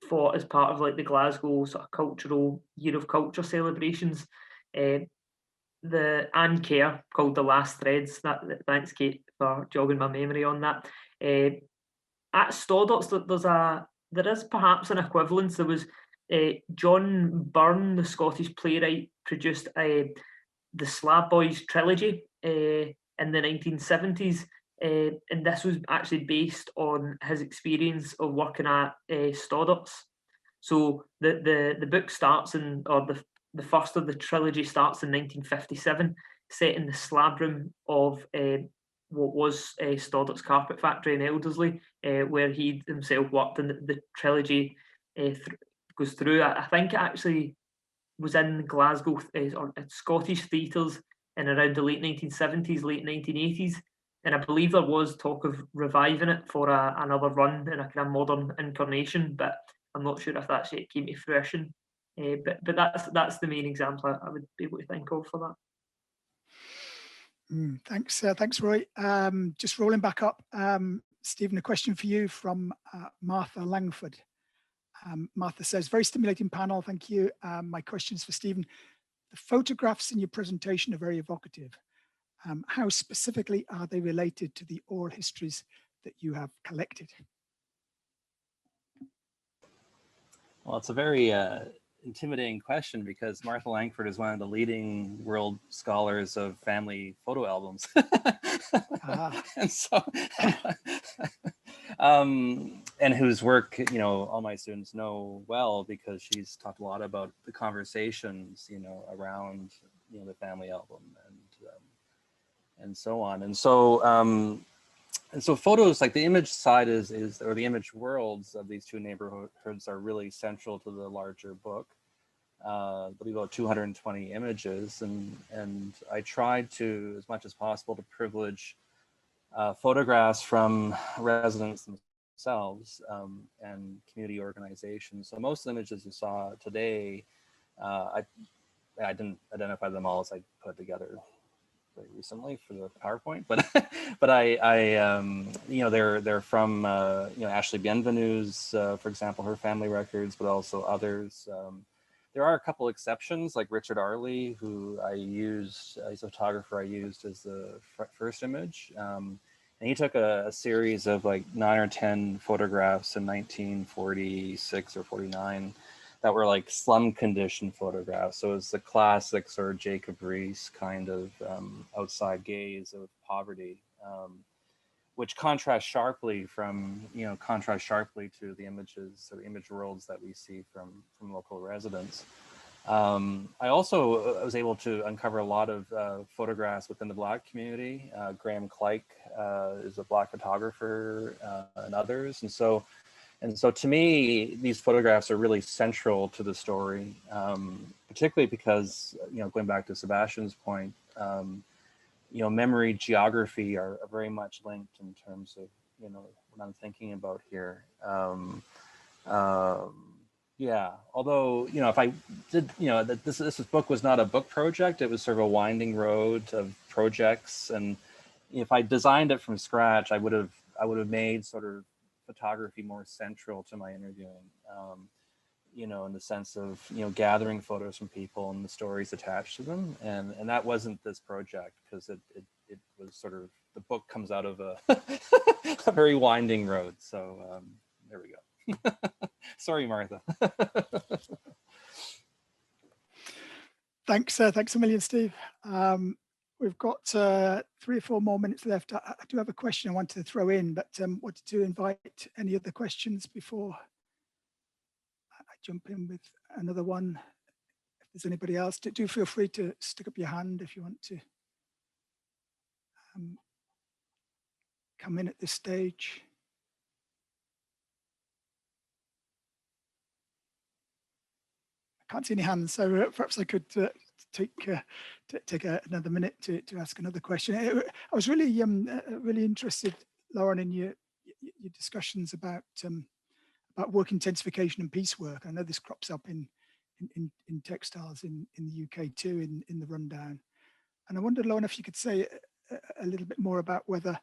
part of like the Glasgow sort of cultural Year of Culture celebrations. The Anne Kerr called The Last Threads. Thanks, Kate, for jogging my memory on that. At Stoddart's, there is perhaps an equivalence. There was John Byrne, the Scottish playwright, produced the Laframboise trilogy in the 1970s, and this was actually based on his experience of working at Stoddart's. So the book starts the first of the trilogy starts in 1957, set in the slab room of what was Stoddart's carpet factory in Elderslie, where he himself worked, and the trilogy goes through. I think it actually was in Glasgow or at Scottish theatres in around the late 1970s, late 1980s, and I believe there was talk of reviving it for another run in a kind of modern incarnation, but I'm not sure if that actually came to fruition. But that's the main example I would be able to think of for that. Thanks, Roy. Just rolling back up, Stephen, a question for you from Martha Langford. Martha says, very stimulating panel, thank you. My questions for Stephen. The photographs in your presentation are very evocative. How specifically are they related to the oral histories that you have collected? Well, it's a very intimidating question, because Martha Langford is one of the leading world scholars of family photo albums. And so, and whose work, all my students know well, because she's talked a lot about the conversations, around, the family album and so on. And so, so photos, like the image side or the image worlds of these two neighborhoods are really central to the larger book. There'll be about 220 images, and I tried to, as much as possible, to privilege photographs from residents themselves and community organizations. So most of the images you saw today, I didn't identify them all as I put together very recently for the PowerPoint, but I you know, they're from you know, Ashley Bienvenue's, for example, her family records, but also others. There are a couple exceptions, like Richard Arley, who I used, he's a photographer I used as the first image. And he took a series of like 9 or 10 photographs in 1946 or 49 that were like slum condition photographs. So it's the classic sort of Jacob Riis kind of outside gaze of poverty, which contrasts sharply to the images or image worlds that we see from local residents. I also was able to uncover a lot of photographs within the Black community. Graham Kleik is a Black photographer, and others. And so to me, these photographs are really central to the story, particularly because, you know, going back to Sebastian's point, you know, memory, geography are very much linked in terms of, you know, what I'm thinking about here. Yeah, although, you know, if I did, you know, that this book was not a book project, it was sort of a winding road of projects. And if I designed it from scratch, I would have made sort of photography more central to my interviewing, you know, in the sense of, you know, gathering photos from people and the stories attached to them. And that wasn't this project, because it was sort of, the book comes out of a, a very winding road. So there we go. Sorry, Martha. Thanks a million, Steve. We've got 3 or 4 more minutes left. I do have a question I wanted to throw in, but wanted to invite any other questions before I jump in with another one. If there's anybody else, do feel free to stick up your hand if you want to come in at this stage. I can't see any hands, so perhaps I could take another minute to ask another question. I was really really interested, Lauren, in your discussions about work intensification and piecework. I know this crops up in textiles in the UK too, in the rundown. And I wondered, Lauren, if you could say a little bit more about whether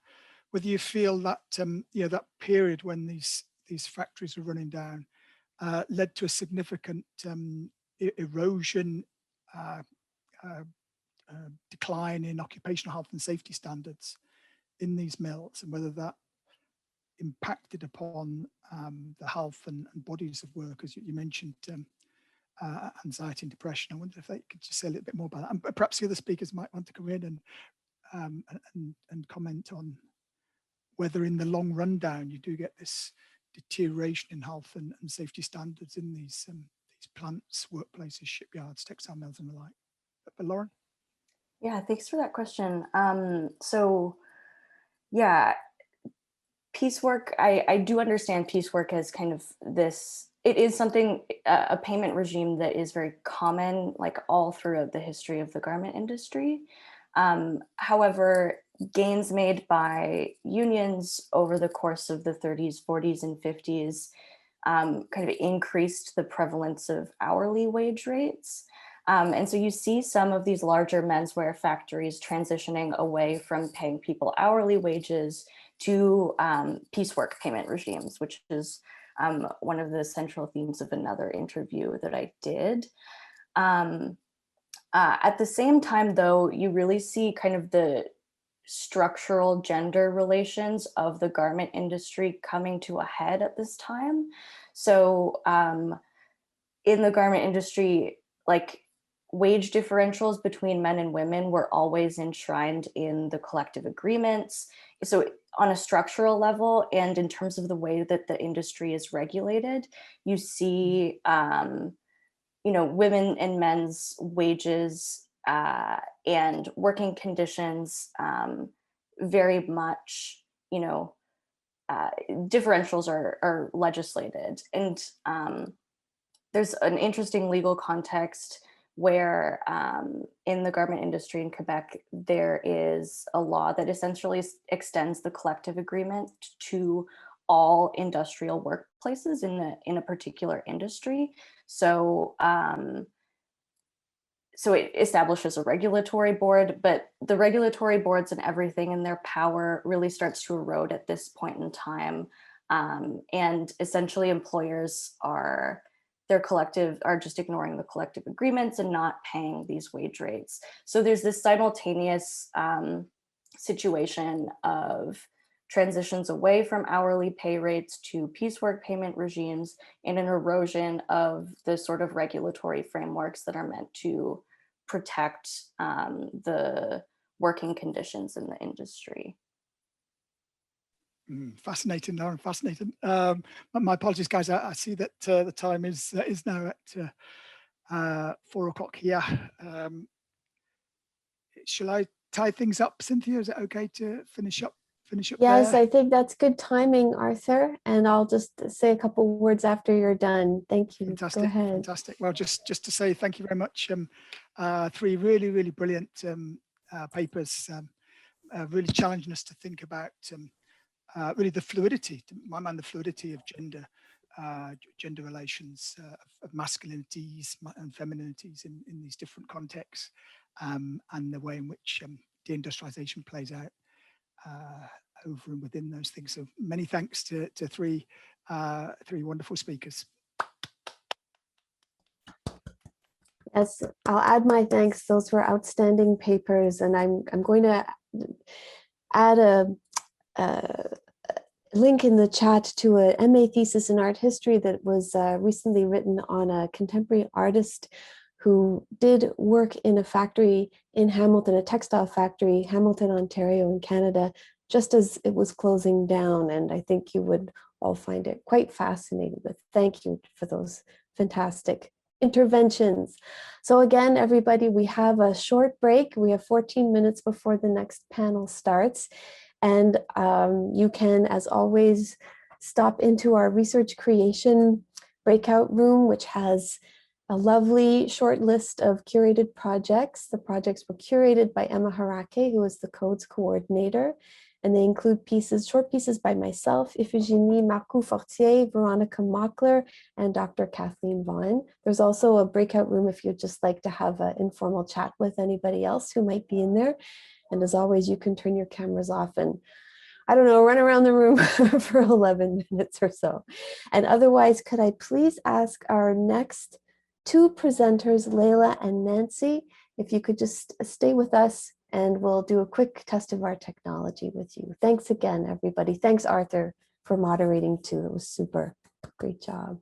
you feel that you know, that period when these factories were running down led to a significant erosion, decline in occupational health and safety standards in these mills, and whether that impacted upon the health and bodies of workers. You mentioned anxiety and depression. I wonder if they could just say a little bit more about that. And perhaps the other speakers might want to come in and comment on whether in the long rundown you do get this deterioration in health and safety standards in these plants, workplaces, shipyards, textile mills and the like. But Lauren? Yeah, thanks for that question. So yeah, piecework, I do understand piecework as kind of this, it is something, a payment regime that is very common, like all throughout the history of the garment industry. However, gains made by unions over the course of the 30s, 40s, and 50s kind of increased the prevalence of hourly wage rates. And so you see some of these larger menswear factories transitioning away from paying people hourly wages to piecework payment regimes, which is one of the central themes of another interview that I did. At the same time, though, you really see kind of the structural gender relations of the garment industry coming to a head at this time. So in the garment industry, like, wage differentials between men and women were always enshrined in the collective agreements. So on a structural level and in terms of the way that the industry is regulated, you see, you know, women and men's wages and working conditions very much you know, differentials are legislated. And there's an interesting legal context where in the garment industry in Quebec, there is a law that essentially extends the collective agreement to all industrial workplaces in a particular industry. So so it establishes a regulatory board, but the regulatory boards and everything in their power really starts to erode at this point in time. And essentially employers are just ignoring the collective agreements and not paying these wage rates. So there's this simultaneous situation of transitions away from hourly pay rates to piecework payment regimes and an erosion of the sort of regulatory frameworks that are meant to protect the working conditions in the industry. Fascinating, Lauren, fascinating. My apologies, guys. I see that the time is now at 4 o'clock here. Shall I tie things up, Cynthia? Is it okay to finish up? Yes, there? I think that's good timing, Arthur. And I'll just say a couple words after you're done. Thank you. Fantastic. Go ahead. Fantastic. Well, just to say thank you very much. 3 really, really brilliant papers, really challenging us to think about really the fluidity, the fluidity of gender relations, of masculinities and femininities in these different contexts, and the way in which deindustrialization plays out over and within those things. So many thanks to 3 wonderful speakers. Yes, I'll add my thanks. Those were outstanding papers, and I'm going to add a link in the chat to a MA thesis in art history that was recently written on a contemporary artist who did work in a factory in Hamilton, a textile factory, Hamilton, Ontario in Canada, just as it was closing down. And I think you would all find it quite fascinating. But thank you for those fantastic interventions. So again, everybody, we have a short break. We have 14 minutes before the next panel starts. And you can, as always, stop into our research creation breakout room, which has a lovely short list of curated projects. The projects were curated by Emma Harake, who is the codes coordinator, and they include short pieces by myself, Iphigenie Marcoux-Fortier, Veronica Mockler, and Dr. Kathleen Vaughn. There's also a breakout room if you'd just like to have an informal chat with anybody else who might be in there. And as always, you can turn your cameras off and, I don't know, run around the room for 11 minutes or so. And otherwise, could I please ask our next 2 presenters, Leyla and Nancy, if you could just stay with us and we'll do a quick test of our technology with you. Thanks again, everybody. Thanks, Arthur, for moderating too. It was super. Great job.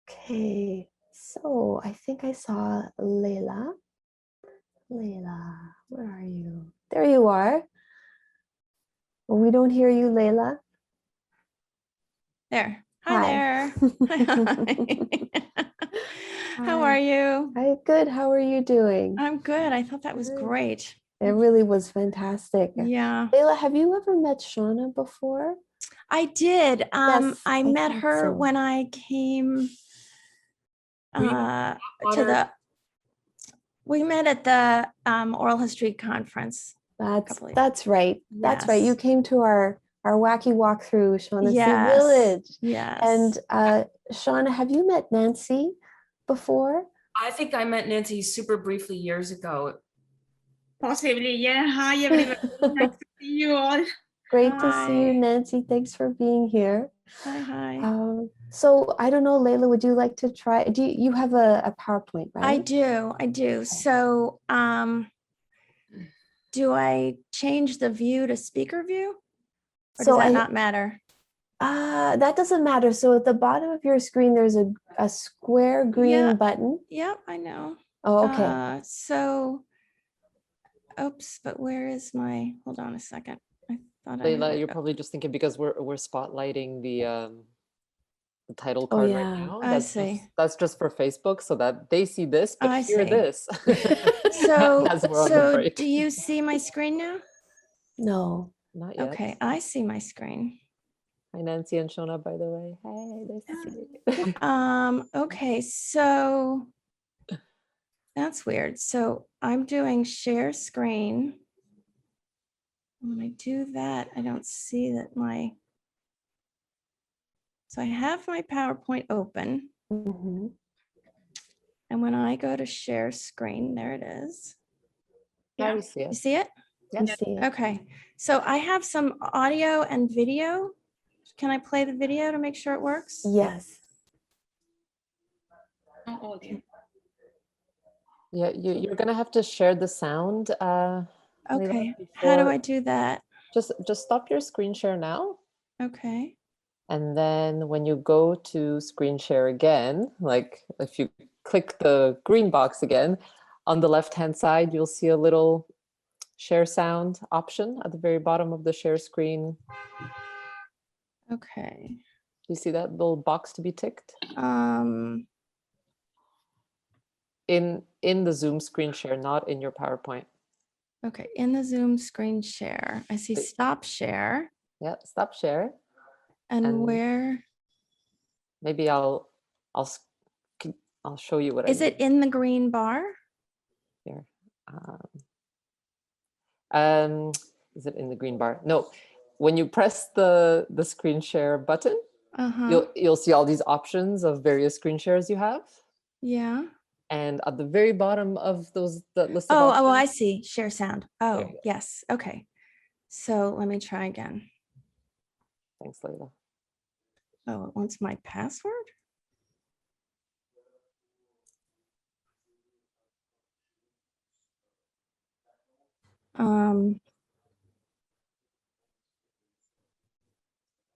Okay, so I think I saw Leyla. Leyla, where are you? There you are. Well, we don't hear you, Leyla. There. Hi there. Hi. How are you? I'm good. How are you doing? I'm good. I thought that was great. It really was fantastic. Yeah. Leyla, have you ever met Shauna before? I did. Yes, I met her so. when I came we met at the oral history conference. That's right. Yes. That's right. You came to our wacky walkthrough, Shaughnessy Yes. Village. Yes. And Shauna, have you met Nancy before? I think I met Nancy super briefly years ago. Possibly, yeah. Hi, everybody. Nice to see you all. Great to see you, Nancy. Thanks for being here. Hi. So I don't know, Leyla, would you like to try? Do you have a PowerPoint, right? I do. Okay. So do I change the view to speaker view? Or does that not matter? That doesn't matter. So at the bottom of your screen, there's a square green button. Yep, I know. Oh, okay. Oops, but where is my, hold on a second. I thought Leyla, you're probably just thinking because we're spotlighting the title Oh, card yeah. right now. I see. That's just for Facebook so that they see this, but I hear see. this. So, As we're on the break. do you see my screen now? No. Not yet. Okay, I see my screen. Hi, Nancy and Shona, by the way. Hey, nice to see you. Okay, so that's weird. So I'm doing share screen. When I do that, I don't see that so I have my PowerPoint open. Mm-hmm. And when I go to share screen, there it is. Now we see it. You see it? We see it. Okay, so I have some audio and video. Can I play the video to make sure it works? Yes. No audio. Yeah, you're gonna have to share the sound. Okay, how do I do that? Just stop your screen share now. Okay. And then when you go to screen share again, like if you click the green box again, on the left-hand side, you'll see a little share sound option at the very bottom of the share screen. Okay. Do you see that little box to be ticked? In the Zoom screen share, not in your PowerPoint. Okay, in the Zoom screen share, I see stop share. Yeah, stop share. And where? Maybe I'll show you what Is it in the green bar? Here. Is it in the green bar? No. When you press the screen share button, you'll see all these options of various screen shares you have. Yeah. And at the very bottom of that list of options. Oh, I see. Share sound. Oh, yes. Okay. So let me try again. Thanks, Leyla. Oh, it wants my password?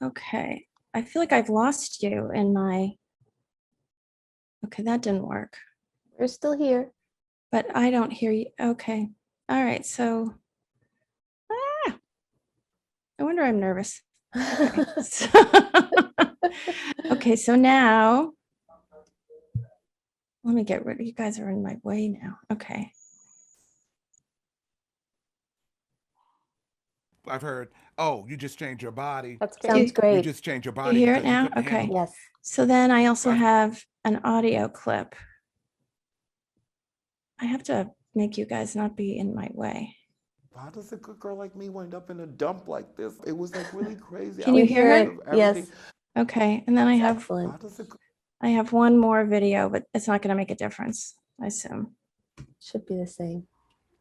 Okay. I feel like I've lost you in my... Okay, that didn't work. We're still here. But I don't hear you. Okay. All right. So, no wonder I'm nervous. Okay. Okay, so now, let me get rid of you guys are in my way now. Okay. I've heard, oh, you just changed your body. That's great. Sounds great. You just changed your body. You hear it because you now? couldn't Okay. handle- Yes. So then I also have an audio clip. I have to make you guys not be in my way. How does a good girl like me wind up in a dump like this? It was like really crazy. Can you hear it? Yes. Okay, and then I have Excellent. I have one more video, but it's not going to make a difference, I assume. Should be the same.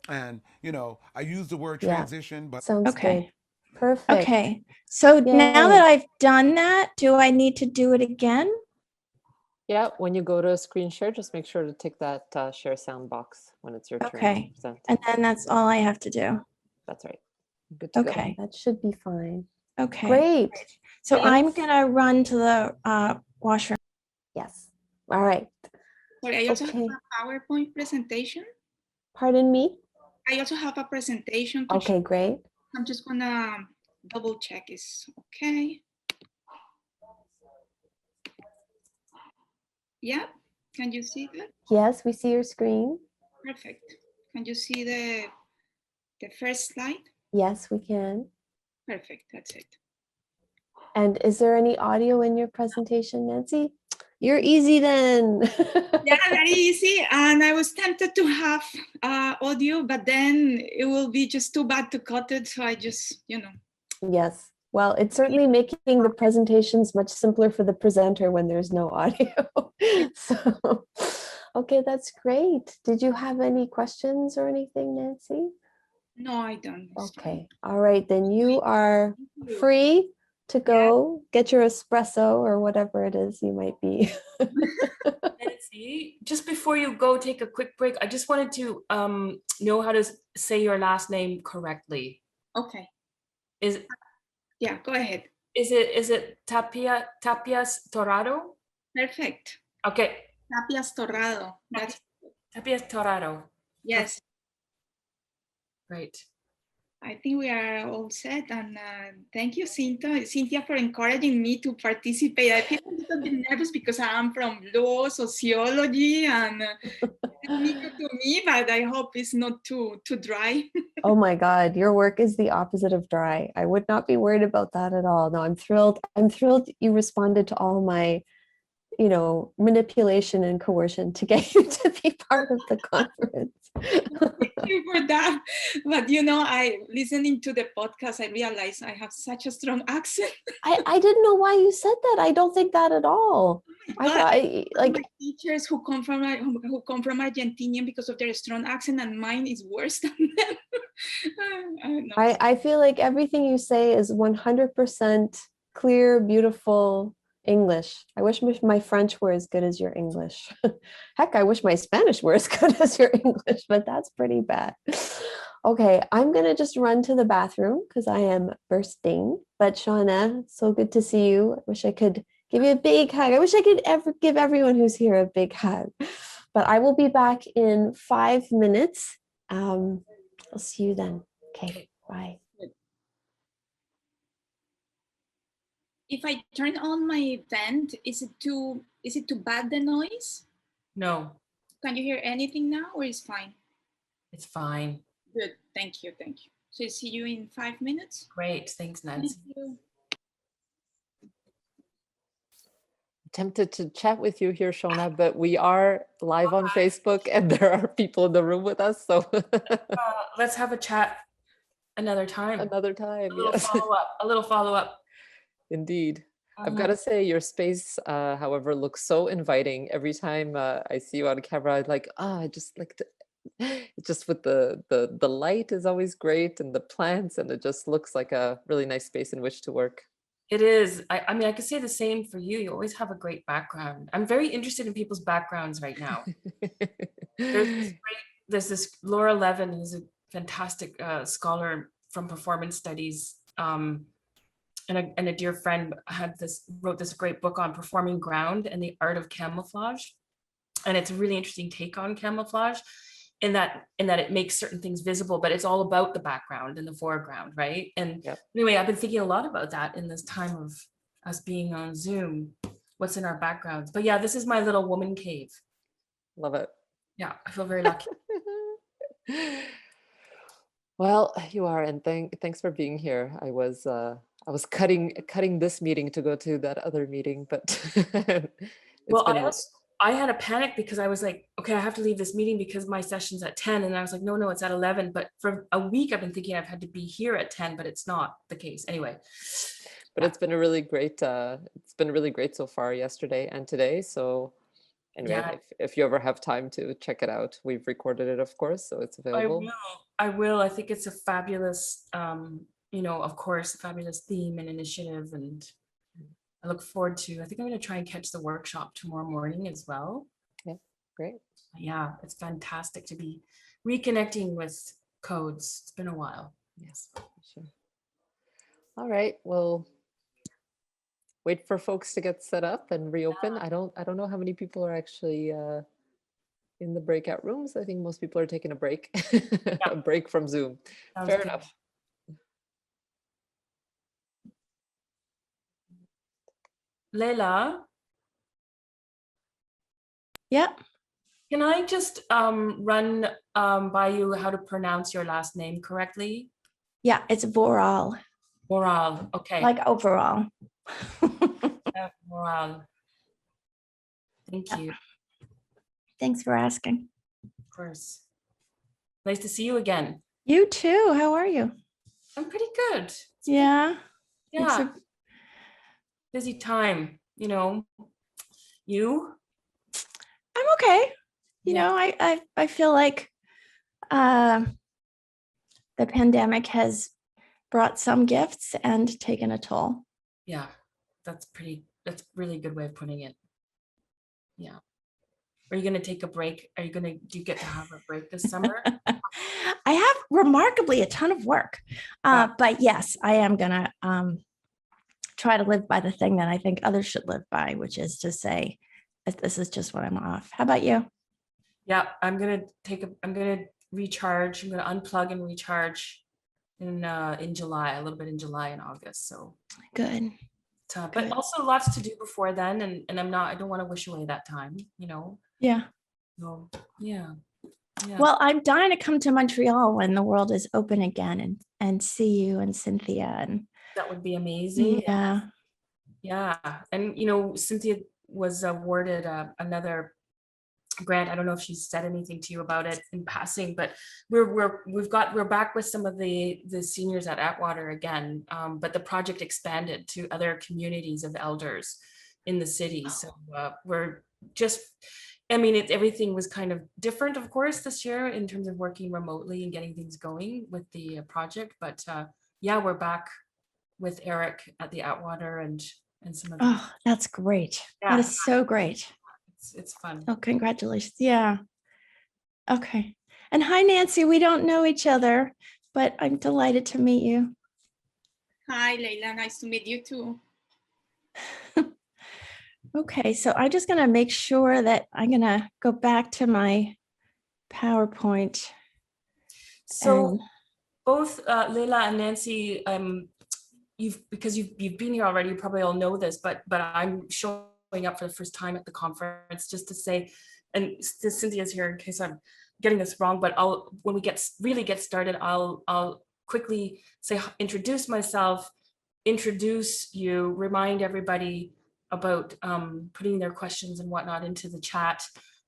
And, you know, I use the word Yeah. transition, but Sounds Okay. good. Perfect. Okay, so now Yay. that I've done that, do I need to do it again? Yeah, when you go to screen share, just make sure to tick that share sound box when it's your turn to Okay, present. and then that's all I have to do. That's right. Good to go. Okay. That should be fine. Okay. Great. So Yes. I'm gonna run to the washroom. Yes. All right. Sorry, I also Okay. have a PowerPoint presentation. Pardon me? I also have a presentation. To Okay, great. I'm just gonna double check it's okay. Yeah, can you see that? Yes, we see your screen. Perfect. Can you see the first slide? Yes, we can. Perfect, that's it. And is there any audio in your presentation, Nancy? You're easy then. Yeah, very easy. And I was tempted to have audio, but then it will be just too bad to cut it. So I just, Yes. Well, it's certainly making the presentations much simpler for the presenter when there's no audio. So, okay, that's great. Did you have any questions or anything, Nancy? No, I don't. Okay. All right. Then you are free to go get your espresso or whatever it is you might be. Nancy, just before you go take a quick break, I just wanted to know how to say your last name correctly. Okay. Yeah, go ahead. Is it Tapias Torrado? Perfect. Okay. Tapias Torrado. That's Tapias Torrado. yes. Great. I think we are all set, and thank you, Cynthia, for encouraging me to participate. I feel a little bit nervous because I am from law, sociology, and it's new to me, but I hope it's not too dry. Oh my God, your work is the opposite of dry. I would not be worried about that at all. No, I'm thrilled. I'm thrilled you responded to all my, you know, manipulation and coercion to get you to be part of the conference. Thank you for that. But you know, listening to the podcast, I realized I have such a strong accent. I didn't know why you said that. I don't think that at all. I thought like my teachers who come from Argentina because of their strong accent, and mine is worse than them. I feel like everything you say is 100% clear, beautiful English. I wish my French were as good as your English. Heck, I wish my Spanish were as good as your English, but that's pretty bad. Okay, I'm gonna just run to the bathroom because I am bursting. But Shauna, so good to see you. I wish I could give you a big hug. I wish I could give everyone who's here a big hug. But I will be back in 5 minutes. I'll see you then. Okay, bye. If I turn on my vent, is it too bad, the noise? No. Can you hear anything now, or is fine? It's fine. Good, thank you. So see you in 5 minutes. Great, thanks, Nancy. Thank you. Tempted to chat with you here, Shona, but we are live on Facebook and there are people in the room with us. So let's have a chat another time. Another time, yes. A little follow-up. Indeed. I've got to say your space, however, looks so inviting. Every time I see you on camera, I'm like, I just like to, just with the light is always great and the plants, and it just looks like a really nice space in which to work. It is. I mean, I could say the same for you. You always have a great background. I'm very interested in people's backgrounds right now. There's this Laura Levin, who's a fantastic scholar from performance studies, and a dear friend wrote this great book on performing ground and the art of camouflage. And it's a really interesting take on camouflage in that it makes certain things visible, but it's all about the background and the foreground, right? And anyway, I've been thinking a lot about that in this time of us being on Zoom, what's in our backgrounds. But yeah, this is my little woman cave. Love it. Yeah, I feel very lucky. Well, you are, and thanks for being here. I was cutting this meeting to go to that other meeting, but I had a panic because I was like, okay, I have to leave this meeting because my session's at 10, and I was like, no, it's at 11. But for a week, I've been thinking I've had to be here at 10, but it's not the case anyway. But it's been a really great. It's been really great so far, yesterday and today. So anyway, if you ever have time to check it out, we've recorded it, of course, so it's available. I will. I think it's a fabulous, of course, a fabulous theme and initiative, and I look forward to, I think I'm going to try and catch the workshop tomorrow morning as well. Yeah, great. Yeah, it's fantastic to be reconnecting with codes. It's been a while. Yes, sure. All right, well, wait for folks to get set up and reopen. I don't know how many people are actually in the breakout rooms. I think most people are taking a break, a break from Zoom. Fair enough. Leyla? Yeah. Can I just run by you how to pronounce your last name correctly? Yeah, it's Vural. Vural, okay. Like overall. Vural. Thank you. Thanks for asking. Of course. Nice to see you again. You too. How are you? I'm pretty good. Yeah. Yeah. Busy time, You? I'm okay. I feel like the pandemic has brought some gifts and taken a toll. Yeah, that's really a good way of putting it. Yeah. Are you going to take a break? Do you get to have a break this summer? I have remarkably a ton of work, but yes, I am going to try to live by the thing that I think others should live by, which is to say, this is just when I'm off. How about you? Yeah, I'm going to recharge. I'm going to unplug and recharge in July, a little bit in July and August. So good. But also lots to do before then, and I don't want to wish away that time, you know. Yeah. So yeah. Yeah. Well, I'm dying to come to Montreal when the world is open again and see you and Cynthia. And that would be amazing. Yeah. Yeah. And, you know, Cynthia was awarded another grant. I don't know if she said anything to you about it in passing, but we're back with some of the seniors at Atwater again. But the project expanded to other communities of elders in the city. So we're just, I mean, everything was kind of different, of course, this year in terms of working remotely and getting things going with the project. But yeah, we're back with Eric at the Atwater and some of the. Oh, that's great. Yeah. That is so great. It's fun. Oh, congratulations. Yeah. Okay. And hi, Nancy. We don't know each other, but I'm delighted to meet you. Hi, Leyla. Nice to meet you too. Okay, so I'm just going to make sure that I'm going to go back to my PowerPoint. So both Leyla and Nancy, because you've been here already, you probably all know this, but I'm showing up for the first time at the conference just to say, and Cynthia's here in case I'm getting this wrong, but when we really get started, I'll quickly say, introduce myself, introduce you, remind everybody about putting their questions and whatnot into the chat,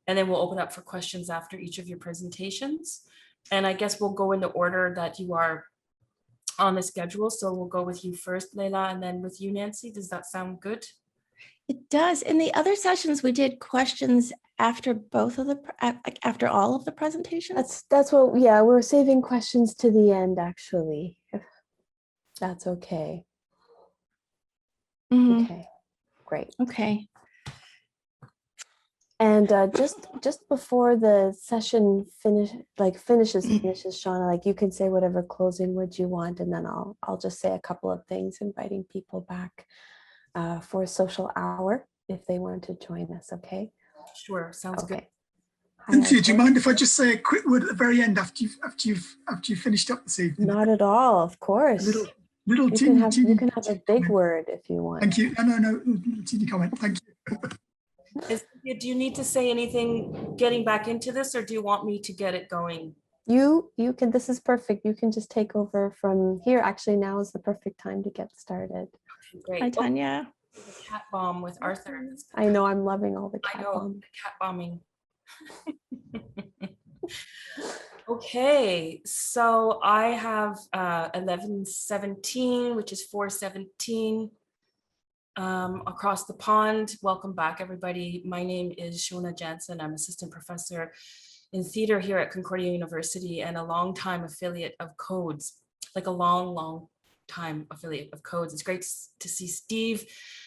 and then we'll open up for questions after each of your presentations. And I guess we'll go in the order that you are on the schedule. So we'll go with you first, Leyla, and then with you, Nancy. Does that sound good? It does. In the other sessions, we did questions after after all of the presentations. That's what, yeah, we're saving questions to the end, actually, if that's okay. Mm-hmm. Okay, great. Okay. And just before the session finishes, Shauna, like you can say whatever closing words you want, and then I'll just say a couple of things, inviting people back for a social hour if they want to join us. Okay. Sure. Sounds good. Cynthia, do you mind if I just say a quick word at the very end after you've finished up this evening? Not at all. Of course. Little you can have a big word if you want. Thank you. No. Teeny comment. Thank you. Do you need to say anything getting back into this, or do you want me to get it going? You can, this is perfect. You can just take over from here. Actually, now is the perfect time to get started. Okay, great. Hi, Tanya. The cat bomb with Arthur. I know, I'm loving all the cat the cat bombing. Okay, so I have 11:17, which is 4:17. Across the pond. Welcome back, everybody. My name is Shona Jansen. I'm assistant professor in theater here at Concordia University and a longtime affiliate of Codes, like a long time affiliate of Codes. It's great to see Steve.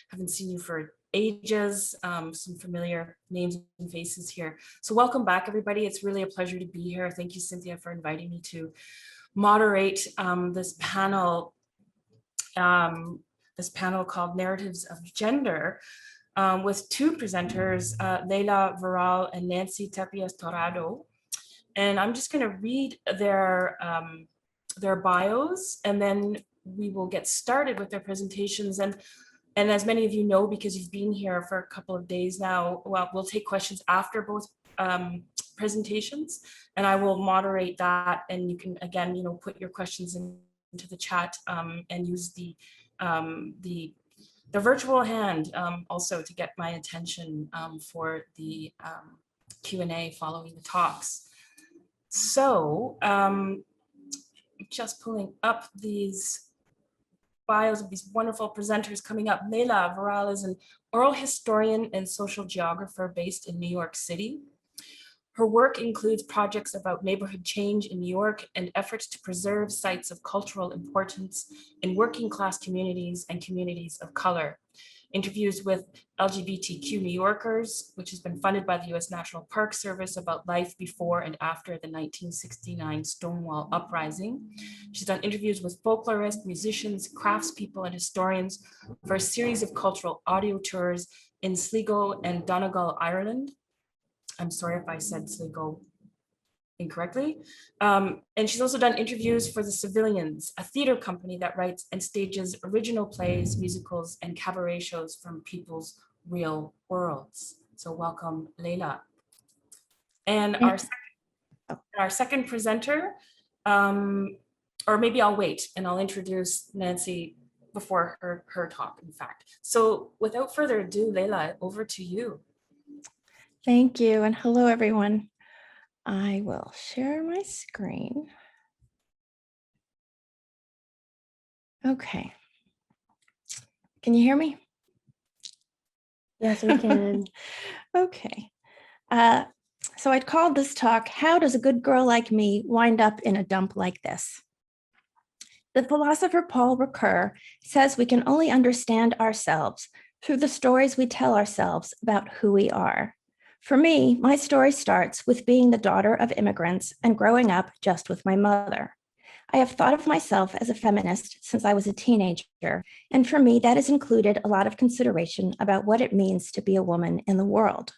Haven't seen you for ages. Some familiar names and faces here. So welcome back, everybody. It's really a pleasure to be here. Thank you, Cynthia, for inviting me to moderate this panel. This panel called Narratives of Gender, with two presenters, Leyla Vural and Nancy Tapias Torrado. And I'm just going to read their bios, and then we will get started with their presentations. And as many of you know, because you've been here for a couple of days now, well, we'll take questions after both presentations, and I will moderate that. And you can, again, put your questions into the chat and use the virtual hand also to get my attention for the Q&A following the talks. So just pulling up these bios of these wonderful presenters coming up. Leyla Vural is an oral historian and social geographer based in New York City. Her work includes projects about neighborhood change in New York and efforts to preserve sites of cultural importance in working class communities and communities of color. Interviews with LGBTQ New Yorkers, which has been funded by the US National Park Service, about life before and after the 1969 Stonewall Uprising. She's done interviews with folklorists, musicians, craftspeople, and historians for a series of cultural audio tours in Sligo and Donegal, Ireland. I'm sorry if I said Sligo incorrectly. And she's also done interviews for The Civilians, a theater company that writes and stages original plays, musicals, and cabaret shows from people's real worlds. So welcome, Leyla. And our second presenter, or maybe I'll wait and I'll introduce Nancy before her talk, in fact. So without further ado, Leyla, over to you. Thank you, and hello, everyone. I will share my screen. Okay. Can you hear me? Yes, we can. Okay. So I'd called this talk, How Does a Good Girl Like Me Wind Up in a Dump Like This? The philosopher Paul Ricoeur says we can only understand ourselves through the stories we tell ourselves about who we are. For me, my story starts with being the daughter of immigrants and growing up just with my mother. I have thought of myself as a feminist since I was a teenager, and for me, that has included a lot of consideration about what it means to be a woman in the world.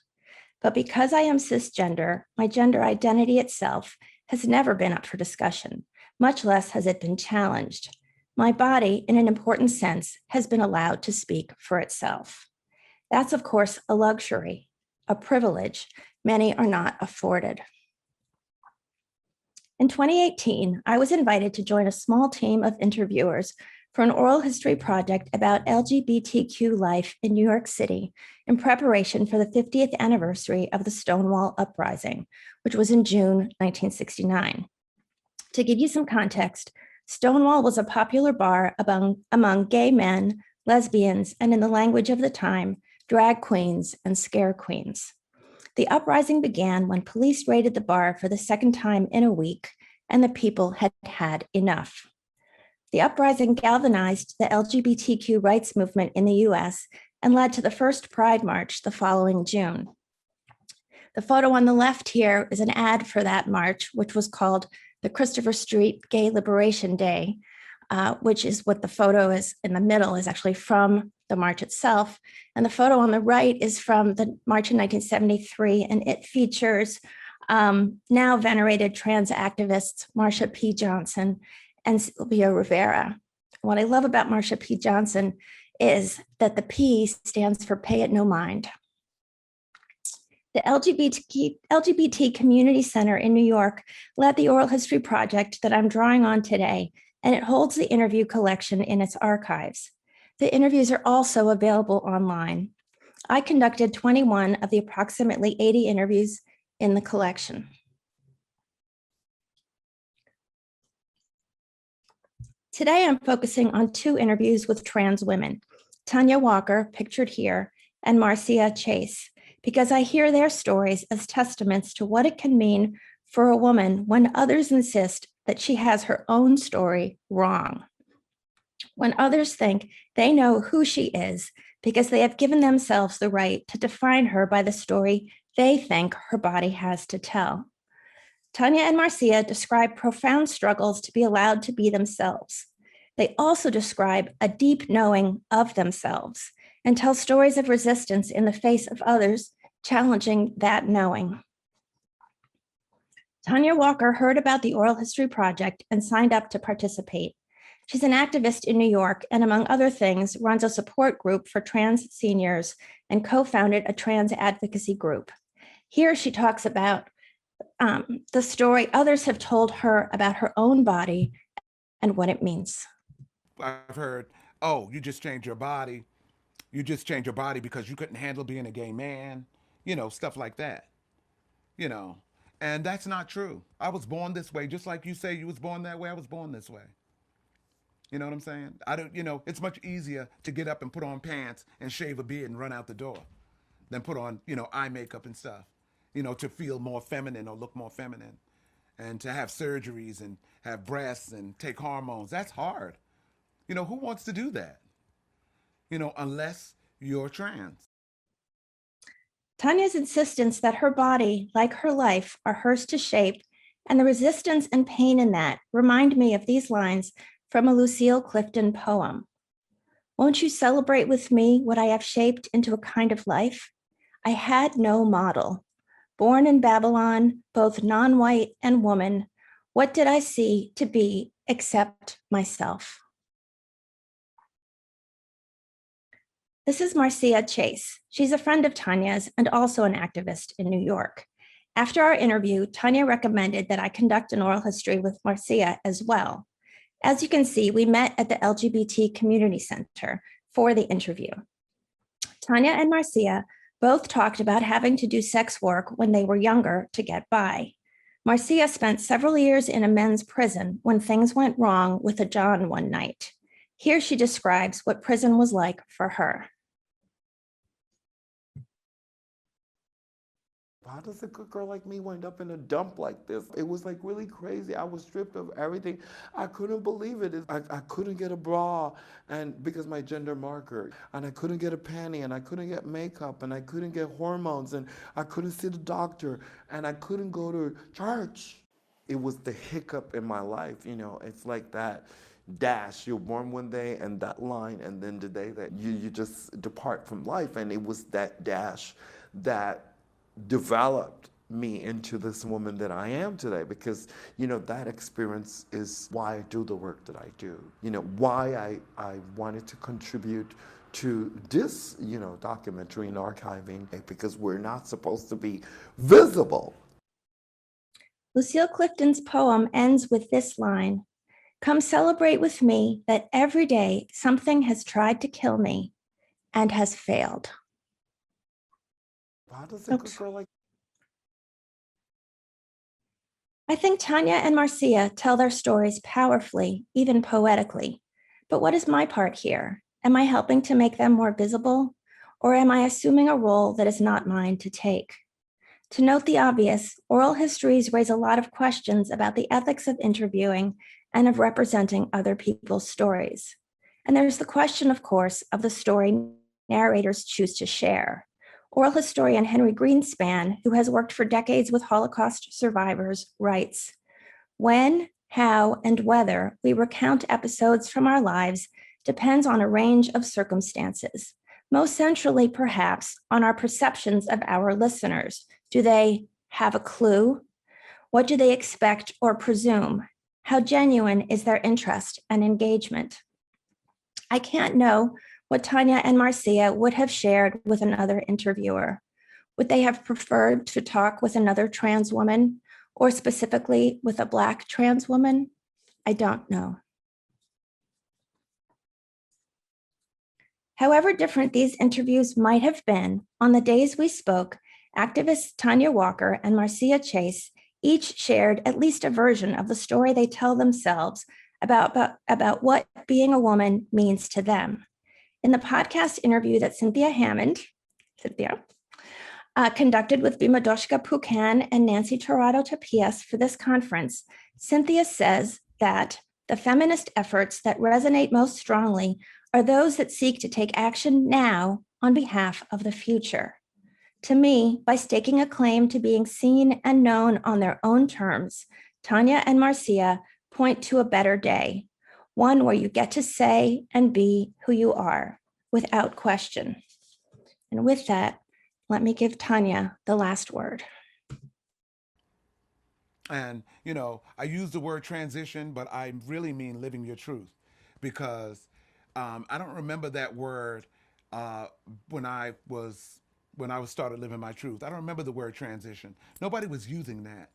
But because I am cisgender, my gender identity itself has never been up for discussion, much less has it been challenged. My body, in an important sense, has been allowed to speak for itself. That's, of course, a luxury, a privilege many are not afforded. In 2018, I was invited to join a small team of interviewers for an oral history project about LGBTQ life in New York City in preparation for the 50th anniversary of the Stonewall Uprising, which was in June 1969. To give you some context, Stonewall was a popular bar among gay men, lesbians, and in the language of the time, drag queens and scare queens. The uprising began when police raided the bar for the second time in a week, and the people had had enough. The uprising galvanized the LGBTQ rights movement in the US and led to the first Pride March the following June. The photo on the left here is an ad for that march, which was called the Christopher Street Gay Liberation Day, which is what the photo is in the middle is actually from the march itself. And the photo on the right is from the march in 1973, and it features now venerated trans activists Marsha P. Johnson and Sylvia Rivera. What I love about Marsha P. Johnson is that the P stands for Pay It No Mind. The LGBT Community Center in New York led the oral history project that I'm drawing on today, and it holds the interview collection in its archives. The interviews are also available online. I conducted 21 of the approximately 80 interviews in the collection. Today, I'm focusing on two interviews with trans women, Tanya Walker, pictured here, and Marcia Chase, because I hear their stories as testaments to what it can mean for a woman when others insist that she has her own story wrong. When others think they know who she is because they have given themselves the right to define her by the story they think her body has to tell. Tanya and Marcia describe profound struggles to be allowed to be themselves. They also describe a deep knowing of themselves and tell stories of resistance in the face of others challenging that knowing. Tanya Walker heard about the Oral History Project and signed up to participate. She's an activist in New York and, among other things, runs a support group for trans seniors and co-founded a trans advocacy group. Here she talks about the story others have told her about her own body and what it means. I've heard, oh, you just changed your body. You just changed your body because you couldn't handle being a gay man, you know, stuff like that, you know. And that's not true. I was born this way, just like you say you was born that way, I was born this way. You know what I'm saying? I don't, you know, it's much easier to get up and put on pants and shave a beard and run out the door than put on, you know, eye makeup and stuff, you know, to feel more feminine or look more feminine, and to have surgeries and have breasts and take hormones. That's hard. You know, who wants to do that? You know, unless you're trans. Tanya's insistence that her body, like her life, are hers to shape, and the resistance and pain in that remind me of these lines from a Lucille Clifton poem. Won't you celebrate with me what I have shaped into a kind of life? I had no model. born in Babylon, both non-white and woman, what did I see to be except myself? This is Marcia Chase. She's a friend of Tanya's and also an activist in New York. After our interview, Tanya recommended that I conduct an oral history with Marcia as well. As you can see, we met at the LGBT Community Center for the interview. Tanya and Marcia both talked about having to do sex work when they were younger to get by. Marcia spent several years in a men's prison when things went wrong with a John one night. Here she describes what prison was like for her. How does a good girl like me wind up in a dump like this? It was like really crazy. I was stripped of everything. I couldn't believe it. I couldn't get a bra and because my gender marker, and I couldn't get a panty, and I couldn't get makeup, and I couldn't get hormones, and I couldn't see the doctor, and I couldn't go to church. It was the hiccup in my life, you know. It's like that dash. You're born one day and that line, and then the day that you just depart from life. And it was that dash that developed me into this woman that I am today, because, you know, that experience is why I do the work that I do. You know, why I wanted to contribute to this, you know, documentary and archiving, because we're not supposed to be visible. Lucille Clifton's poem ends with this line: "Come celebrate with me that every day something has tried to kill me and has failed." How does a good girl like... I think Tanya and Marcia tell their stories powerfully, even poetically. But what is my part here? Am I helping to make them more visible? Or am I assuming a role that is not mine to take? To note the obvious, oral histories raise a lot of questions about the ethics of interviewing and of representing other people's stories. And there's the question, of course, of the story narrators choose to share. Oral historian Henry Greenspan, who has worked for decades with Holocaust survivors, writes, "When, how, and whether we recount episodes from our lives depends on a range of circumstances, most centrally, perhaps, on our perceptions of our listeners. Do they have a clue? What do they expect or presume? How genuine is their interest and engagement?" I can't know what Tanya and Marcia would have shared with another interviewer. Would they have preferred to talk with another trans woman, or specifically with a Black trans woman? I don't know. However different these interviews might have been, on the days we spoke, activists Tanya Walker and Marcia Chase each shared at least a version of the story they tell themselves about what being a woman means to them. In the podcast interview that Cynthia conducted with Bimadoshka Pukan and Nancy Torrado Tapias for this conference, Cynthia says that the feminist efforts that resonate most strongly are those that seek to take action now on behalf of the future. To me, by staking a claim to being seen and known on their own terms, Tanya and Marcia point to a better day, one where you get to say and be who you are without question. And with that, let me give Tanya the last word. And, you know, I use the word transition, but I really mean living your truth, because I don't remember that word when I started living my truth. I don't remember the word transition. Nobody was using that.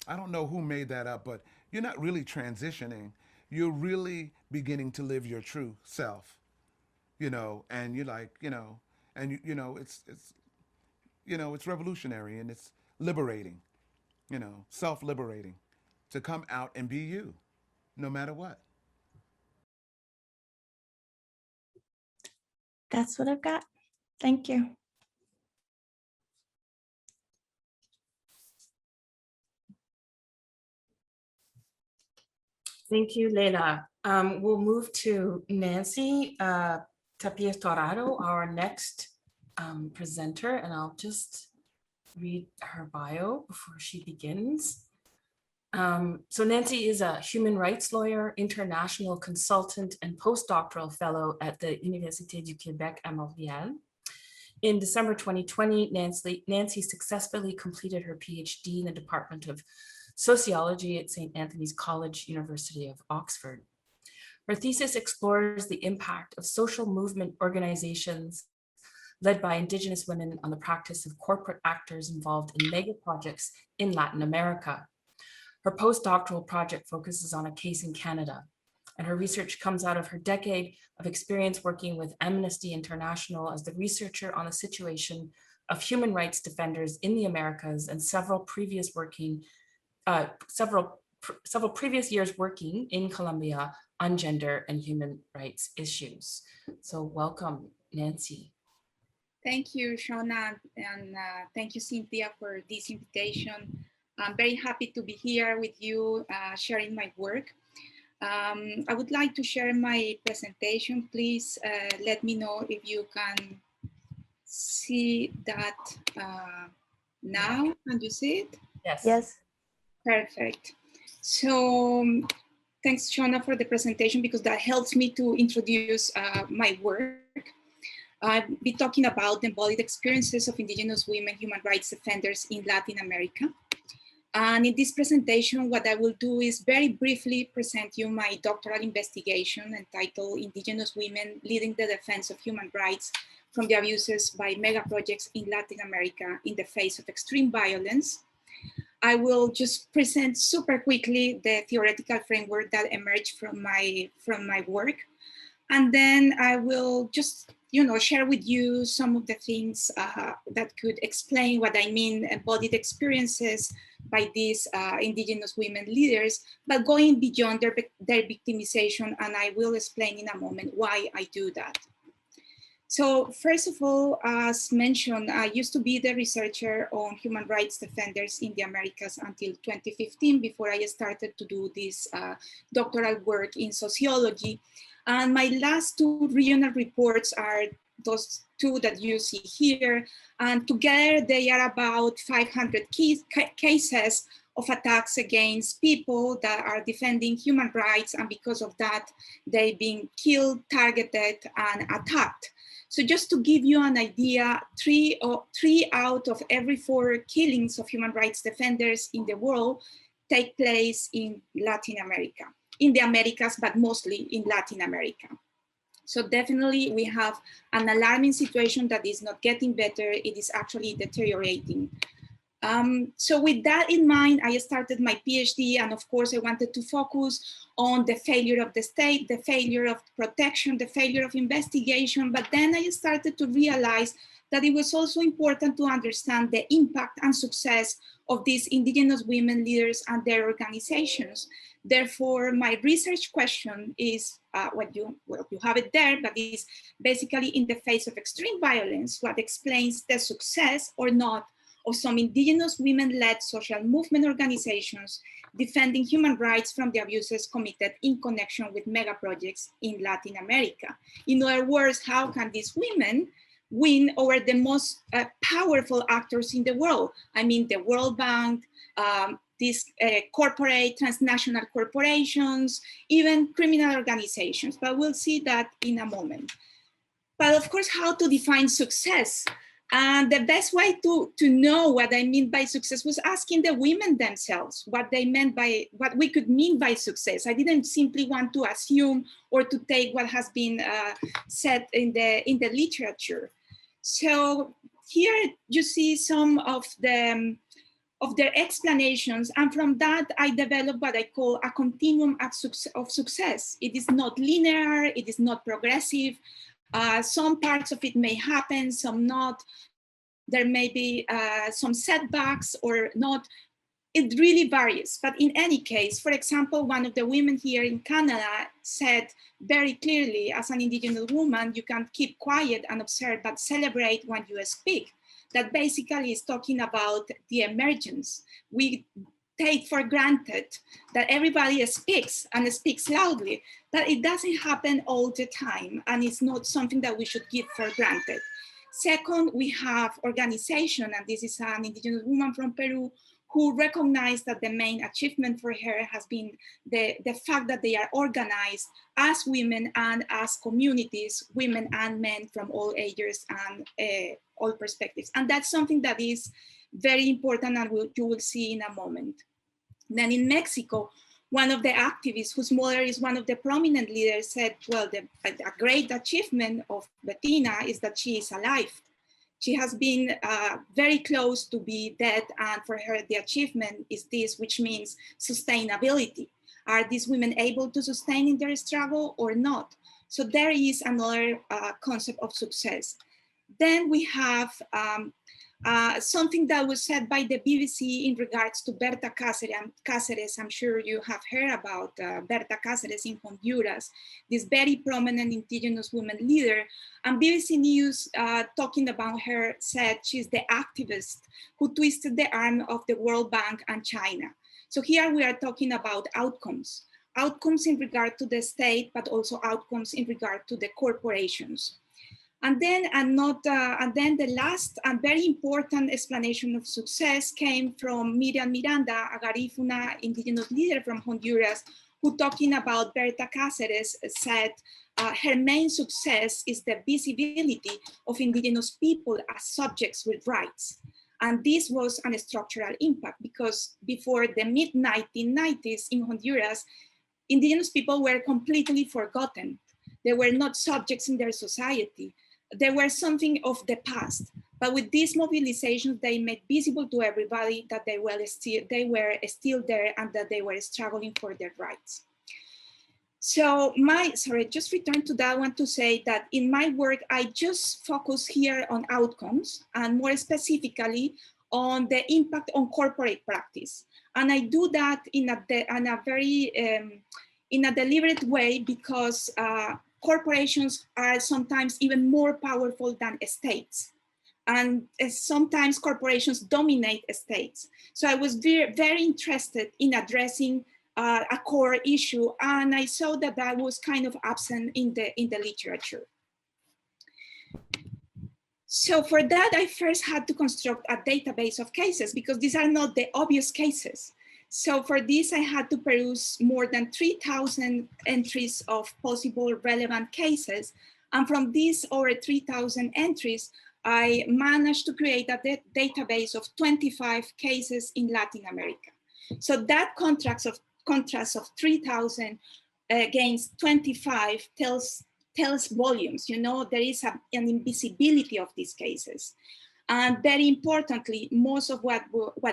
I don't know who made that up, but you're not really transitioning. You're really beginning to live your true self, you know, and you're like, you know, and you know, it's revolutionary and it's liberating, you know, self-liberating, to come out and be you, no matter what. That's what I've got. Thank you. Thank you, Leyla. We'll move to Nancy Tapias Torrado, our next presenter, and I'll just read her bio before she begins. So Nancy is a human rights lawyer, international consultant, and postdoctoral fellow at the Université du Québec à Montréal. In December 2020, Nancy successfully completed her PhD in the Department of Sociology at St. Anthony's College, University of Oxford. Her thesis explores the impact of social movement organizations led by Indigenous women on the practice of corporate actors involved in mega projects in Latin America. Her postdoctoral project focuses on a case in Canada, and her research comes out of her decade of experience working with Amnesty International as the researcher on the situation of human rights defenders in the Americas and several previous years working in Colombia on gender and human rights issues. So welcome, Nancy. Thank you, Shona, and thank you, Cynthia, for this invitation. I'm very happy to be here with you, sharing my work. I would like to share my presentation. Please let me know if you can see that now. Can you see it? Yes. Yes. Perfect. So thanks, Shona, for the presentation, because that helps me to introduce my work. I'll be talking about the embodied experiences of Indigenous women human rights defenders in Latin America. And in this presentation, what I will do is very briefly present you my doctoral investigation entitled Indigenous Women Leading the Defense of Human Rights from the Abuses by Mega Projects in Latin America in the Face of Extreme Violence. I will just present super quickly the theoretical framework that emerged from my work. And then I will just share with you some of the things that could explain what I mean embodied experiences by these Indigenous women leaders, but going beyond their victimization, and I will explain in a moment why I do that. So first of all, as mentioned, I used to be the researcher on human rights defenders in the Americas until 2015, before I started to do this doctoral work in sociology. And my last two regional reports are those two that you see here. And together they are about 500 cases of attacks against people that are defending human rights. And because of that, they've been killed, targeted, and attacked. So just to give you an idea, three out of every 4 killings of human rights defenders in the world take place in Latin America. In the Americas, but mostly in Latin America. So definitely we have an alarming situation that is not getting better, it is actually deteriorating. So with that in mind, I started my PhD, and of course I wanted to focus on the failure of the state, the failure of protection, the failure of investigation, but then I started to realize that it was also important to understand the impact and success of these Indigenous women leaders and their organizations. Therefore, my research question is, you have it there, but it's basically in the face of extreme violence, what explains the success or not of some Indigenous women-led social movement organizations defending human rights from the abuses committed in connection with mega projects in Latin America. In other words, how can these women win over the most powerful actors in the world? I mean, the World Bank, these corporate, transnational corporations, even criminal organizations, but we'll see that in a moment. But of course, how to define success? And the best way to know what I mean by success was asking the women themselves what we could mean by success. I didn't simply want to assume or to take what has been said in the literature. So here you see some of their explanations, and from that I developed what I call a continuum of success. It is not linear, it is not progressive. Some parts of it may happen, some not. There may be some setbacks or not. It really varies, but in any case, for example, one of the women here in Canada said very clearly, as an Indigenous woman, you can keep quiet and observe, but celebrate when you speak. That basically is talking about the emergence. We take for granted that everybody speaks and speaks loudly, but it doesn't happen all the time, and it's not something that we should give for granted. Second, we have organization, and this is an Indigenous woman from Peru who recognized that the main achievement for her has been the fact that they are organized as women and as communities, women and men from all ages and all perspectives. And that's something that is very important, and you will see in a moment. Then in Mexico, one of the activists whose mother is one of the prominent leaders said, well, a great achievement of Bettina is that she is alive. She has been very close to be dead, and for her, the achievement is this, which means sustainability. Are these women able to sustain in their struggle or not? So there is another concept of success. Then we have something that was said by the BBC in regards to Berta Cáceres. I'm sure you have heard about Berta Cáceres in Honduras, this very prominent indigenous woman leader. And BBC News, talking about her, said she's the activist who twisted the arm of the World Bank and China. So here we are talking about outcomes in regard to the state, but also outcomes in regard to the corporations. And then the last and very important explanation of success came from Miriam Miranda, a Garifuna indigenous leader from Honduras, who, talking about Berta Cáceres, said her main success is the visibility of indigenous people as subjects with rights. And this was a structural impact, because before the mid-1990s in Honduras, indigenous people were completely forgotten. They were not subjects in their society. They were something of the past, but with these mobilizations, they made visible to everybody that they were still there and that they were struggling for their rights. So just return to that one to say that in my work, I just focus here on outcomes, and more specifically on the impact on corporate practice. And I do that in a deliberate way, because corporations are sometimes even more powerful than states. And sometimes corporations dominate states. So I was very interested in addressing a core issue, and I saw that that was kind of absent in the literature. So for that, I first had to construct a database of cases, because these are not the obvious cases. So for this, I had to peruse more than 3,000 entries of possible relevant cases. And from these over 3,000 entries, I managed to create a database of 25 cases in Latin America. So that contrast of 3,000 against 25 tells volumes. You know, there is an invisibility of these cases. And very importantly, most of what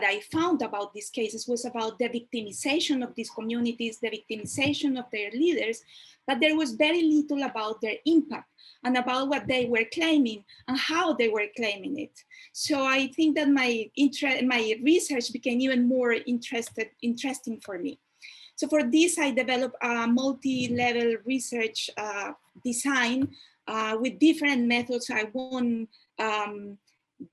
I found about these cases was about the victimization of these communities, the victimization of their leaders, but there was very little about their impact and about what they were claiming and how they were claiming it. So I think that my research became even more interesting for me. So for this, I developed a multi-level research design with different methods. I won't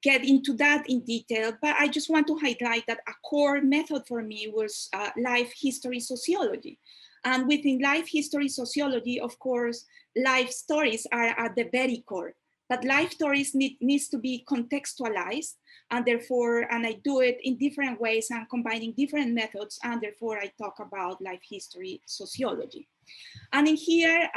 get into that in detail, but I just want to highlight that a core method for me was life history sociology. And within life history sociology, of course, life stories are at the very core, but life stories needs to be contextualized, and therefore, and I do it in different ways and combining different methods, and therefore I talk about life history sociology. And in here,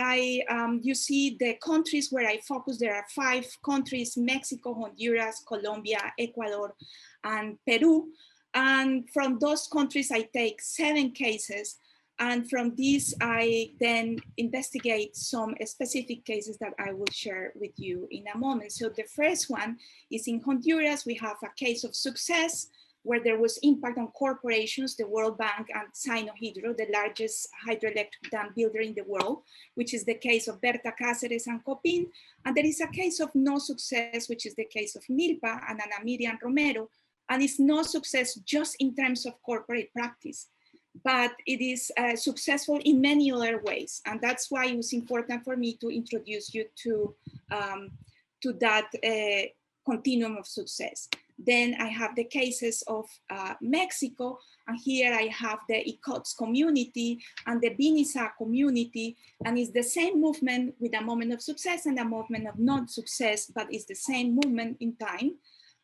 you see the countries where I focus. There are 5 countries: Mexico, Honduras, Colombia, Ecuador, and Peru. And from those countries, I take 7 cases. And from these, I then investigate some specific cases that I will share with you in a moment. So the first one is in Honduras. We have a case of success where there was impact on corporations, the World Bank and Sinohydro, the largest hydroelectric dam builder in the world, which is the case of Berta Cáceres and Copin. And there is a case of no success, which is the case of Milpa and Ana Miriam Romero. And it's no success just in terms of corporate practice, but it is successful in many other ways. And that's why it was important for me to introduce you to that continuum of success. Then I have the cases of Mexico, and here I have the Icots community and the Binisa community, and it's the same movement with a moment of success and a moment of non-success, but it's the same movement in time.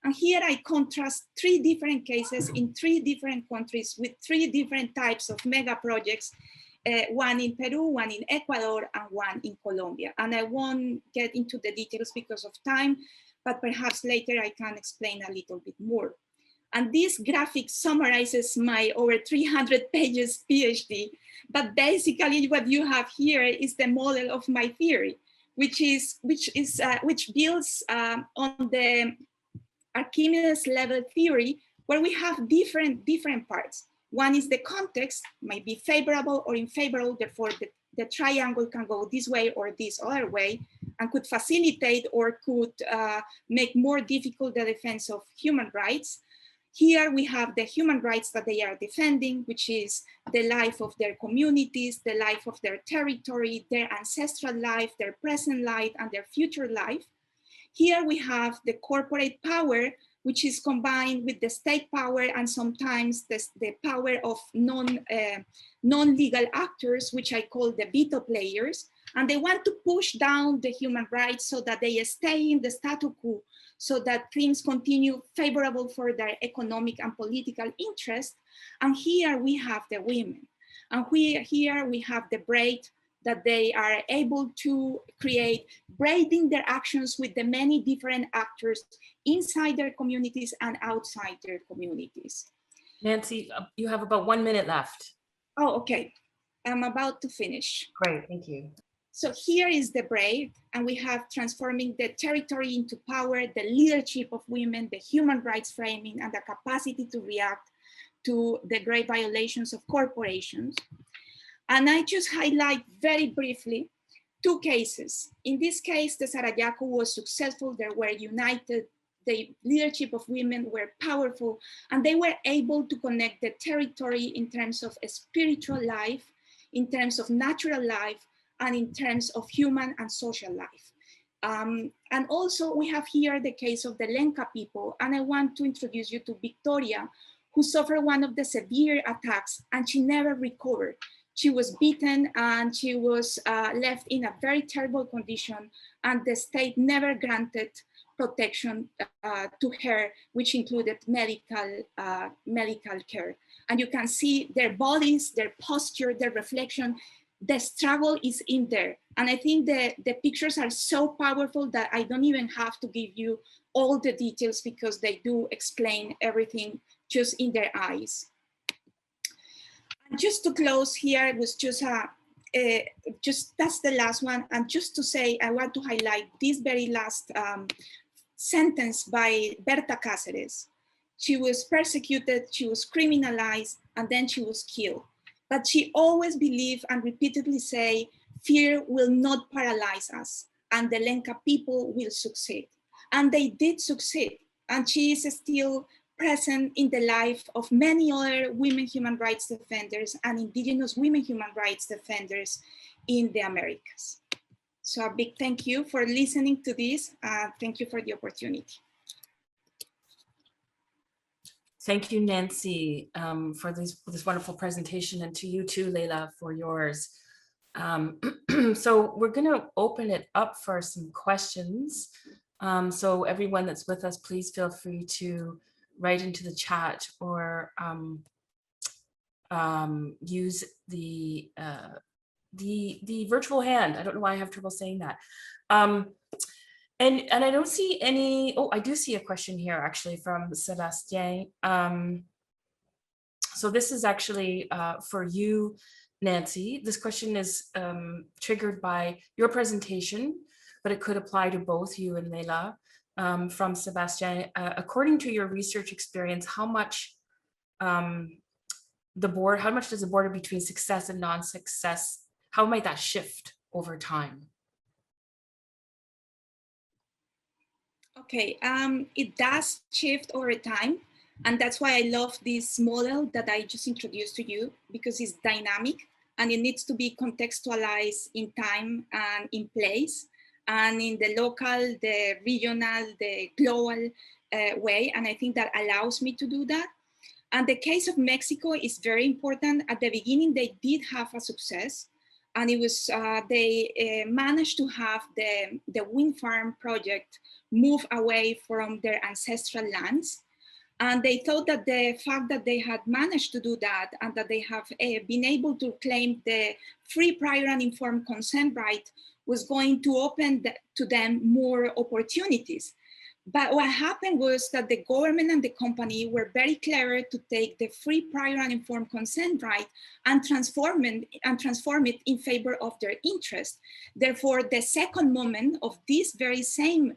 And here I contrast 3 different cases in 3 different countries with 3 different types of mega projects, one in Peru, one in Ecuador, and one in Colombia. And I won't get into the details because of time, but perhaps later I can explain a little bit more. And this graphic summarizes my over 300 pages PhD, but basically what you have here is the model of my theory, which builds on the Archimedes level theory, where we have different parts. One is the context, might be favorable or unfavorable, therefore the triangle can go this way or this other way, and could facilitate or could make more difficult the defense of human rights. Here we have the human rights that they are defending, which is the life of their communities, the life of their territory, their ancestral life, their present life, and their future life. Here we have the corporate power, which is combined with the state power and sometimes the power of non-legal actors, which I call the veto players. And they want to push down the human rights so that they stay in the status quo, so that things continue favorable for their economic and political interest. And here we have the women. And here we have the braid that they are able to create, braiding their actions with the many different actors inside their communities and outside their communities. Nancy, you have about 1 minute left. Oh, okay. I'm about to finish. Great, thank you. So here is the braid, and we have transforming the territory into power, the leadership of women, the human rights framing, and the capacity to react to the great violations of corporations. And I just highlight very briefly 2 cases. In this case, the Sarayaku was successful. They were united. The leadership of women were powerful, and they were able to connect the territory in terms of a spiritual life, in terms of natural life, and in terms of human and social life. And also we have here the case of the Lenca people, and I want to introduce you to Victoria, who suffered one of the severe attacks, and she never recovered. She was beaten and she was left in a very terrible condition, and the state never granted protection to her, which included medical care. And you can see their bodies, their posture, their reflection, the struggle is in there. And I think the pictures are so powerful that I don't even have to give you all the details because they do explain everything just in their eyes. And just to close here, it was just that's the last one. And just to say, I want to highlight this very last sentence by Berta Cáceres. She was persecuted, she was criminalized, and then she was killed. But she always believed and repeatedly say, fear will not paralyze us, and the Lenca people will succeed. And they did succeed. And she is still present in the life of many other women human rights defenders and indigenous women human rights defenders in the Americas. So a big thank you for listening to this. Thank you for the opportunity. Thank you, Nancy, for this wonderful presentation, and to you too, Leyla, for yours. So we're going to open it up for some questions. So everyone that's with us, please feel free to write into the chat or use the virtual hand. I don't know why I have trouble saying that. And I don't see any, oh, I do see a question here actually from Sebastien. So this is actually for you, Nancy. This question is triggered by your presentation, but it could apply to both you and Leyla. From Sebastien, according to your research experience, how much does the border between success and non-success, how might that shift over time? Okay, it does shift over time. And that's why I love this model that I just introduced to you, because it's dynamic and it needs to be contextualized in time and in place, and in the local, the regional, the global way. And I think that allows me to do that. And the case of Mexico is very important. At the beginning, they did have a success. and it was they managed to have the wind farm project move away from their ancestral lands. And they thought that the fact that they had managed to do that and that they have been able to claim the free, prior, and informed consent right was going to open to them more opportunities. But what happened was that the government and the company were very clever to take the free, prior, and informed consent right and transform it in favor of their interest. Therefore, the second moment of this very same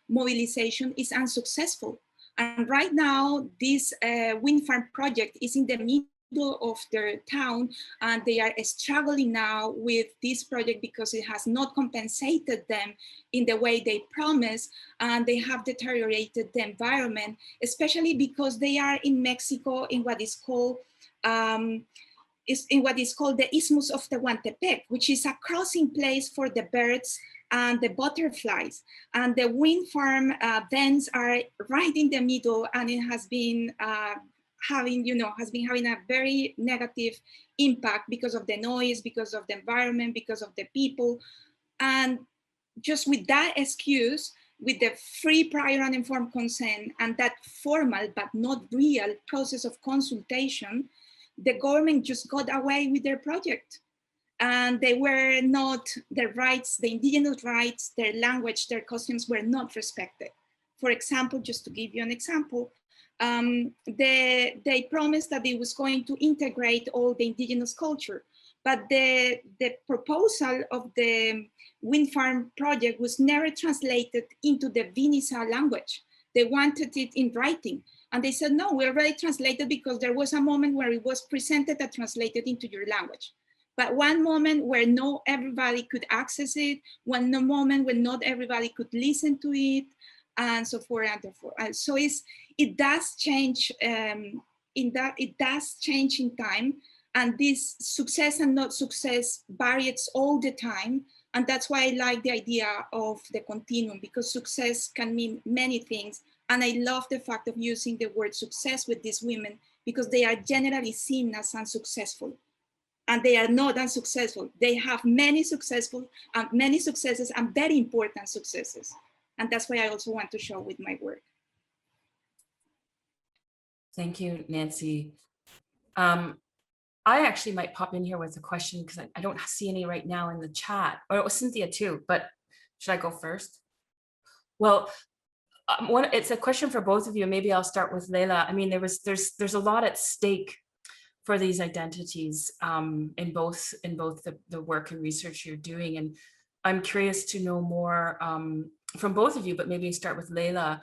mobilization is unsuccessful. And right now, this wind farm project is in the middle of their town, and they are struggling now with this project because it has not compensated them in the way they promised, and they have deteriorated the environment, especially because they are in Mexico in what is called the Isthmus of Tehuantepec, which is a crossing place for the birds and the butterflies. And the wind farm vents are right in the middle, and it has been having a very negative impact because of the noise, because of the environment, because of the people. And just with that excuse, with the free, prior, and informed consent and that formal but not real process of consultation, the government just got away with their project. And they were not, their rights, the indigenous rights, their language, their customs were not respected. For example, just to give you an example, they promised that it was going to integrate all the indigenous culture, but the proposal of the wind farm project was never translated into the Vinisa language. They wanted it in writing. And they said, no, we already translated because there was a moment where it was presented and translated into your language. But one moment where not everybody could access it, one moment when not everybody could listen to it, and so forth and so forth. So it does change it does change in time, and this success and not success varies all the time. And that's why I like the idea of the continuum, because success can mean many things. And I love the fact of using the word success with these women, because they are generally seen as unsuccessful. And they are not unsuccessful. They have many successes and very important successes. And that's why I also want to show with my work. Thank you, Nancy. I actually might pop in here with a question because I don't see any right now in the chat. Or it was Cynthia too, but should I go first? Well, it's a question for both of you. Maybe I'll start with Leyla. I mean, there's a lot at stake for these identities in both the work and research you're doing. And I'm curious to know more from both of you, but maybe start with Leyla,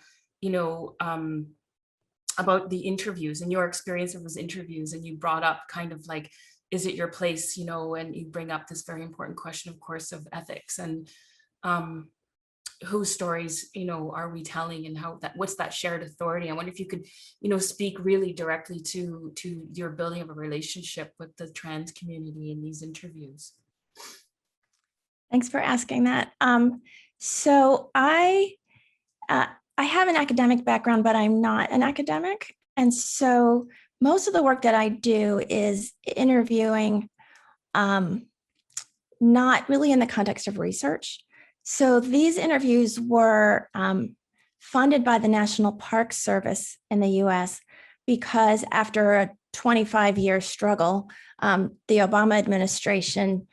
about the interviews and your experience of those interviews. And you brought up kind of like, is it your place, and you bring up this very important question, of course, of ethics and whose stories, are we telling, and what's that shared authority? I wonder if you could, speak really directly to your building of a relationship with the trans community in these interviews. Thanks for asking that. So I have an academic background, but I'm not an academic. And so most of the work that I do is interviewing, not really in the context of research. So these interviews were funded by the National Park Service in the US, because after a 25-year struggle, the Obama administration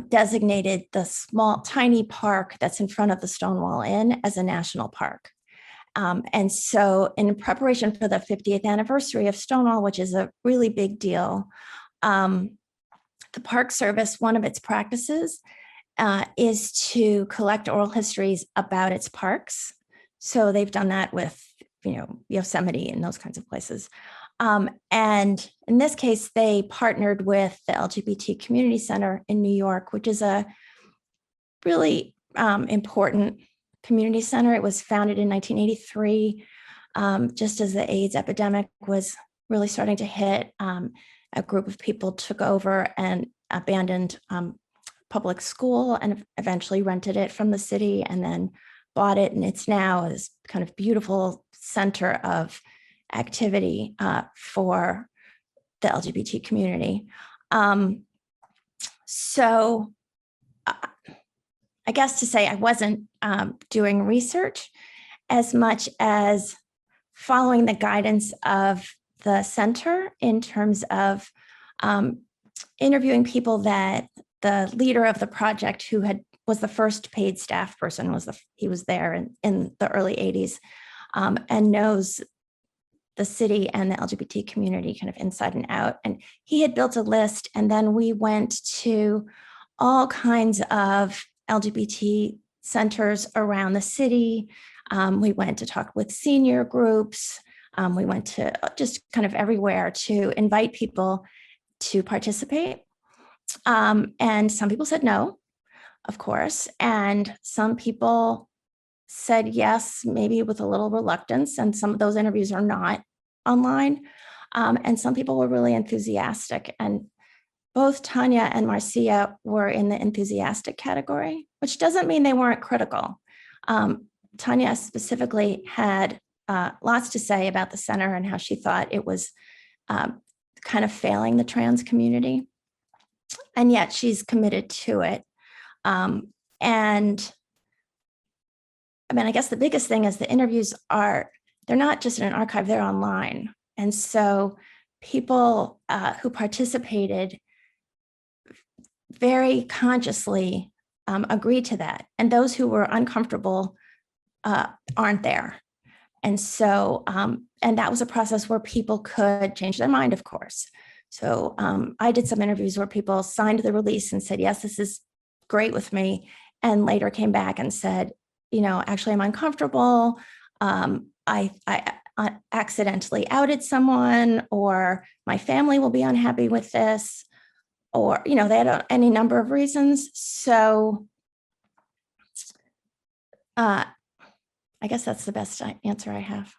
designated the small, tiny park that's in front of the Stonewall Inn as a national park. And so in preparation for the 50th anniversary of Stonewall, which is a really big deal, the Park Service, one of its practices is to collect oral histories about its parks. So they've done that with, Yosemite and those kinds of places. And in this case, they partnered with the LGBT Community Center in New York, which is a really important community center. It was founded in 1983, just as the AIDS epidemic was really starting to hit. A group of people took over and abandoned public school and eventually rented it from the city and then bought it. And it's now this kind of beautiful center of activity for the LGBT community. So I guess to say I wasn't doing research as much as following the guidance of the center in terms of interviewing people that the leader of the project, who was the first paid staff person, he was there in the early 80s and knows the city and the LGBT community kind of inside and out. And he had built a list, and then we went to all kinds of LGBT centers around the city. We went to talk with senior groups. We went to just kind of everywhere to invite people to participate. And some people said no, of course. And some people said yes, maybe with a little reluctance. And some of those interviews are not online. And some people were really enthusiastic. And both Tanya and Marcia were in the enthusiastic category, which doesn't mean they weren't critical. Tanya specifically had lots to say about the center and how she thought it was kind of failing the trans community. And yet she's committed to it. And I mean, I guess the biggest thing is the interviews they're not just in an archive, they're online. And so people who participated very consciously agreed to that. And those who were uncomfortable aren't there. And so, and that was a process where people could change their mind, of course. So I did some interviews where people signed the release and said, yes, this is great with me. And later came back and said, you know, actually I'm uncomfortable. I accidentally outed someone, or my family will be unhappy with this, or, you know, they had any number of reasons. So I guess that's the best answer I have.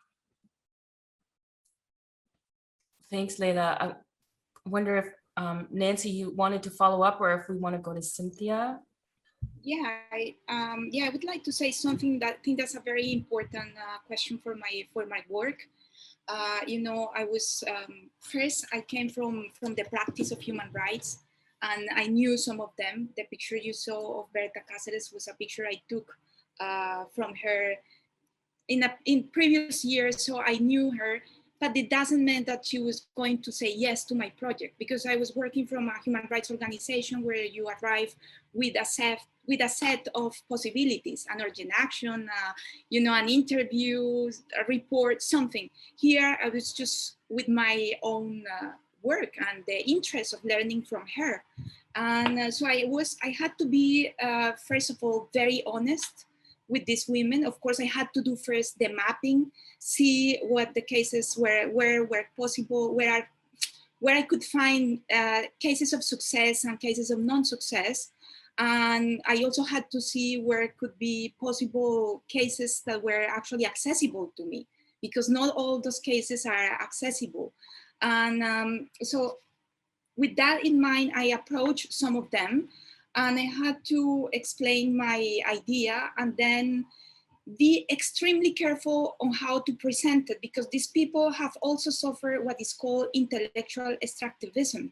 Thanks, Leyla. I wonder if Nancy, you wanted to follow up, or if we want to go to Cynthia. Yeah, I would like to say something that I think that's a very important question for my work. You know, I was first I came from the practice of human rights, and I knew some of them. The picture you saw of Berta Cáceres was a picture I took from her in previous years, so I knew her. But it doesn't mean that she was going to say yes to my project, because I was working from a human rights organization where you arrive with a set of possibilities, an urgent action, you know, an interview, a report, something. Here, I was just with my own work and the interest of learning from her. And so I had to be, first of all, very honest with these women. Of course, I had to do first the mapping, see what the cases were possible, where I could find cases of success and cases of non-success. And I also had to see where could be possible cases that were actually accessible to me, because not all those cases are accessible. And so with that in mind, I approached some of them, and I had to explain my idea and then be extremely careful on how to present it, because these people have also suffered what is called intellectual extractivism.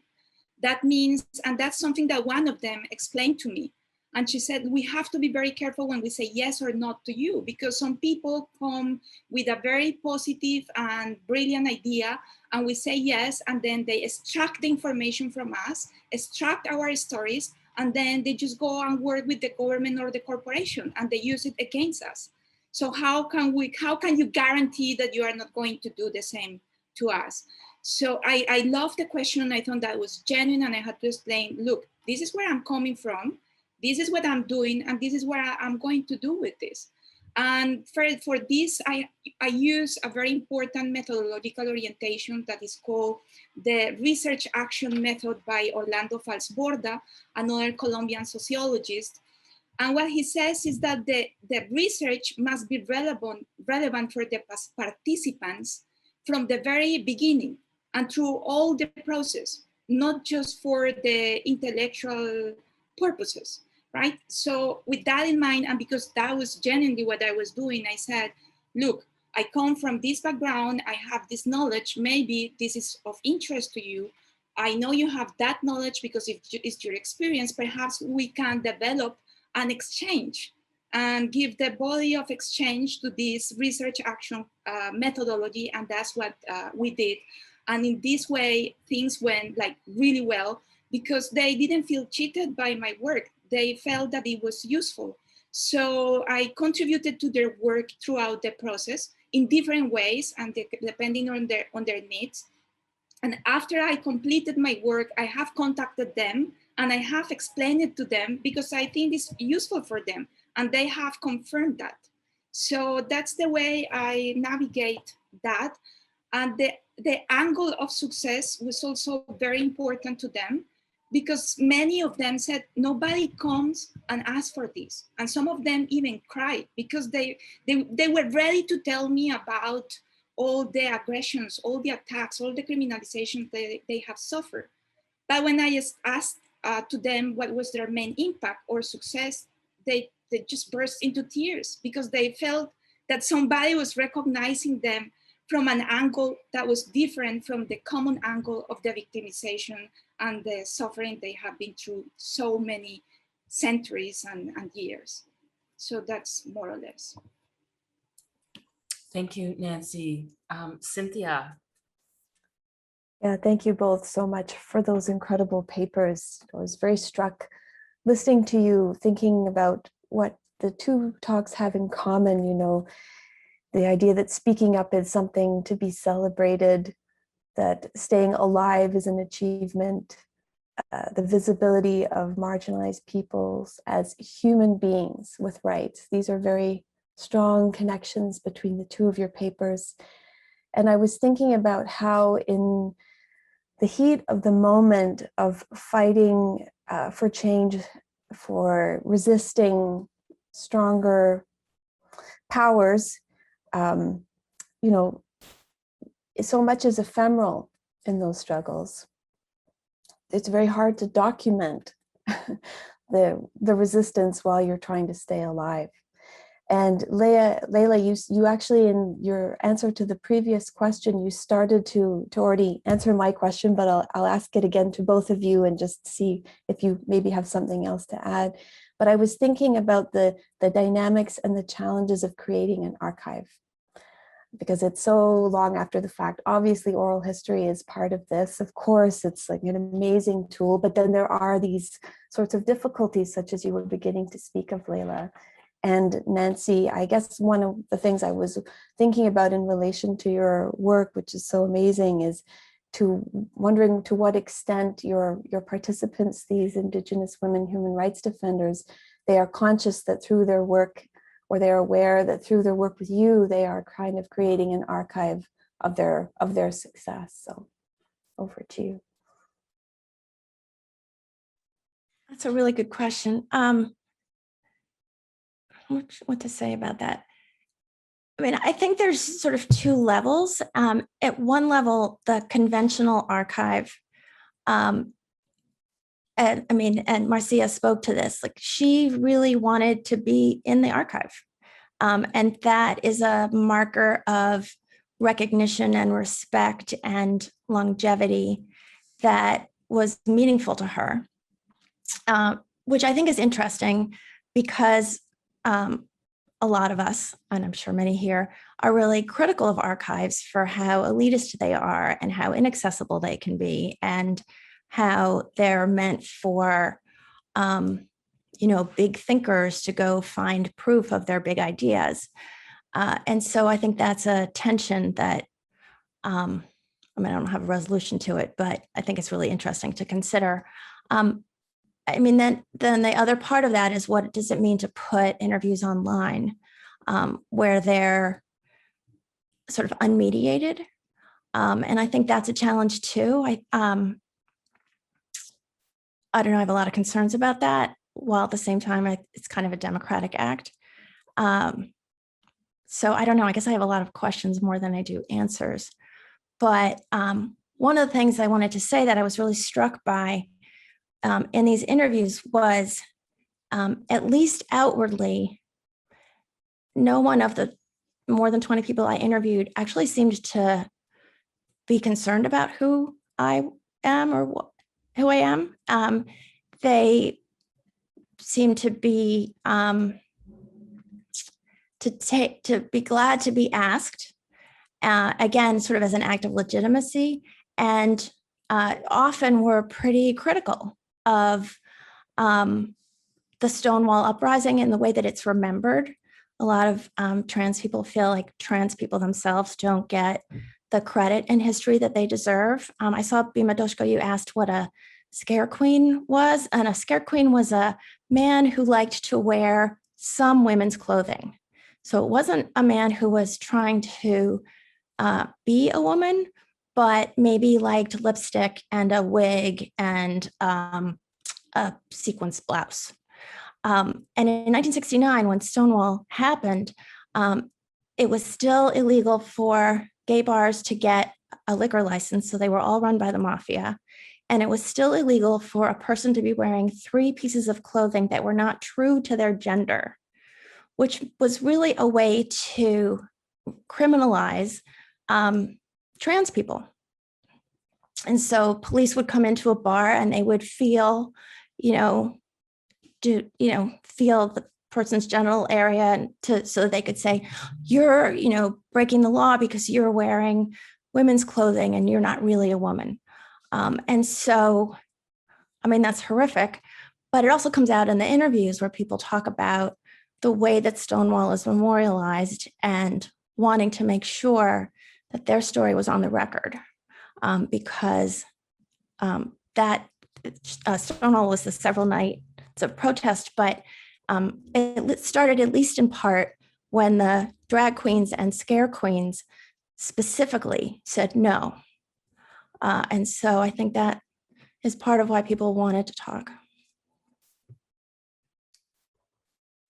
That means, and that's something that one of them explained to me. And she said, we have to be very careful when we say yes or not to you, because some people come with a very positive and brilliant idea, and we say yes, and then they extract the information from us, extract our stories, and then they just go and work with the government or the corporation, and they use it against us. So how can you guarantee that you are not going to do the same to us? So I love the question. I thought that was genuine, and I had to explain, look, this is where I'm coming from. This is what I'm doing, and this is what I'm going to do with this. And for this, I use a very important methodological orientation that is called the Research Action Method by Orlando Falsborda, another Colombian sociologist. And what he says is that the research must be relevant for the participants from the very beginning and through all the process, not just for the intellectual purposes, right? So with that in mind, and because that was genuinely what I was doing, I said, look, I come from this background, I have this knowledge, maybe this is of interest to you. I know you have that knowledge because it's your experience. Perhaps we can develop an exchange and give the body of exchange to this research action methodology. And that's what we did. And in this way, things went like really well because they didn't feel cheated by my work. They felt that it was useful. So I contributed to their work throughout the process in different ways and depending on their needs. And after I completed my work, I have contacted them and I have explained it to them because I think it's useful for them. And they have confirmed that. So that's the way I navigate that. And the angle of success was also very important to them because many of them said, nobody comes and asks for this. And some of them even cried because they were ready to tell me about all the aggressions, all the attacks, all the criminalization they have suffered. But when I asked to them what was their main impact or success, they just burst into tears because they felt that somebody was recognizing them from an angle that was different from the common angle of the victimization and the suffering they have been through so many centuries and years. So that's more or less. Thank you, Nancy. Cynthia. Yeah, thank you both so much for those incredible papers. I was very struck listening to you, thinking about what the two talks have in common, you know, the idea that speaking up is something to be celebrated, that staying alive is an achievement, the visibility of marginalized peoples as human beings with rights. These are very strong connections between the two of your papers. And I was thinking about how in the heat of the moment of fighting for change, for resisting stronger powers, you know, so much is ephemeral in those struggles. It's very hard to document the resistance while you're trying to stay alive. And Leyla, you actually, in your answer to the previous question, you started to already answer my question, but I'll ask it again to both of you and just see if you maybe have something else to add. But I was thinking about the dynamics and the challenges of creating an archive, because it's so long after the fact. Obviously, oral history is part of this. Of course, it's like an amazing tool, but then there are these sorts of difficulties, such as you were beginning to speak of, Leyla. And Nancy, I guess one of the things I was thinking about in relation to your work, which is so amazing, is wondering to what extent your participants, these Indigenous women human rights defenders, they are conscious that through their work, or they're aware that through their work with you, they are kind of creating an archive of their success. So over to you. That's a really good question. What to say about that? I mean, I think there's sort of two levels. At one level, the conventional archive, and Marcia spoke to this, like she really wanted to be in the archive. And that is a marker of recognition and respect and longevity that was meaningful to her, which I think is interesting because a lot of us, and I'm sure many here, are really critical of archives for how elitist they are and how inaccessible they can be and how they're meant for, big thinkers to go find proof of their big ideas. And so I think that's a tension that, I don't have a resolution to it, but I think it's really interesting to consider. Then the other part of that is, what does it mean to put interviews online where they're sort of unmediated? And I think that's a challenge too. I don't know, I have a lot of concerns about that, while at the same time, it's kind of a democratic act. So I don't know, I guess I have a lot of questions more than I do answers. But one of the things I wanted to say that I was really struck by in these interviews was, at least outwardly, no one of the more than 20 people I interviewed actually seemed to be concerned about who I am or who I am. They seem to be to be glad to be asked, again, sort of as an act of legitimacy, and often were pretty critical of the Stonewall Uprising and the way that it's remembered. A lot of trans people feel like trans people themselves don't get the credit in history that they deserve. I saw, Bima Doshko, you asked what a scare queen was, and a scare queen was a man who liked to wear some women's clothing. So it wasn't a man who was trying to be a woman, but maybe liked lipstick and a wig and a sequins blouse. And in 1969, when Stonewall happened, it was still illegal for gay bars to get a liquor license, so they were all run by the mafia. And it was still illegal for a person to be wearing 3 pieces of clothing that were not true to their gender, which was really a way to criminalize trans people. And so police would come into a bar and they would feel, feel the person's genital area so that they could say, you're, breaking the law because you're wearing women's clothing and you're not really a woman. And so, that's horrific, but it also comes out in the interviews where people talk about the way that Stonewall is memorialized and wanting to make sure that their story was on the record, because that Stonewall was the several nights of protest, but it started at least in part when the drag queens and scare queens specifically said no. And so I think that is part of why people wanted to talk.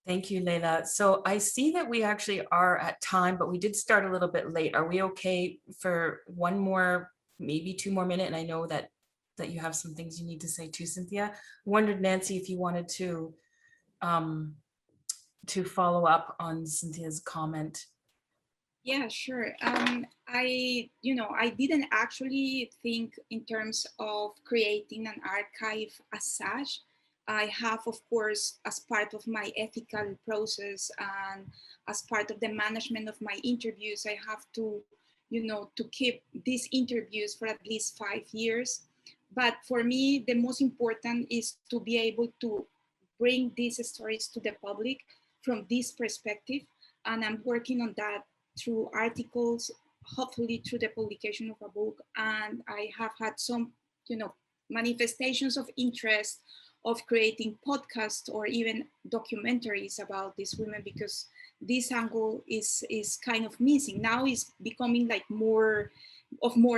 Thank you, Leyla. So I see that we actually are at time, but we did start a little bit late. Are we okay for one more, maybe 2 more minutes? And I know that you have some things you need to say too, Cynthia. I wondered, Nancy, if you wanted to follow up on Cynthia's comment. Yeah, sure. I didn't actually think in terms of creating an archive as such. I have, of course, as part of my ethical process and as part of the management of my interviews, I have to, to keep these interviews for at least 5 years. But for me, the most important is to be able to bring these stories to the public from this perspective. And I'm working on that through articles, hopefully through the publication of a book. And I have had some, manifestations of interest of creating podcasts or even documentaries about these women, because this angle is kind of missing. Now it's becoming like more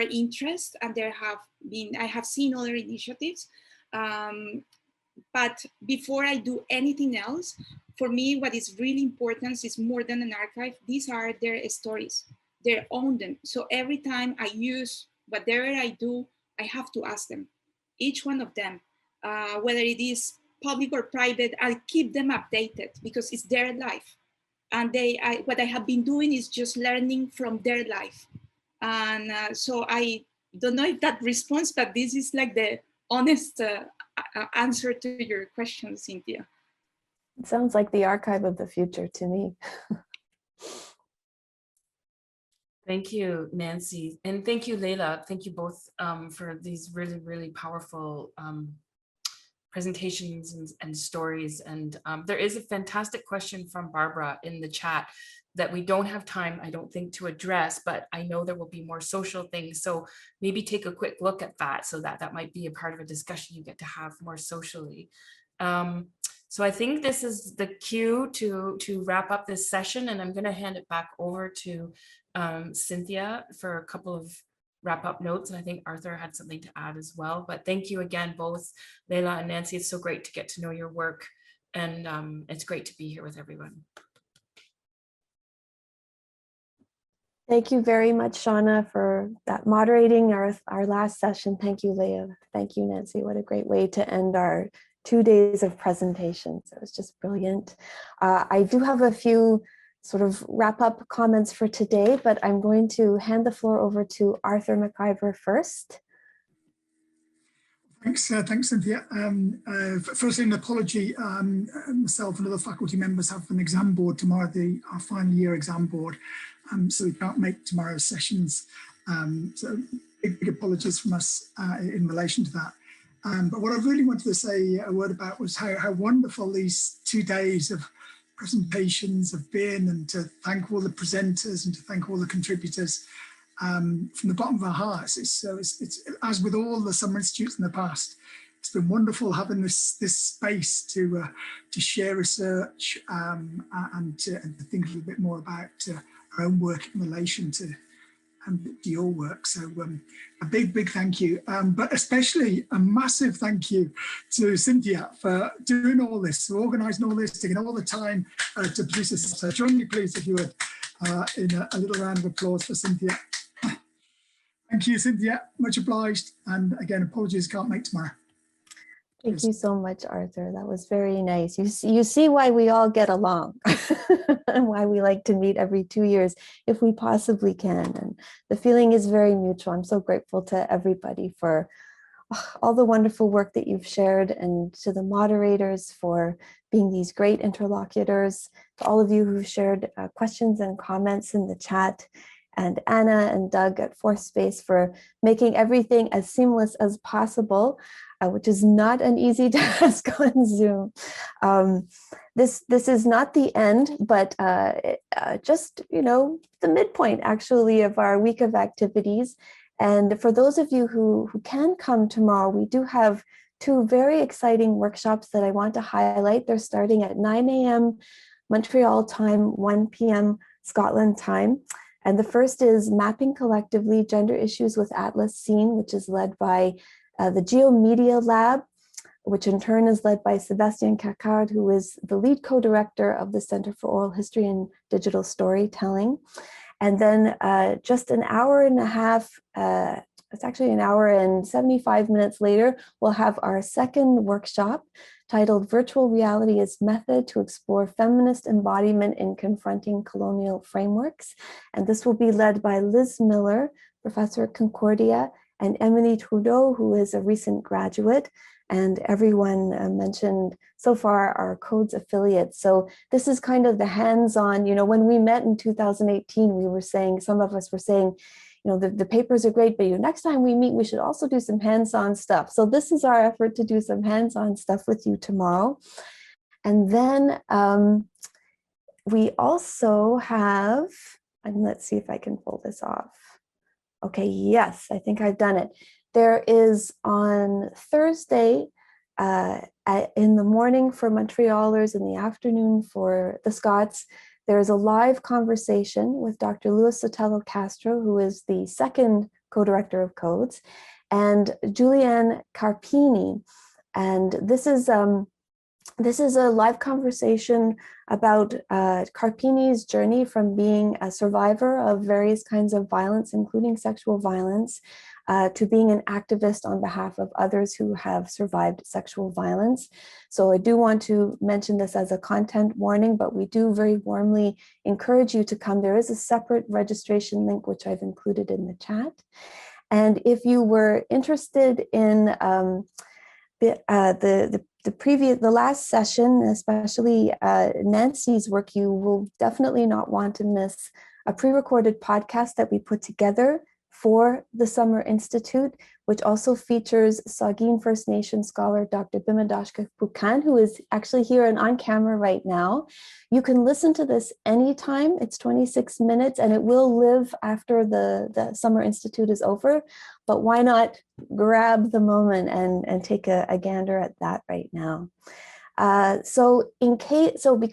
interest, and I have seen other initiatives. But before I do anything else, for me, what is really important is more than an archive. These are their stories. They own them. So every time I use whatever I do, I have to ask them, each one of them, whether it is public or private, I'll keep them updated because it's their life. And what I have been doing is just learning from their life. And so I don't know if that responds, but this is like the honest answer to your question, Cynthia. It sounds like the archive of the future to me. Thank you, Nancy. And thank you, Leyla. Thank you both for these really, really powerful presentations and stories. And there is a fantastic question from Barbara in the chat that we don't have time, I don't think, to address, but I know there will be more social things. So maybe take a quick look at that, so that might be a part of a discussion you get to have more socially. So I think this is the cue to wrap up this session, and I'm going to hand it back over to Cynthia for a couple of wrap-up notes, and I think Arthur had something to add as well. But thank you again, both Leyla and Nancy. It's so great to get to know your work, and it's great to be here with everyone. Thank you very much, Shauna, for that moderating our last session. Thank you, Leyla. Thank you, Nancy. What a great way to end our 2 days of presentations. It was just brilliant. I do have a few sort of wrap-up comments for today, but I'm going to hand the floor over to Arthur McIver first. Thanks, Cynthia. Firstly, an apology. Myself and other faculty members have an exam board tomorrow, our final year exam board, so we can't make tomorrow's sessions. So big apologies from us in relation to that. But what I really wanted to say a word about was how wonderful these 2 days of presentations have been, and to thank all the presenters and to thank all the contributors. From the bottom of our hearts. It's as with all the summer institutes in the past, it's been wonderful having this space to share research and to think a little bit more about our own work in relation to your work. So a big thank you, but especially a massive thank you to Cynthia for doing all this, for organising all this, taking all the time to produce this. So join me please, if you would, in a little round of applause for Cynthia. Thank you, Cynthia. Much obliged. And again, apologies, can't make tomorrow. Thank you so much, Arthur. That was very nice. You see why we all get along and why we like to meet every 2 years if we possibly can. And the feeling is very mutual. I'm so grateful to everybody for all the wonderful work that you've shared, and to the moderators for being these great interlocutors, to all of you who shared questions and comments in the chat, and Anna and Doug at Fourth Space for making everything as seamless as possible, which is not an easy task on Zoom. This is not the end, but just, the midpoint actually of our week of activities. And for those of you who can come tomorrow, we do have 2 very exciting workshops that I want to highlight. They're starting at 9 a.m. Montreal time, 1 p.m. Scotland time. And the first is Mapping Collectively Gender Issues with Atlas Scene, which is led by the GeoMedia Lab, which in turn is led by Sébastien Cacard, who is the lead co-director of the Center for Oral History and Digital Storytelling. And then just an hour and a half, it's actually an hour and 75 minutes later, we'll have our second workshop titled Virtual Reality as Method to Explore Feminist Embodiment in Confronting Colonial Frameworks. And this will be led by Liz Miller, Professor at Concordia, and Emily Trudeau, who is a recent graduate. And everyone mentioned so far are Codes affiliates. So this is kind of the hands-on, when we met in 2018, we were saying, some of us were saying, the papers are great, but next time we meet, we should also do some hands-on stuff. So this is our effort to do some hands-on stuff with you tomorrow. And then we also have, and let's see if I can pull this off. Okay, yes, I think I've done it. There is on Thursday in the morning for Montrealers, in the afternoon for the Scots, there's a live conversation with Dr. Luis Sotelo Castro, who is the second co-director of Codes, and Julianne Carpini. And this is a live conversation about Carpini's journey from being a survivor of various kinds of violence, including sexual violence, to being an activist on behalf of others who have survived sexual violence. So I do want to mention this as a content warning, but we do very warmly encourage you to come. There is a separate registration link, which I've included in the chat. And if you were interested in the last session, especially Nancy's work, you will definitely not want to miss a pre-recorded podcast that we put together for the Summer Institute, which also features Saugeen First Nation scholar Dr. Bimodashka Pukan, who is actually here and on camera right now. You can listen to this anytime. It's 26 minutes and it will live after the Summer Institute is over, but why not grab the moment and take a gander at that right now. So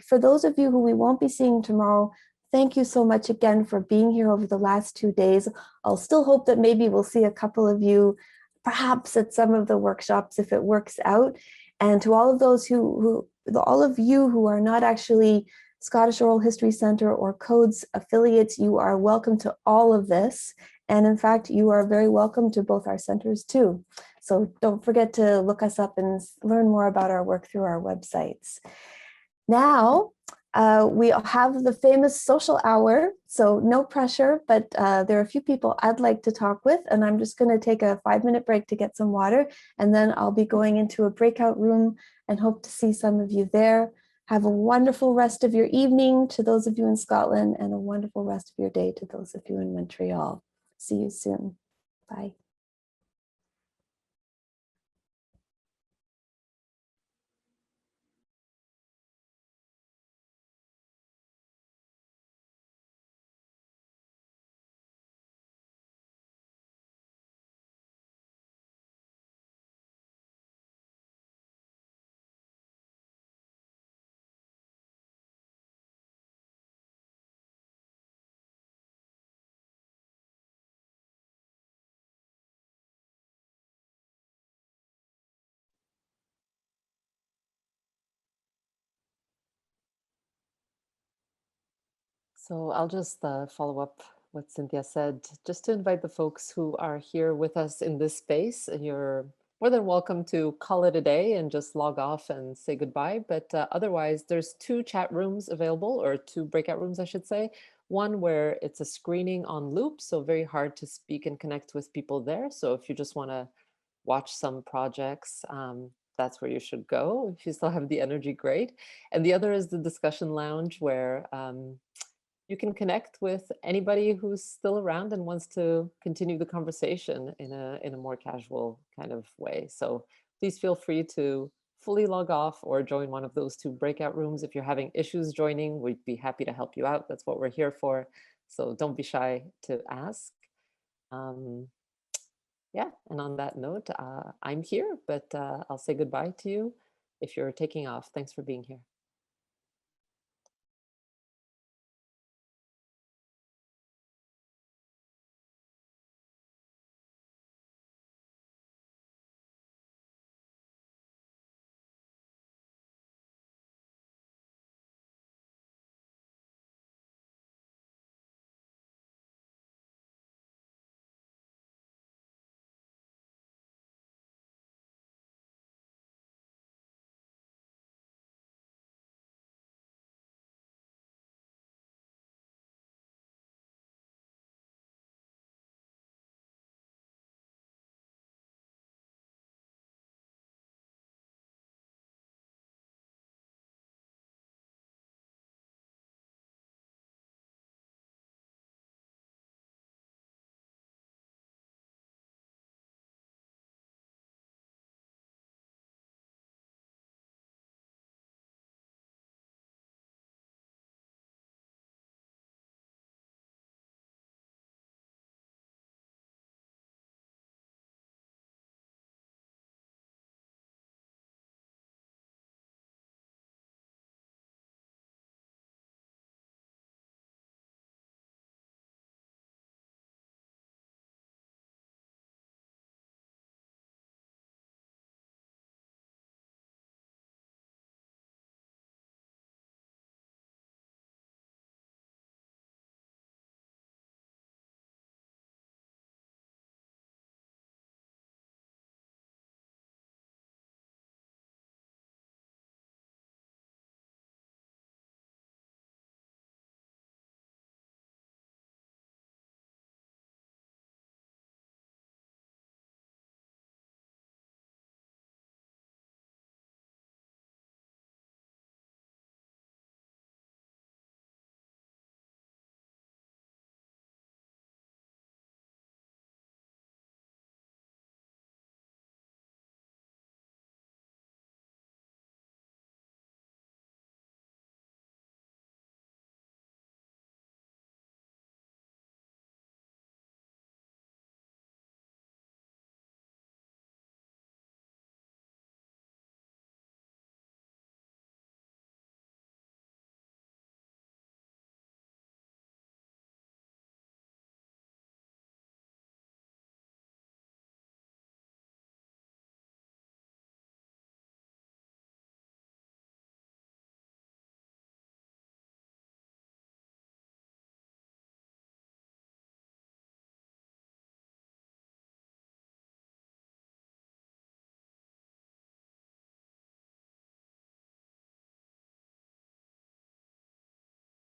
for those of you who we won't be seeing tomorrow, thank you so much again for being here over the last 2 days. I'll still hope that maybe we'll see a couple of you, perhaps at some of the workshops if it works out. And to all of those all of you who are not actually Scottish Oral History Centre or Codes affiliates, you are welcome to all of this. And in fact, you are very welcome to both our centers too. So don't forget to look us up and learn more about our work through our websites. Now, We have the famous social hour, so no pressure, but there are a few people I'd like to talk with, and I'm just going to take a 5-minute break to get some water, and then I'll be going into a breakout room and hope to see some of you there. Have a wonderful rest of your evening to those of you in Scotland, and a wonderful rest of your day to those of you in Montreal. See you soon. Bye. So I'll just follow up what Cynthia said, just to invite the folks who are here with us in this space. You're more than welcome to call it a day and just log off and say goodbye. But otherwise, there's 2 chat rooms available, or 2 breakout rooms, I should say. One where it's a screening on loop, so very hard to speak and connect with people there. So if you just want to watch some projects, that's where you should go. If you still have the energy, great. And the other is the discussion lounge, where you can connect with anybody who's still around and wants to continue the conversation in a more casual kind of way. So please feel free to fully log off or join one of those 2 breakout rooms. If you're having issues joining, we'd be happy to help you out. That's what we're here for. So don't be shy to ask. Yeah, and on that note, I'm here, but I'll say goodbye to you if you're taking off. Thanks for being here.